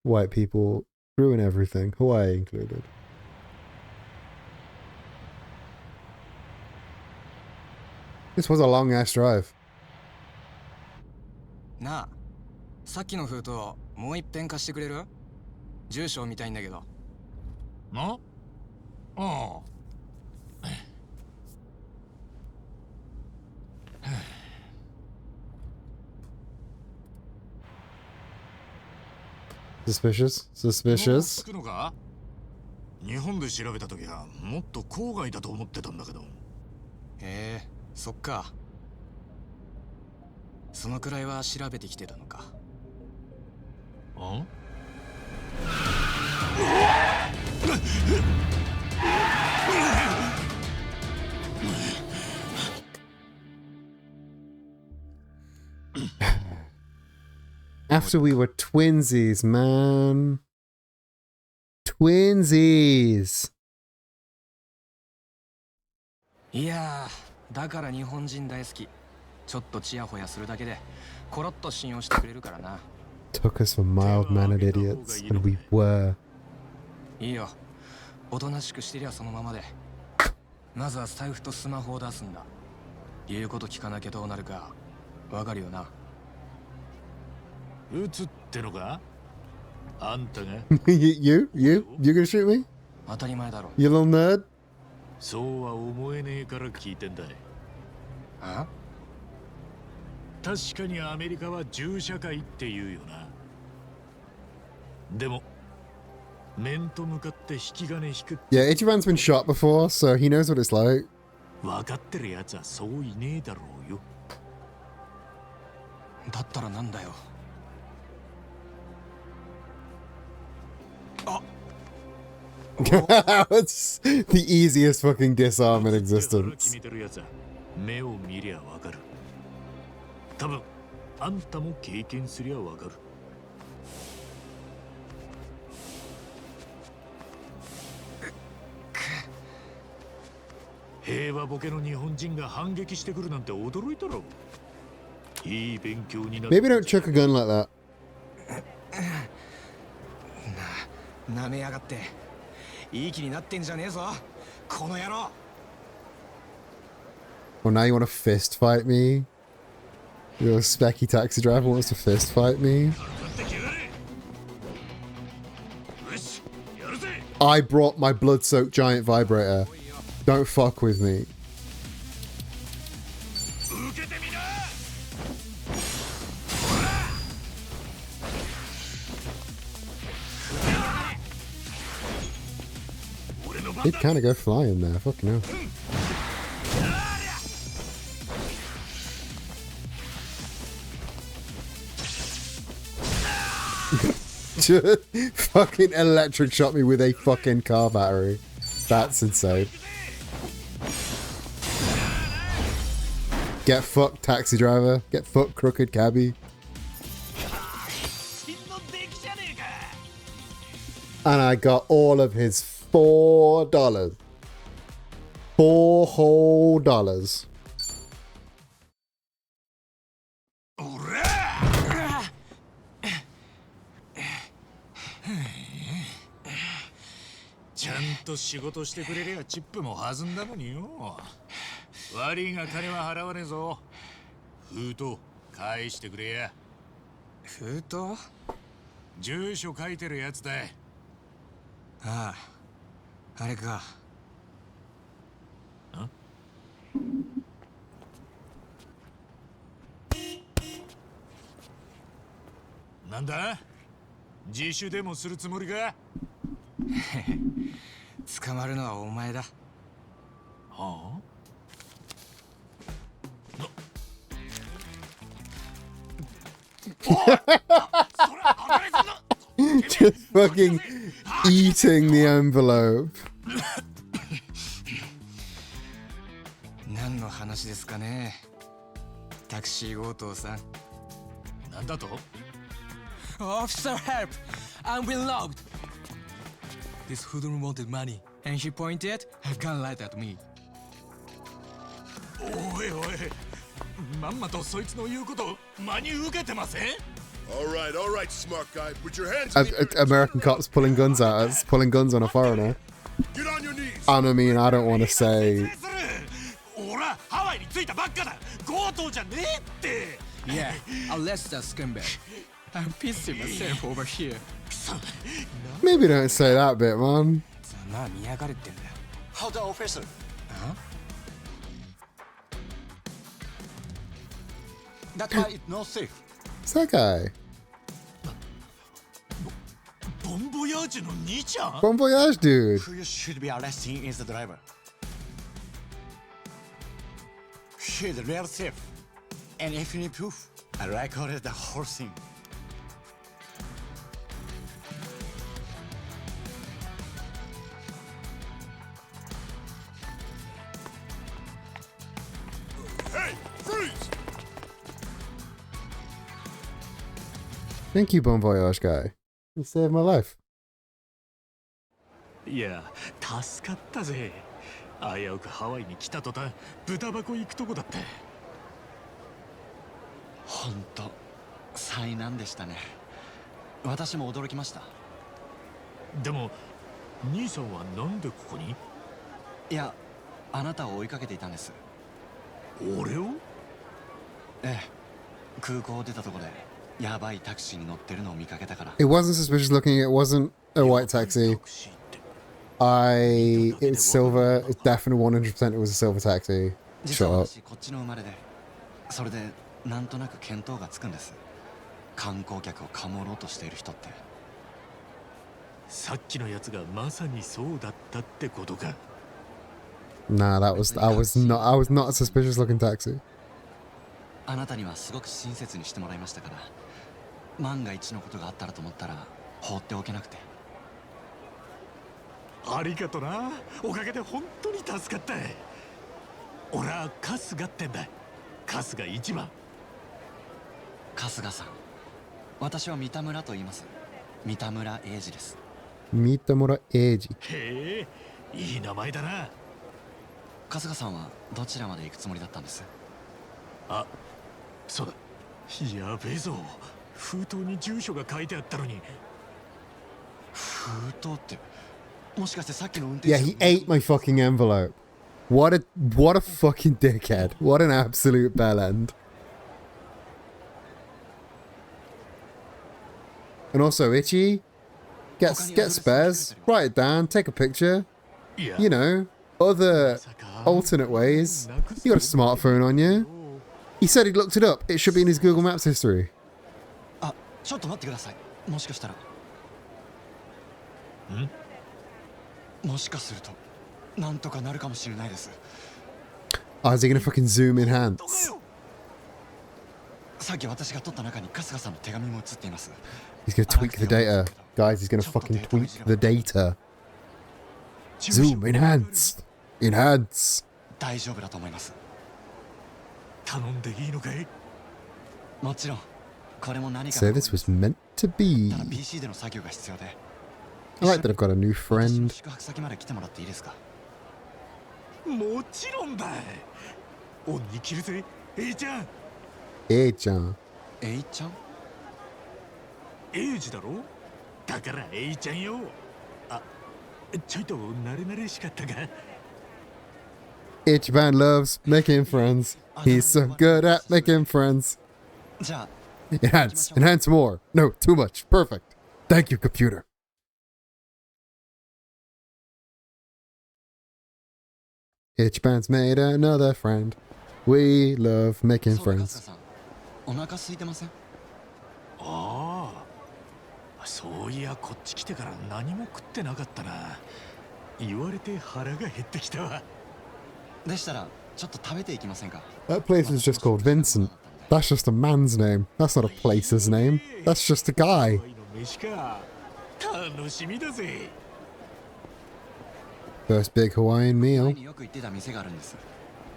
White people ruin everything, Hawaii included. This was a long ass drive. なあ、さっきの封筒もう一遍貸してくれる？住所を見たいんだけど。な？ああ。Suspicious? Suspicious? つくのか？日本で調べたときはもっと郊外だと思ってたんだけど。へえ、そっか。そのくらいは調べてきてたのか。んAfter we were twinsies, man. Twinsies. いやー、だから日本人大好き。ちょっとチヤホヤするだけでコロッと信用してくれるからな。Took us for mild-mannered idiots, and we were. いいよ、おとなしくしてりゃそのままで。まずは財布とスマホを出すんだ。言うこと聞かなきゃどうなるかわかるよな。撃つってのか？あんたがyou gonna shoot me? 当たり前だろ。 You little nerd? そうは思えねえから聞いてんだい。あ？確かにアメリカは銃社会って言うよな。でも面と向かって引き金引く。 Yeah, Ichiban's been shot before, so he knows what it's like. 分かってるやつはそういねえだろうよ。だったらなんだよ。It's the easiest fucking disarm in existence. 目を見りゃわかる。多分あんたも経験すりゃわかる。平和ボケの日本人が反撃してくるなんて驚いたろ。いい勉強になる。 Maybe don't chuck a gun like that. なめやがって。いい気になってんじゃねえぞ、この野郎。 Well, now you want to fist fight me? Your specky taxi driver wants to fist fight me? I brought my blood-soaked giant vibrator. Don't fuck with me. He'd kind of go flying there, fucking hell. Just fucking electric shot me with a fucking car battery. That's insane. Get fucked, taxi driver. Get fucked, crooked cabbie. And I got all of his $4. $4 whole dollars. ちゃんと仕事してくれりゃチップも弾んだのによ。悪いが金は払わねえぞ。封筒返してくれや。封筒？住所書いてるやつだ。ああ、あれか。なんだ？自首でもするつもりか？捕まるのはお前だ。はあJust fucking eating the envelope. 何の話ですかね、タクシー強盗さん。なんだと？ Officer, help! I'm being robbed! This hoodlum wanted money, and he pointed a gun right at me. おいおい、まんまとそいつの言うこと真に受けてません？All right, smart guy. Put your hands in the air. American cops pulling guns at us, pulling guns on a foreigner. Get on your knees. And I mean, I don't want to say. 俺はハワイに着いたばっかだ。強盗じゃねえって。Yeah, arrest that scumbag. I'm pissing myself over here. Maybe don't say that bit, man. ざまあ見やがれってんだよ。 Hold on, officer. That guy is not safe. It's that guy. ボンボヤージュの兄ちゃん？ Bon voyage, dude. Who you should be arresting is the driver. He's real safe. And if you need proof, I recorded the whole thing. Hey, freeze! Thank you, Bon voyage guy. You saved my life. いや、助かったぜ。危うくハワイに来た途端、豚箱行くとこだった。本当、災難でしたね。私も驚きました。でも、兄さんはなんでここに？いや、あなたを追いかけていたんです。俺を？ええ、空港を出たところでやばいタクシーに乗ってるのを見かけたから。It wasn't suspicious looking. It wasn't a white taxi. It's silver. It's definitely 100%. It was a silver taxi. 実は Shut up. 私こっちの生まれで、それでなんとなく見当がつくんです。観光客をかもろうとしている人って。さっきのやつがまさにそうだったってことか。Nah, I was not a suspicious looking taxi. あなたにはすごく親切にしてもらいましたから、万が一のことがあったらと思ったら放っておけなくて。ありがとな。おかげで本当に助かった。俺は春日ってんだ。春日一番。春日さん、私は三田村と言います。三田村英二です。三田村英二。へえ、いい名前だな。春日さんはどちらまで行くつもりだったんです？あ、そうだ。やべえぞ。封筒に住所が書いてあったのに。封筒って、もしかしてさっきの運転手？ Yeah, he ate my fucking envelope. What a fucking dickhead. What an absolute bellend. And also, Itchy, get spares, write it down, take a picture. You know, other alternate ways. You got a smartphone on you. He said he looked it up. It should be in his Google Maps history. あ、ちょっと待ってください。もしかしたら。もしかすると、なんとかなるかもしれないです。Oh, is he gonna fucking zoom in hands? さっき私が撮った中に春日さんの手紙も写っています。 He's gonna tweak the data. Guys, he's gonna fucking tweak the data. Zoom, enhance. Enhance. 大丈夫だと思います。頼んでいいのかい？もちろん、これも何か So this was meant to be. ただ PC での作業が必要で、I like that I've got a new friend. 宿泊先まで来てもらっていいですか？もちろんだ。恩に着るぜ、エイちゃん。エイちゃん。エイちゃん？エイジだろ？だからエイちゃんよ。あ、ちょいと慣れ慣れしかったか。Ichiban loves making friends. He's so good at making friends. じゃあ Enhance. Enhance more. No, too much. Perfect. Thank you, computer. Ichiban's made another friend. We love making そうか、春日 friends. さん。お腹空いてません？ああ、そういやこっち来てから何も食ってなかったな。言われて腹が減ってきたわ。でしたらちょっと食べていきませんか？ That place is just called Vincent. That's just a man's name. That's not a place's name. That's just a guy. 飯か。楽しみだぜ。First big Hawaiian 前 meal. によく行ってた店があるんです。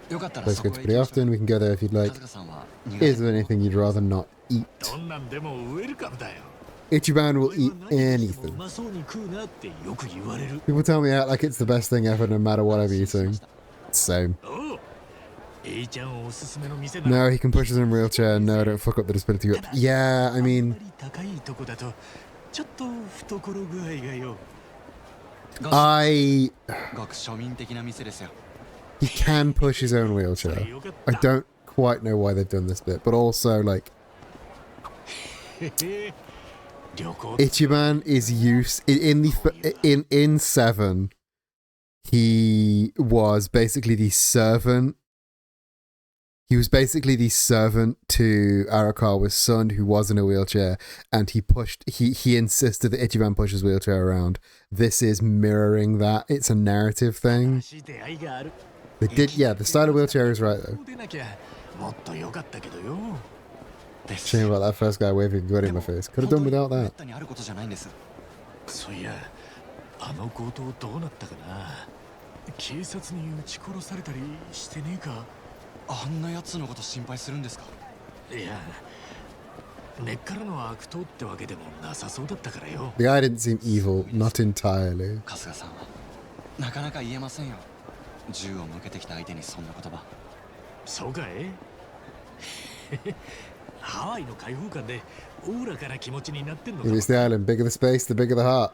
よかったら Place そこへ goes 行 pretty きましょ often. We can go there if you'd う。 like. 春日さんは苦手 Is there anything you'd rather not eat? どんなんでもウェルカムだよ。 Ichiban will eat う anything. まそうに食うなってよく言われる。 People tell me out like it's the best thing ever no matter what I'm eating. Same. おう、エイちゃんおすすめの店だ。 No, he can push us in a wheelchair. No, don't fuck up the disability group. Yeah, I あん mean, まり高いとこだとちょっと懐具合がよ。ご I... ごく庶民的な店ですよ。 He can push his own wheelchair. I don't quite know why they've done this bit, but also, like, 旅行 Ichiban is used... In 7, he was basically the servant. He was basically the servant to Arakawa's son, who was in a wheelchair, and he insisted that Ichiban push his wheelchair around. This is mirroring that. It's a narrative thing. 出会いがある。 They did, yeah, the style of wheelchair is right, though. 出なきゃもっと良かったけどよ。 Shame about that first guy waving a gun in my face. Could have done without めっ that. たにあることじゃないんです。そういや、あの強盗どうなったかな。警察に撃ち殺されたりしてねえか。あんな奴のこと心配するんですか？いや、根っからの悪党ってわけでもなさそうだったからよ。 The guy didn't seem evil, not entirely. 春日さんはなかなか言えませんよ。銃を向けてきた相手にそんな言葉。そうかい。ハワイの開放感でおおらかな気持ちになってんのか If も。 it's the island, bigger the space, the bigger the heart.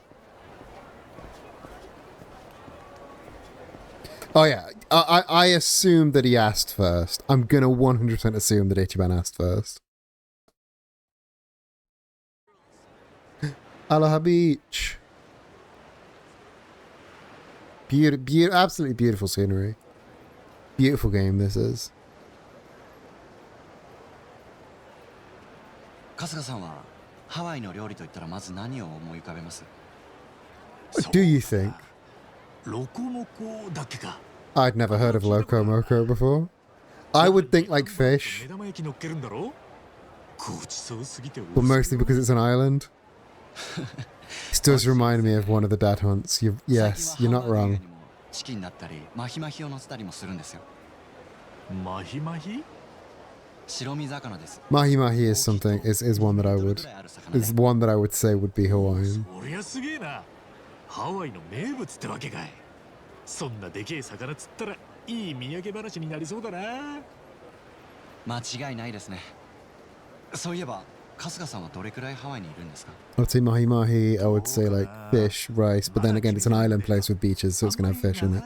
Oh yeah, I assume that he asked first. I'm gonna 100% assume that Ichiban asked first. Aloha Beach. Absolutely beautiful scenery. Beautiful game this is. 春日さんはハワイの料理といったらまず何を思い浮かべます？ What do you think? ロコモコだっけか。 I'd never heard of Loco Moco before. I would think like fish, 目玉焼き乗っけるんだろ。ごちそうすぎて。 but mostly because it's an island. This does remind me of one of the dad hunts. Yes, you're not wrong. チキンだったりマヒマヒを乗せたりもするんですよ。マヒマヒ？白身魚です。 Mahi Mahi is something is one that I would say would be Hawaiian. そりゃすげえな。ハワイの名物ってわけかい。そんなでけえ魚釣ったらいい土産話になりそうだな。間違いないですね。そういえば春日さんはどれくらいハワイにいるんですか？ I'd say Mahi Mahi, I would say like fish, rice, but then again it's an island place with beaches, so it's gonna have fish in it.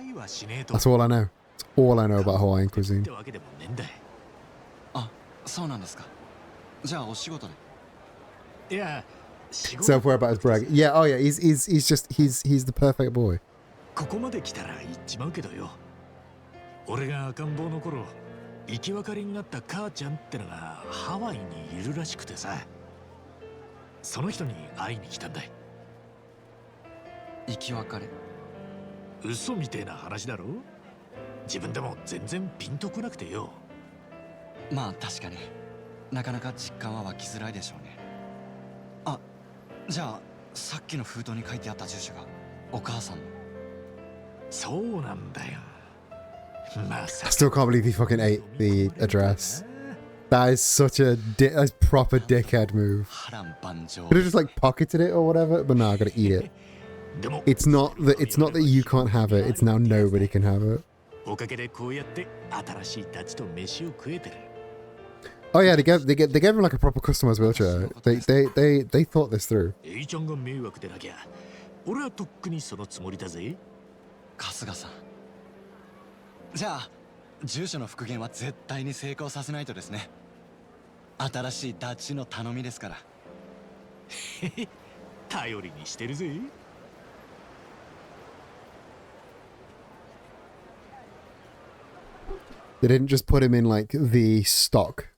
That's all I know. That's all I know about Hawaiian cuisine. ってわけでもねえんだい。あ、そうなんですか。じゃあお仕事で。いや、仕事 Self-aware about his brag. Yeah, oh yeah, he's the perfect boy. ここまで来たら行っちまうけどよ。俺が赤ん坊の頃、生き別れになった母ちゃんってのがハワイにいるらしくてさ。その人に会いに来たんだい。生き別れ？嘘みてえな話だろ。自分でも全然ピンとこなくてよ。まあ確かになかなか実感は湧きづらいでしょうね。あ、じゃあさっきの封筒に書いてあった住所がお母さんの。そうなんだよ。まさ I still can't believe he fucking ate the address. That is such a proper dickhead move. 波乱万丈。 Could have just like pocketed it or whatever, but no, I gotta eat it. It's not that you can't have it. It's now nobody can have it. おかげでこうやって新しいダチと飯を食えてる。 Oh yeah, they gave him like a proper customized wheelchair. They thought this through. エイちゃんが迷惑でなきゃ、俺はとっくにそのつもりだぜ。春日さん。じゃあ住所の復元は絶対に成功させないとですね。新しいダチの頼みですから。頼りにしてるぜ。 They didn't just put him in like the stock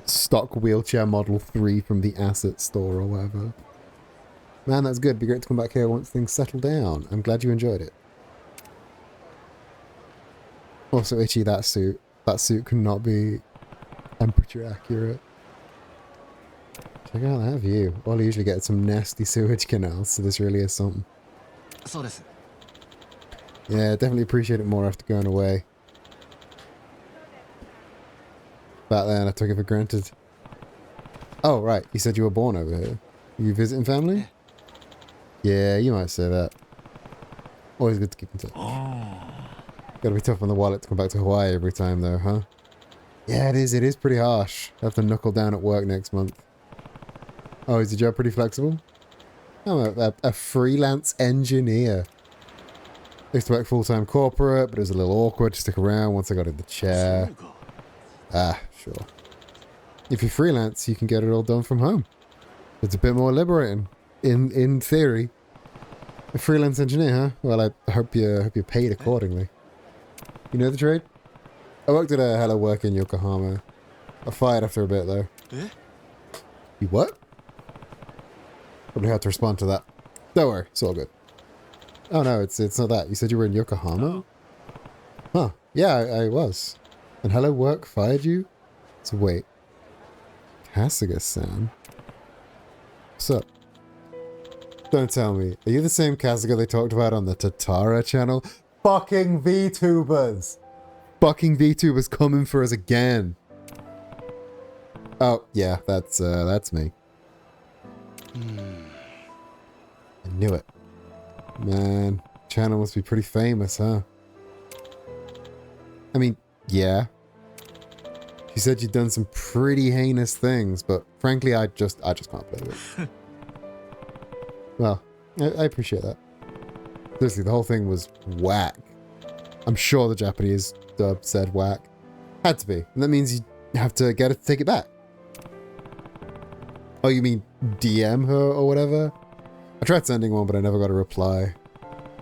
stock wheelchair model 3 from the asset store or whatever. Man, that's good. It'd be great to come back here once things settle down. I'm glad you enjoyed it. Also, Itchy, that suit cannot be temperature accurate. Check out that view. All I usually get is some nasty sewage canals, so this really is something. So this. Yeah, definitely appreciate it more after going away. Back then, I took it for granted. Oh, right. You said you were born over here. Are you visiting family? Yeah, you might say that. Always good to keep in touch. Gotta be tough on the wallet to come back to Hawaii every time, though, huh? Yeah, it is. It is pretty harsh. I have to knuckle down at work next month. Oh, is your job pretty flexible? I'm a freelance engineer. I used to work full-time corporate, but it was a little awkward to stick around once I got in the chair. Ah, sure. If you freelance, you can get it all done from home. It's a bit more liberating, in theory. A freelance engineer, huh? Well, I hope you're paid accordingly. You know the trade? I worked at a Hello Work in Yokohama. I fired after a bit, though. You what? Probably had to respond to that. Don't worry, it's all good. Oh no, it's not that. You said you were in Yokohama? Huh. Yeah, I was. And Hello Work fired you? So wait. Kasuga-san? What's up? Don't tell me. Are you the same Kasuga they talked about on the Tatara channel? Fucking VTubers! Fucking VTubers coming for us again. Oh, yeah, that's me. I knew it. Man, channel must be pretty famous, huh? I mean, yeah. She said you'd done some pretty heinous things, but frankly, I just can't believe it. Well, I appreciate that. Seriously, the whole thing was whack. I'm sure the Japanese dub said whack. Had to be. And that means you have to get her to take it back. Oh, you mean DM her or whatever? I tried sending one, but I never got a reply.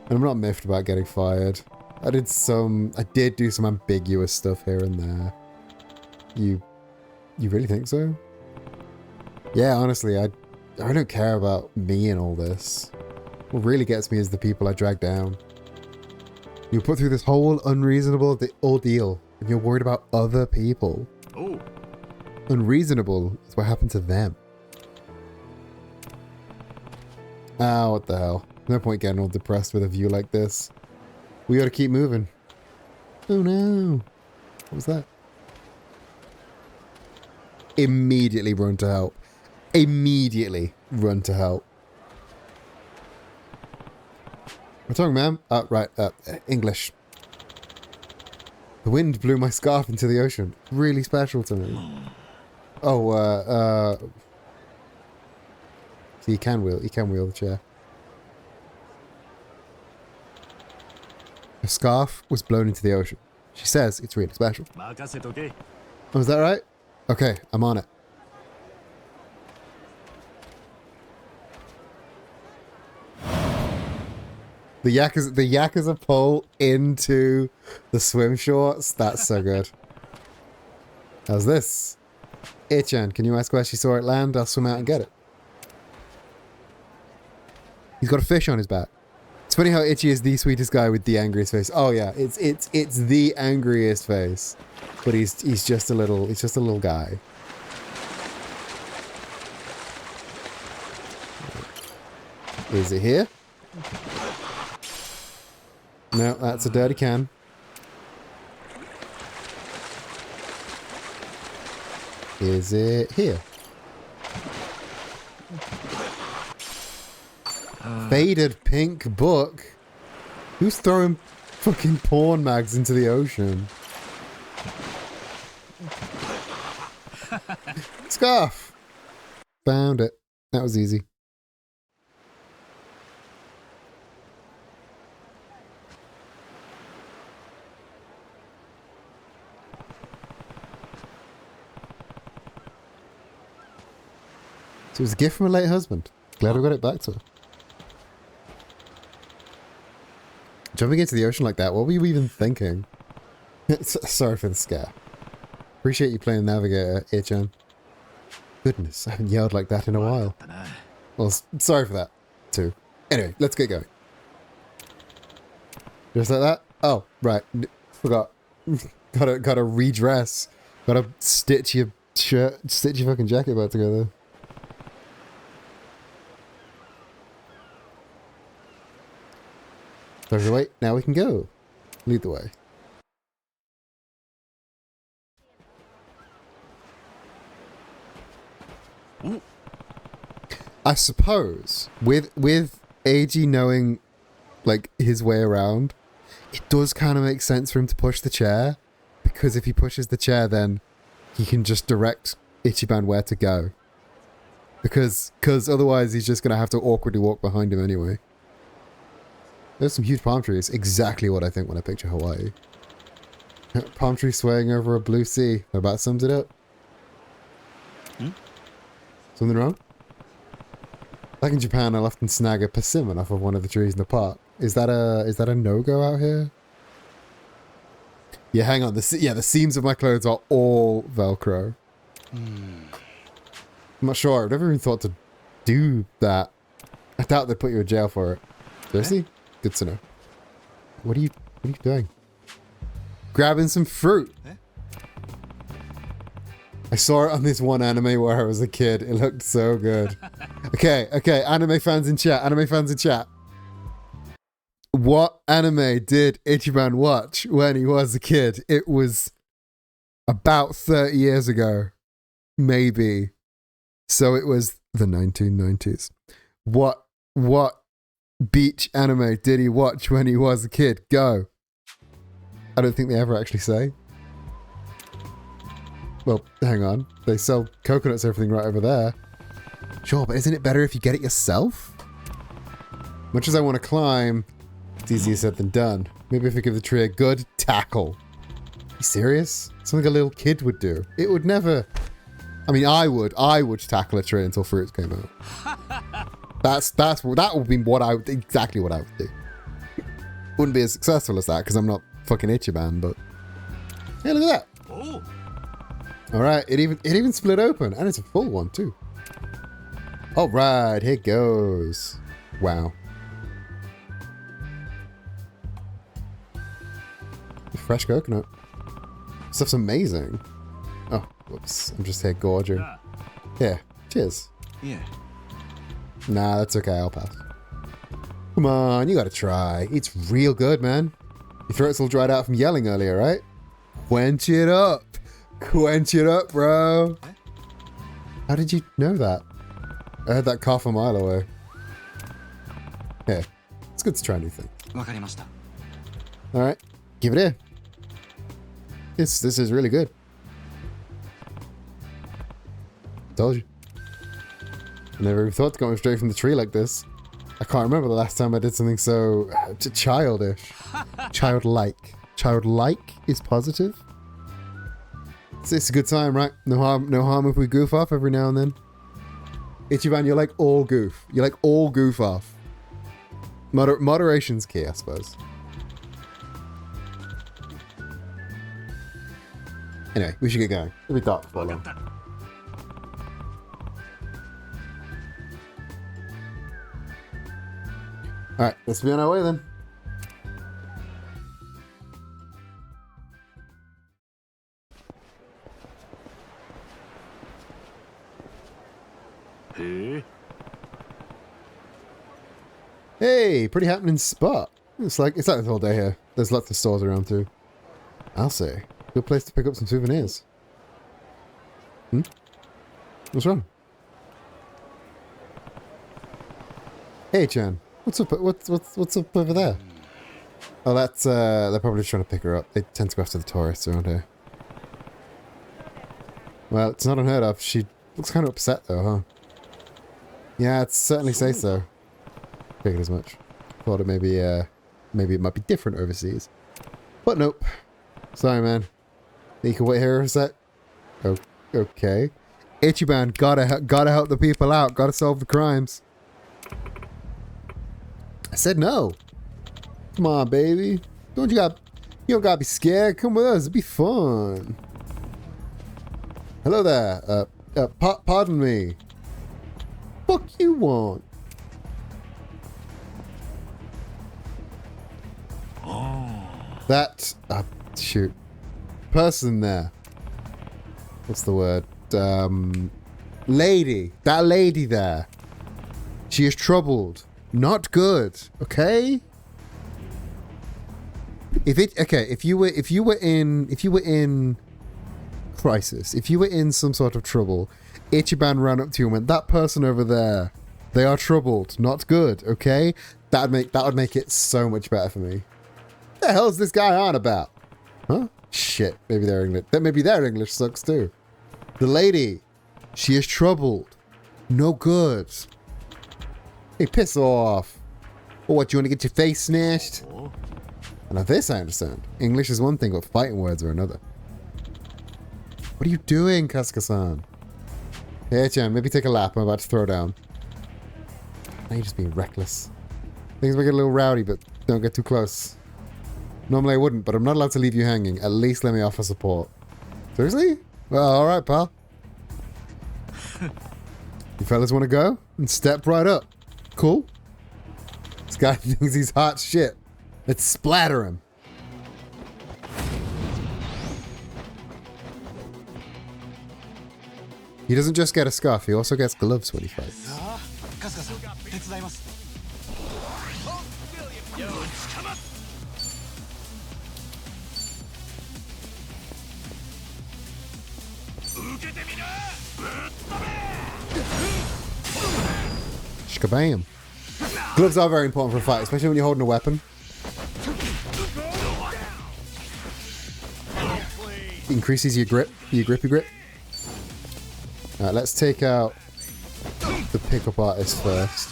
And I'm not miffed about getting fired. I did do some ambiguous stuff here and there. You really think so? Yeah, honestly, I don't care about me and all this. What really gets me is the people I drag down. You put through this whole unreasonable ordeal, and you're worried about other people. Oh. Unreasonable is what happened to them. Ah, what the hell. No point getting all depressed with a view like this. We gotta keep moving. Oh no. What was that? Immediately run to help. Immediately run to help. What's wrong, ma'am? Right, English. The wind blew my scarf into the ocean. Really special to me. Oh, so he can wheel the chair. Her scarf was blown into the ocean. She says it's really special. Oh, is that right? Okay, I'm on it. The Yakuza pole into the swim shorts. That's so good. How's this? Ichan, can you ask where she saw it land? I'll swim out and get it. He's got a fish on his back. It's funny how Itchy is the sweetest guy with the angriest face. Oh yeah, it's the angriest face, but he's just a little guy. Is it here? No, that's a dirty can. Is it here? Faded pink book? Who's throwing fucking porn mags into the ocean? Scarf! Found it. That was easy. So it was a gift from a late husband. Glad I got it back to her. Jumping into the ocean like that, what were you even thinking? Sorry for the scare. Appreciate you playing Navigator, Ichan. Goodness, I haven't yelled like that in a while. Well, sorry for that, too. Anyway, let's get going. Just like that? Oh, right. Forgot. Gotta redress. Gotta stitch your shirt, stitch your fucking jacket back together. There's the way. Now we can go. Lead the way. I suppose with Eiji knowing like his way around, it does kind of make sense for him to push the chair, because if he pushes the chair, then he can just direct Ichiban where to go. Because otherwise he's just gonna have to awkwardly walk behind him anyway. There's some huge palm trees. Exactly what I think when I picture Hawaii. Palm tree swaying over a blue sea. That about sums it up. Something wrong? Back in Japan, I'll often snag a persimmon off of one of the trees in the park. Is that a no-go out here? Yeah, hang on. The seams of my clothes are all Velcro. I'm not sure. I've never even thought to do that. I doubt they'd put you in jail for it. Seriously? Good to know. What are you doing? Grabbing some fruit. I saw it on this one anime where I was a kid. It looked so good. Okay, anime fans in chat. What anime did Ichiban watch when he was a kid? It was about 30 years ago. Maybe. So it was the 1990s. What beach anime did he watch when he was a kid? Go. I don't think they ever actually say. Well, hang on. They sell coconuts and everything right over there. Sure, but isn't it better if you get it yourself? Much as I want to climb, it's easier said than done. Maybe if I give the tree a good tackle. You serious? Something a little kid would do. It would never... I mean, I would tackle a tree until fruits came out. That would be exactly what I would do. Wouldn't be as successful as that because I'm not fucking Ichiban, but hey, look at that. Oh. All right, it even split open, and it's a full one too. All right, here goes. Wow. Fresh coconut. Stuff's amazing. Oh, whoops! I'm just here gorging. Here, cheers. Yeah. Nah, that's okay. I'll pass. Come on, you gotta try. It's real good, man. Your throat's all dried out from yelling earlier, right? Quench it up. Quench it up, bro. How did you know that? I heard that cough a mile away. Yeah, it's good to try new things. Alright, give it here. This is really good. Told you. I never even thought to go straight from the tree like this. I can't remember the last time I did something so childish. Childlike. Childlike is positive. It's a good time, right? No harm if we goof off every now and then. Ichiban, you're like all goof. You're like all goof off. Moderation's key, I suppose. Anyway, we should get going. It'll be dark before long. Alright, let's be on our way then. Hey, pretty happening spot. It's like the whole day here. There's lots of stores around too. I'll say. Good place to pick up some souvenirs. What's wrong? Hey, Jan. What's up? What's up over there? Oh, that's they're probably trying to pick her up. They tend to go after the tourists around here. Well, it's not unheard of. She looks kind of upset though, huh? Yeah, I'd certainly say so. Figured as much. Thought it maybe it might be different overseas. But nope. Sorry, man. You can wait here a sec. Oh, okay. Ichiban, gotta help the people out. Gotta solve the crimes. I said no. Come on, baby. You don't gotta be scared. Come with us. It'll be fun. Hello there. Pardon me. Fuck you want? That shoot. Person there. What's the word? Lady. That lady there. She is troubled. Not good. Okay? If you were in crisis, if you were in some sort of trouble, Ichiban ran up to you and went, that person over there, they are troubled, not good, okay? That would make it so much better for me. The hell's this guy on about? Huh? Shit, maybe their English sucks too. The lady, she is troubled. No good. Hey, piss off. Or what, you want to get your face smashed? Now this I understand. English is one thing, but fighting words are another. What are you doing, Kasuga-san? Hey, Chan, maybe take a lap. I'm about to throw down. Now you're just being reckless. Things might get a little rowdy, but don't get too close. Normally I wouldn't, but I'm not allowed to leave you hanging. At least let me offer support. Seriously? Well, alright, pal. You fellas want to go? And step right up. Cool. This guy thinks he's hot shit. Let's splatter him. He doesn't just get a scarf, he also gets gloves when he fights. Shkabam. Gloves are very important for a fight, especially when you're holding a weapon. Increases your grippy grip. Alright, let's take out the pickup artist first.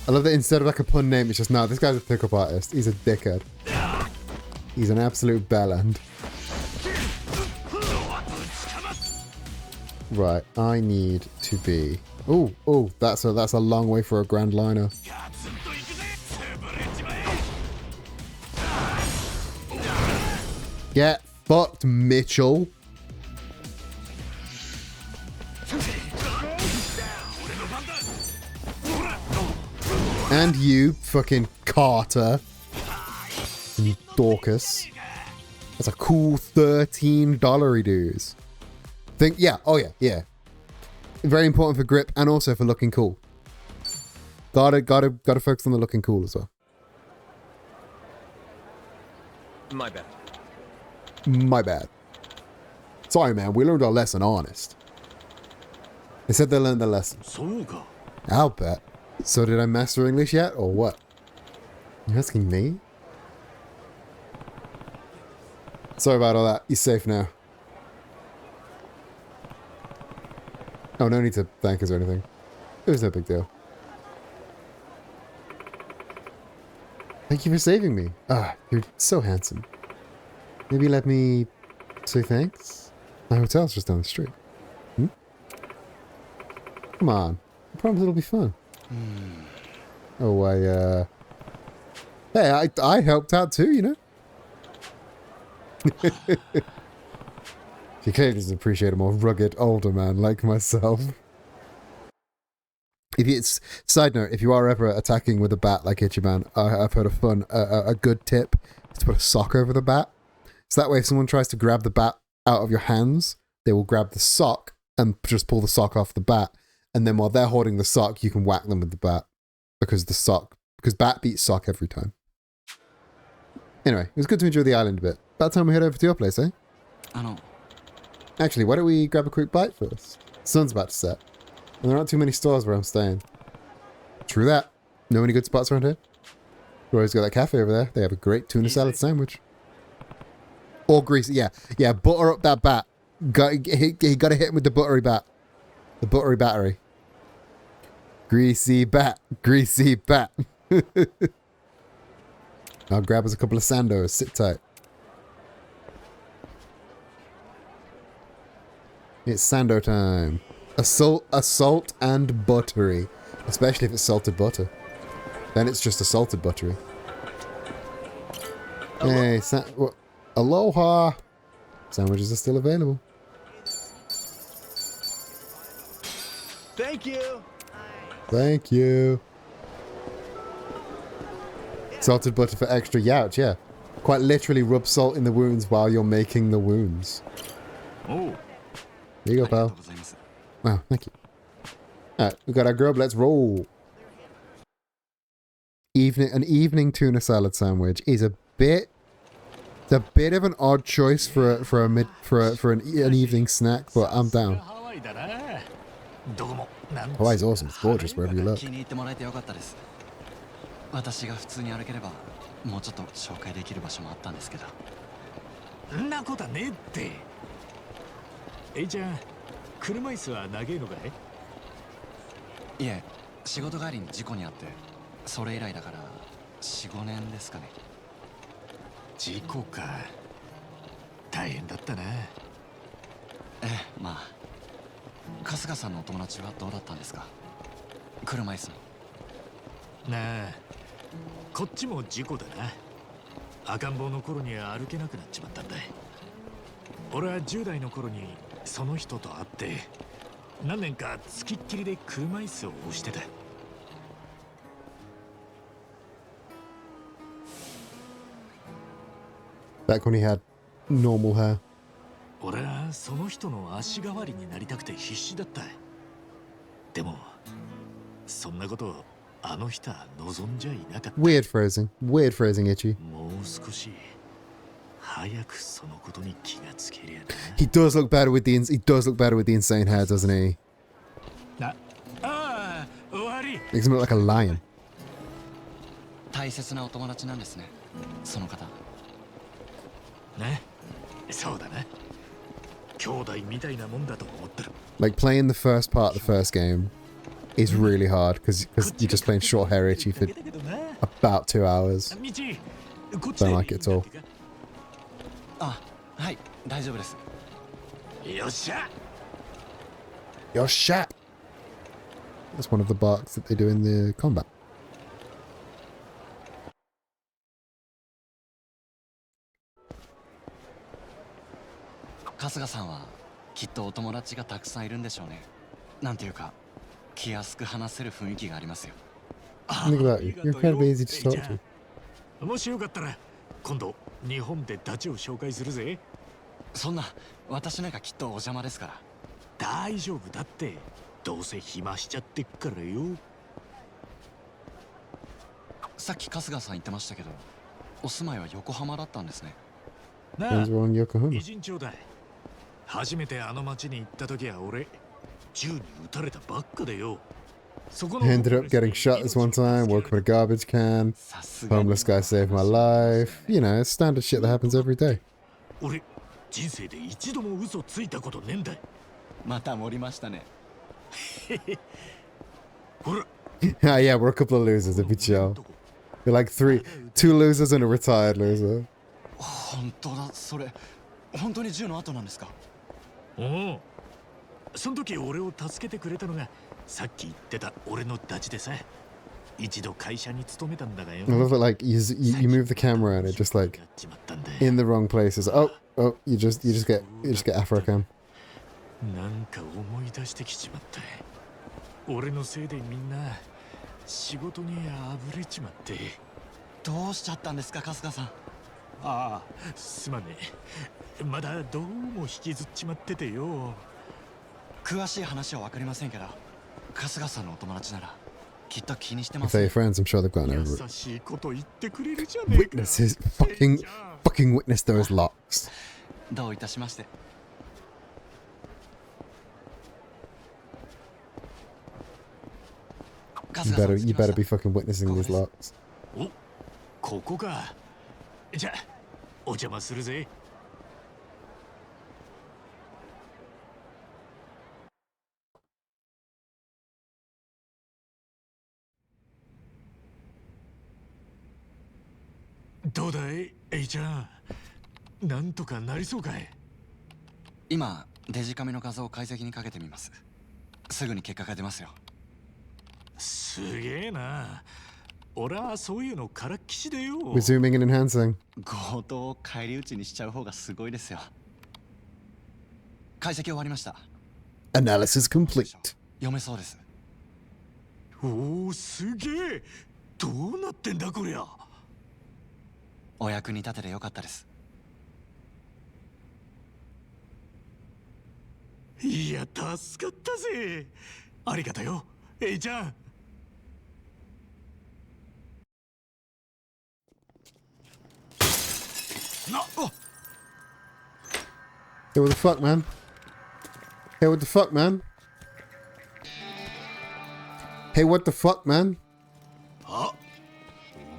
I love that instead of like a pun name, it's just, no, this guy's a pickup artist. He's a dickhead. He's an absolute bellend. Right, I need to be... Oh, that's a long way for a Grand Liner. Get fucked, Mitchell. And you, fucking Carter. And you Dorcas. That's a cool $13 dues. Yeah. Very important for grip and also for looking cool. Gotta focus on the looking cool as well. My bad. Sorry, man. We learned our lesson honest. They said they learned their lesson. I'll bet. So did I master English yet, or what? You're asking me? Sorry about all that. You're safe now. Oh, no need to thank us or anything. It was no big deal. Thank you for saving me. Ah, you're so handsome. Maybe let me say thanks? My hotel's just down the street. Come on. I promise it'll be fun. Oh, hey, I helped out too, you know? She clearly doesn't appreciate a more rugged, older man like myself. Side note, if you are ever attacking with a bat like Ichiban, I've heard a good tip is to put a sock over the bat. So that way if someone tries to grab the bat out of your hands, they will grab the sock and just pull the sock off the bat. And then while they're holding the sock, you can whack them with the bat. Because bat beats sock every time. Anyway, it was good to enjoy the island a bit. About time we head over to your place, eh? Actually, why don't we grab a quick bite first? The sun's about to set. And there aren't too many stores where I'm staying. True that. Know any good spots around here? We always got that cafe over there. They have a great tuna salad sandwich. Or greasy, yeah. Yeah, butter up that bat. He got to hit him with the buttery bat. The buttery battery. Greasy bat. Greasy bat. I'll grab us a couple of Sandos. Sit tight. It's Sando time. Salt and buttery. Especially if it's salted butter. Then it's just a salted buttery. Hey, aloha! Sandwiches are still available. Thank you. Thank you. Salted butter for extra youch, yeah. Quite literally rub salt in the wounds while you're making the wounds. Oh. There you go, pal. Wow, thank you. Alright, we got our grub, let's roll. An evening tuna salad sandwich is a bit of an odd choice for an evening snack, but I'm down. Hawaii's awesome. It's gorgeous wherever you look. 私が普通に歩ければもうちょっと紹介できる場所もあったんですけど。んなことはねえって。じゃあ車椅子は長いのかい？いえ、仕事帰りに事故に遭って、それ以来だから4、5年ですかね。事故か。大変だったな。ええ、まあ。春日さんのお友達はどうだったんですか？車椅子の。なあ、こっちも事故だな。赤ん坊の頃には歩けなくなっちまったんだ。俺は10代の頃にその人と会って何年かつきっきりで車椅子を押してた。Back when he had normal hair. 俺はその人の足代わりになりたくて必死だった。でもそんなことをあの人は望んじゃいなかった。Weird phrasing, Itchy. もう少し早くそのことに気がつけりゃな。He does look better with the insane hair, doesn't he? 終わり。Makes him look like a lion. 大切なお友達なんですね、その方。ね、そうだな。兄弟みたいなもんだと思ってる。Like playing the first part of the first game is really hard because you're just playing short hair Itchy for about 2 hours. Don't like it at all. あ、はい、大丈夫です。よっしゃ。よっしゃ. That's one of the barks that they do in the combat. 春日さんはきっとお友達がたくさんいるんでしょうね。なんていうか気安く話せる雰囲気がありますよ。Look at that. You're incredibly easy to talk to. もしよかったら今度日本でダチを紹介するぜ。そんな、私なんかきっとお邪魔ですから。大丈夫だって。どうせ暇しちゃってっからよ。さっき春日さん言ってましたけど、お住まいは横浜だったんですね。なあ、偉人ちょうだい。初めてあの町に行った時は俺銃に撃たれたばっかでよ。I ended up getting shot this one time, woke up in a garbage can, homeless guy saved my life. You know, it's standard shit that happens every day. 俺人生で一度も嘘ついたことねえんだ。また盛りましたね。ほら。Yeah, we're a couple of losers, if we chill. We're like 2 losers and a retired loser. 本当だ、それ本当に銃の後なんですか？おお。その時俺を助けてくれたのがさっき言ってた俺のダチでさ。一度会社に勤めたんだがよ。 I love it, like you move the camera and it just like in the wrong places. Oh, you just get Afro-cam. なんか思い出してきちまった。俺のせいでみんな仕事にあぶれちまって。どうしちゃったんですか、春日さん。ああ、すまねえ。まだどうも引きずっちまっててよ。詳しい話はわかりませんけど、春日さんのお友達ならきっと気にしてま If す。 they're friends, I'm sure they've gotten over 優 it. しいこと言ってくれるじゃねえか。 Witnesses, fucking witness those locks. どういたしまして。You better be fucking witnessing these locks. お、ここか。じゃあお邪魔するぜ。どうだい、エイちゃん。なんとかなりそうかい。今デジカメの画像を解析にかけてみます。すぐに結果が出ますよ。すげえな。俺はそういうのからっきしでよ。Resuming and enhancing. 強盗を返り討ちにしちゃう方がすごいですよ。解析終わりました。Analysis complete. 読めそうです。おお、すげえ。どうなってんだこりゃ。お役に立ててよかったです。いや、助かったぜ。ありがとよ、エイちゃん。Hey, what the fuck, man? Hey, what the fuck, man? Hey, what the fuck, man? あ、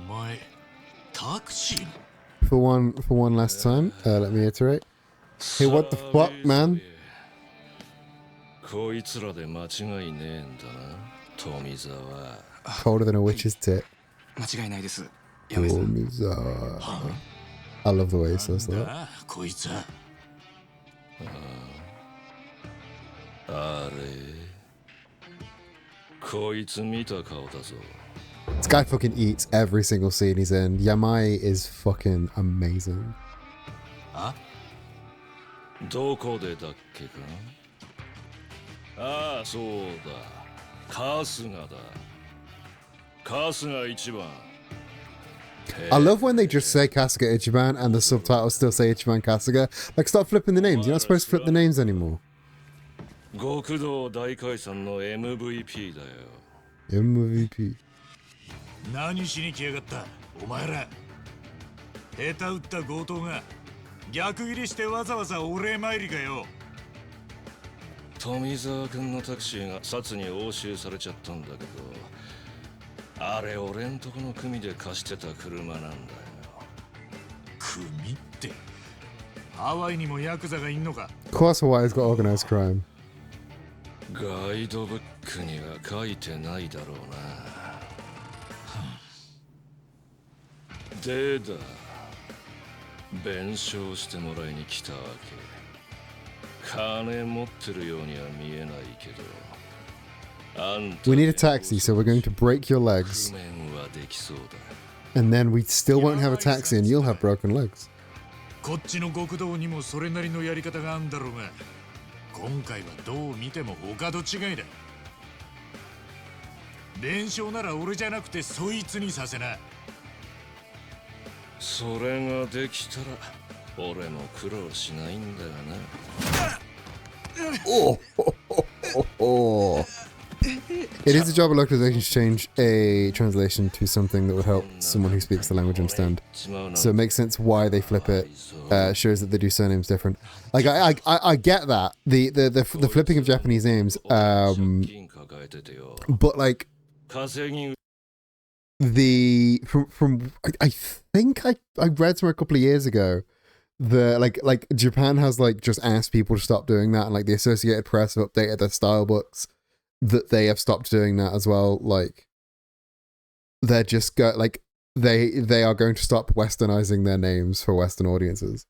お前、タクシー。For one last time, let me iterate. Hey, what the fuck, man? こいつらで間違いねえんだな、富澤。Colder than a witch's tit. 間違いないです。Tomizawa. I love the way he says that. こいつは。あれ、こいつ見た顔だぞ。This guy fucking eats every single scene he's in. Yamai is fucking amazing. あ？どこでだっけか？ああ、そうだ。春日だ。春日一番。I love when they just say Kasuga Ichiban and the subtitles still say Ichiban Kasuga. Like, stop flipping the names. You're not supposed to flip the names anymore. 極道大解散の MVP だよ。MVP。何しに来やがった、お前ら。下手打った強盗が逆ギレしてわざわざお礼参りかよ。富澤君のタクシーが札に押収されちゃったんだけど、あれ俺んとこの組で貸してた車なんだよ。組って？ハワイにもヤクザがいんのか？ Of course Hawaii's got organized crime. ガイドブックには書いてないだろうな。でだ、弁償してもらいに来たわけ。金持ってるようには見えないけど。We need a taxi, so we're going to break your legs. And then we still won't have a taxi and you'll have broken legs. こっちの極道にもそれなりのやり方があんだろうが、今回はどう見てもお門違いだ。弁償なら俺じゃなくてそいつにさせな。それができたら俺も苦労しないんだよな。Oh. It is a job of localization to change a translation to something that would help someone who speaks the language understand. So it makes sense why they flip it. Shows that they do surnames different. Like I get that the flipping of Japanese names. But like the from I think I read somewhere a couple of years ago. Like Japan has like just asked people to stop doing that, and like the Associated Press have updated their style books that they have stopped doing that as well. Like they're just they are going to stop westernizing their names for Western audiences,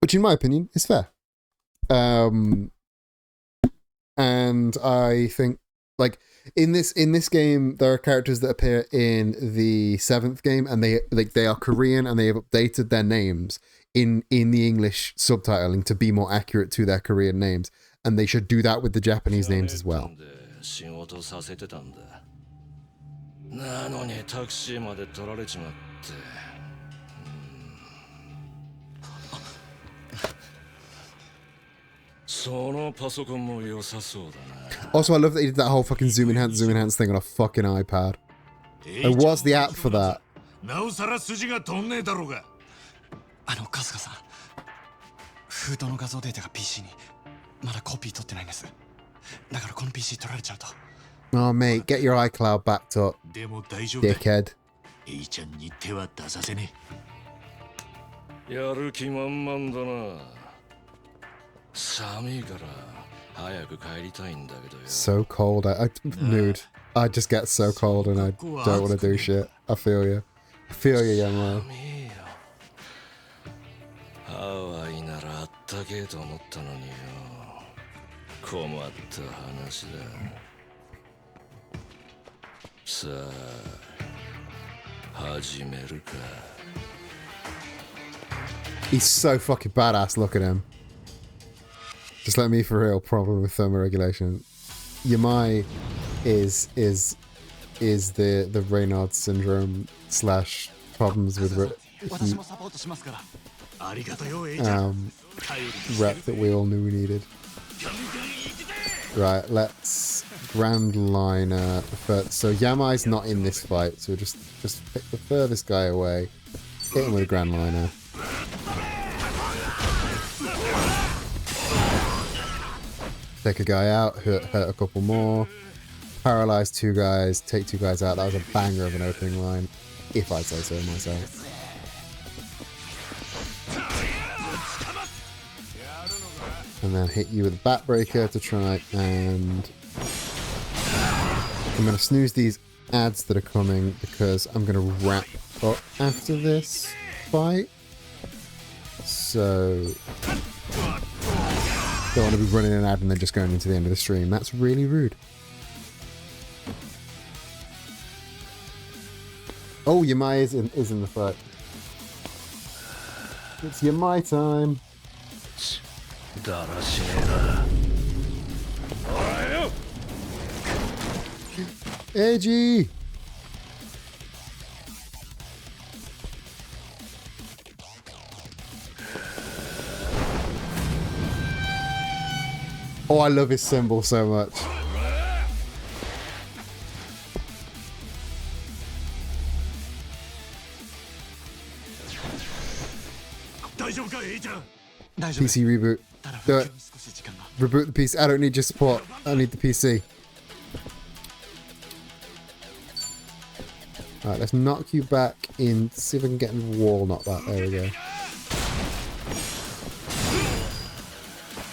which in my opinion is fair. And I think like in this game there are characters that appear in the 7th game, and they are Korean, and they have updated their names in the English subtitling to be more accurate to their Korean names, and they should do that with the Japanese names as well. なのにタクシーまで取られちまって。そのパソコンも良さそうだな。 Also, I love that he did that whole fucking zoom enhance thing on a fucking iPad. Like, what's the app for that? なおさら筋が飛んねえだろうが。春日さん、封筒の画像データが PC にまだコピー取ってないんです。だからこの PC 取られちゃうと Oh, mate, get your iCloud backed up, でも大丈夫だ。 dickhead. エイちゃんに手は出させねやる気満々だな。寒いから早く帰りたいんだけどよ。 So cold. Nude. I just get so cold and I don't want to do shit. I feel you. I feel you, young man. ハワイならあったけえと思ったのによ。困った話だ。さあ、始めるか。 He's so fucking badass. Look at him. Just let me for real. Problem with thermoregulation. Yamai is the Raynaud syndrome / problems with heat, rep that we all knew we needed. Right, let's Grand Liner. So Yamai's not in this fight, so we'll just pick the furthest guy away. Hit him with a Grand Liner. Take a guy out, hurt a couple more. Paralyze 2 guys, take 2 guys out. That was a banger of an opening line, if I say so myself. And then hit you with a Backbreaker to try and... I'm going to snooze these ads that are coming because I'm going to wrap up after this fight. So... don't want to be running an ad and then just going into the end of the stream. That's really rude. Oh, Yamai is in the fight. It's Yamai time. Edgy! Oh, I love his symbol so much. PC reboot. Do it. Reboot the PC. I don't need your support. I need the PC. Alright, let's knock you back in. See if I can get in the wall. Not that. There we go.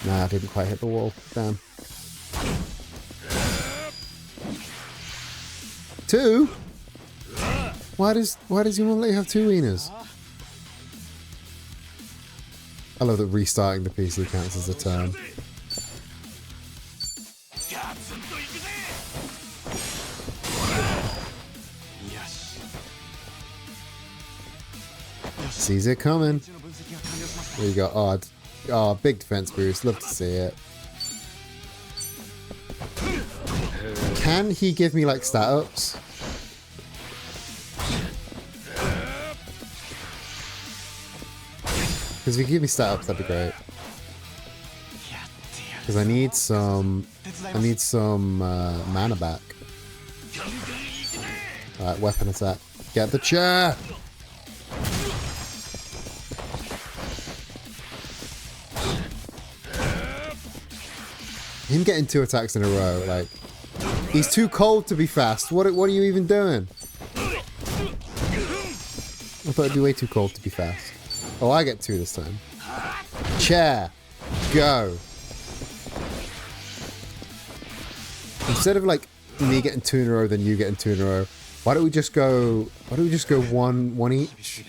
Nah, I didn't quite hit the wall. Damn. 2? Why does he want to let you have 2 wieners? I love that restarting the PC counts as a turn. Sees it coming. There you go. Oh, big defense boost. Love to see it. Can he give me like stat ups? Because if you give me stat ups, that'd be great. Because I need some mana back. Alright, weapon attack. Get the chair! Him getting 2 attacks in a row, like, he's too cold to be fast. What are you even doing? I thought it'd be way too cold to be fast. Oh, I get 2 this time. Chair, go. Instead of like me getting 2 in a row, then you getting 2 in a row, why don't we just go one each?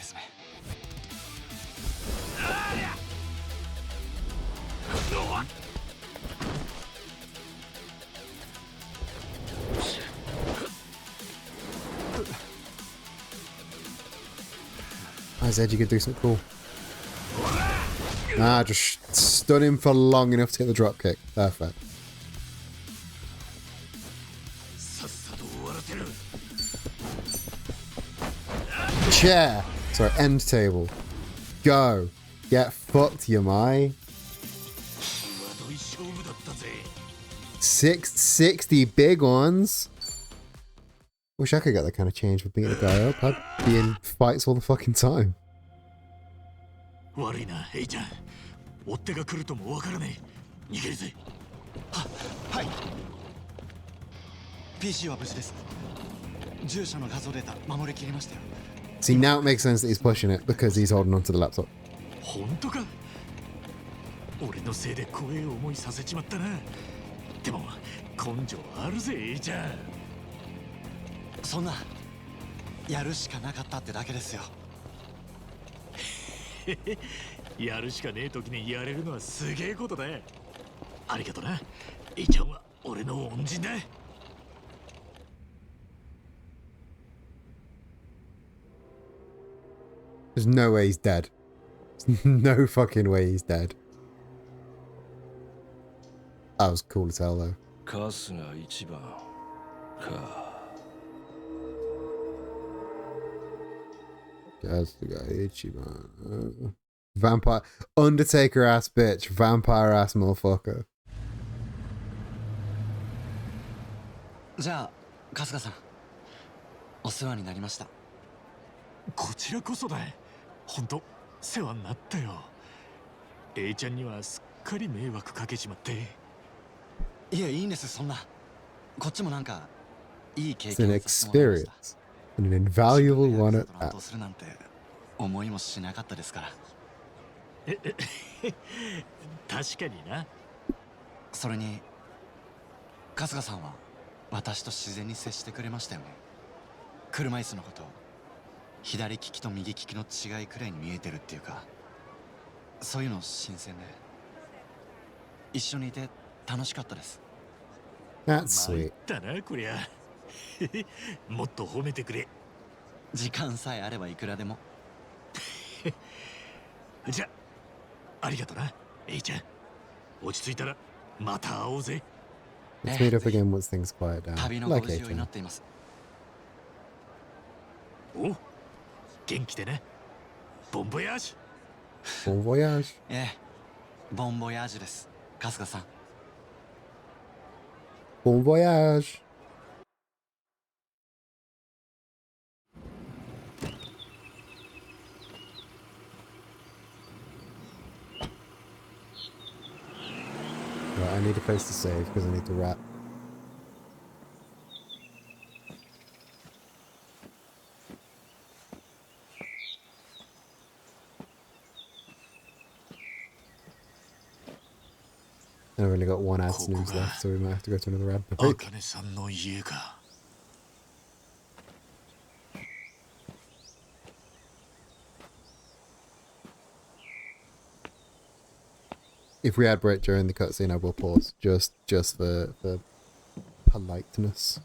I said you could do something cool. Ah, just stun him for long enough to hit the drop kick. Perfect. Chair. Sorry, end table. Go. Get fucked, Yamai. 660 big ones. Wish I could get that kind of change for beating a guy up. I'd be in fights all the fucking time. 悪いな、エイちゃん。追っ手が来るともわからねえ。逃げるぜ。はい。PC は無事です。住所の画像データ守りきりましたよ。 See, now it makes sense that he's pushing it because he's holding onto the laptop. 本当か？俺のせいで怖い思いさせちまったな。でも根性あるぜ、A ちゃん。そんなやるしかなかったってだけですよ。やるしかねえ時にやれるのはすげえことだ。ありがとな。A ちゃんは俺の恩人だ。There's no way he's dead. There's no fucking way he's dead. That was cool as hell though. カスが一番か。Vampire Undertaker ass bitch, vampire ass motherfucker. じゃあ春日さん、お世話になりました。こちらこそだ。本当世話になったよ。A ちゃんにはすっかり迷惑かけちまって。いや、いいんです、そんな。こっちもなんかいい経 It's 験 an をさせてもらいました。 experience. And an invaluable one at 担 that. 当するなんて思いもしなかったですから。確かにな。それに春日さんは私と自然に接してくれましたよね。車椅子のこと左利きと右利きの違いくらいに見えてるっていうか、そういうの新鮮で一緒にいて楽しかったです。 That's sweet. だなこりゃ。もっと褒めてくれ。時間さえあればいくらでも。じゃありがとな、A ちゃん。落ち着いたらまた会おうぜ。 Let's meet up again once things quiet down. 旅のご Like 無事を A 祈 chan. っています。お、元気でね。ボンボヤージュ。 Bon voyage. ええ、ボンボヤージュです、春日さん。 Bon voyage. Right, I need a place to save because I need to wrap. And I've only got one ad snooze left, so we might have to go to another ad break. 茜さんの家か。 If we ad break during the cutscene, I will pause just for politeness.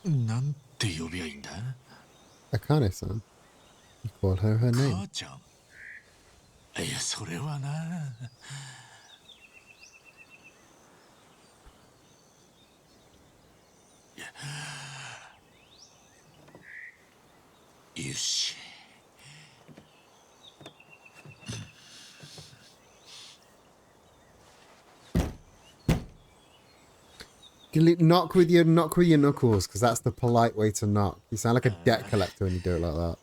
なんて呼びゃいいんだ？ Akane-san. You call her her name. 母ちゃん。いや、それはな。よし。 Knock with your knuckles, because that's the polite way to knock. You sound like a debt collector when you do it like that.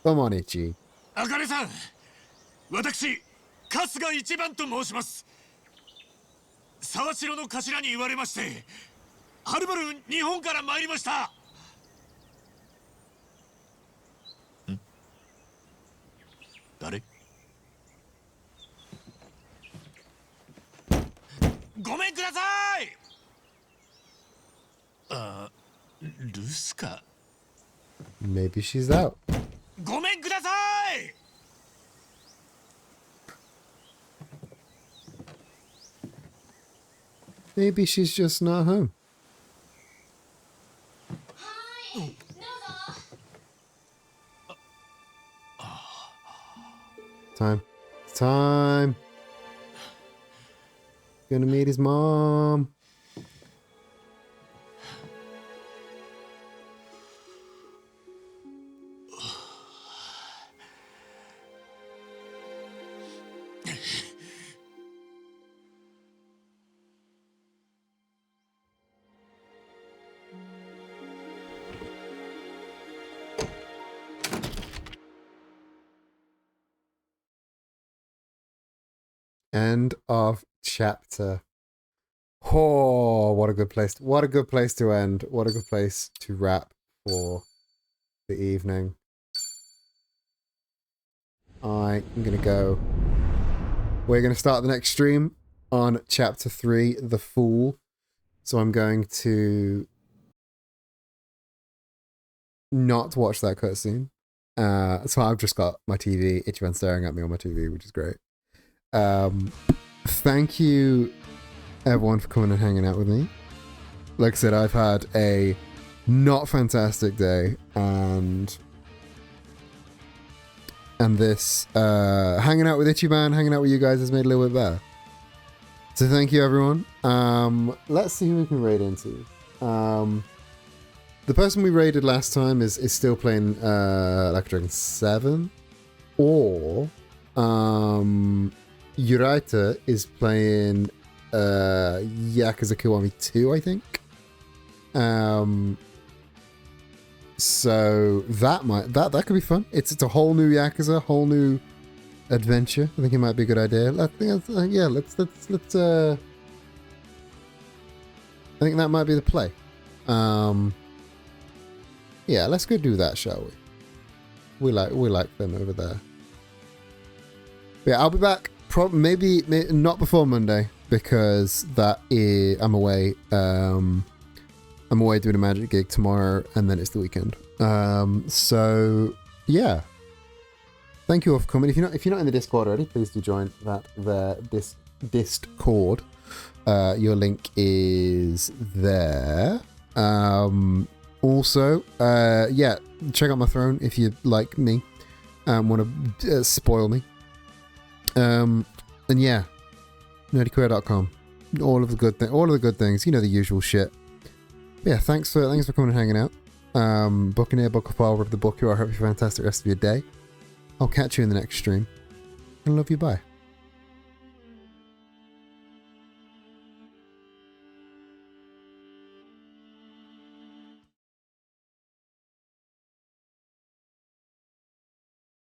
Come on, Ichi. あかねさん、私春日一番と申します。沢城の頭に言われまして、はるばる日本から参りました。ん？誰？ごめんください。あ、留守か。 Maybe she's out. ごめんください。 Maybe she's just not home. Time. Time. Gonna meet his mom. End of chapter. Oh, what a good place! What a good place to end! What a good place to wrap for the evening. I'm gonna go. We're gonna start the next stream on chapter 3, The Fool. So I'm going to not watch that cutscene. So I've just got my TV, Ichiban staring at me on my TV, which is great. Thank you, everyone, for coming and hanging out with me. Like I said, I've had a not fantastic day, and this hanging out with Ichiban, hanging out with you guys has made it a little bit better. So thank you, everyone. Let's see who we can raid into. The person we raided last time is still playing Like a Dragon 7, or Yuraita is playing Yakuza Kiwami 2, I think. So that could be fun. It's a whole new Yakuza, whole new adventure. I think it might be a good idea. I think let's I think that might be the play. Yeah, let's go do that, shall we? We like them over there. But yeah, I'll be back. Maybe not before Monday, because I'm away. I'm away doing a magic gig tomorrow, and then it's the weekend. So yeah, thank you all for coming. If you're not in the Discord already, please do join this Discord. Your link is there. Also, yeah, check out my throne if you like me, want to spoil me. And yeah, nerdyqueer.com. All of the good things, the usual shit. But yeah, thanks for coming and hanging out. Buccaneer, Buccaneer of the book. I hope you have a fantastic rest of your day. I'll catch you in the next stream. I love you. Bye.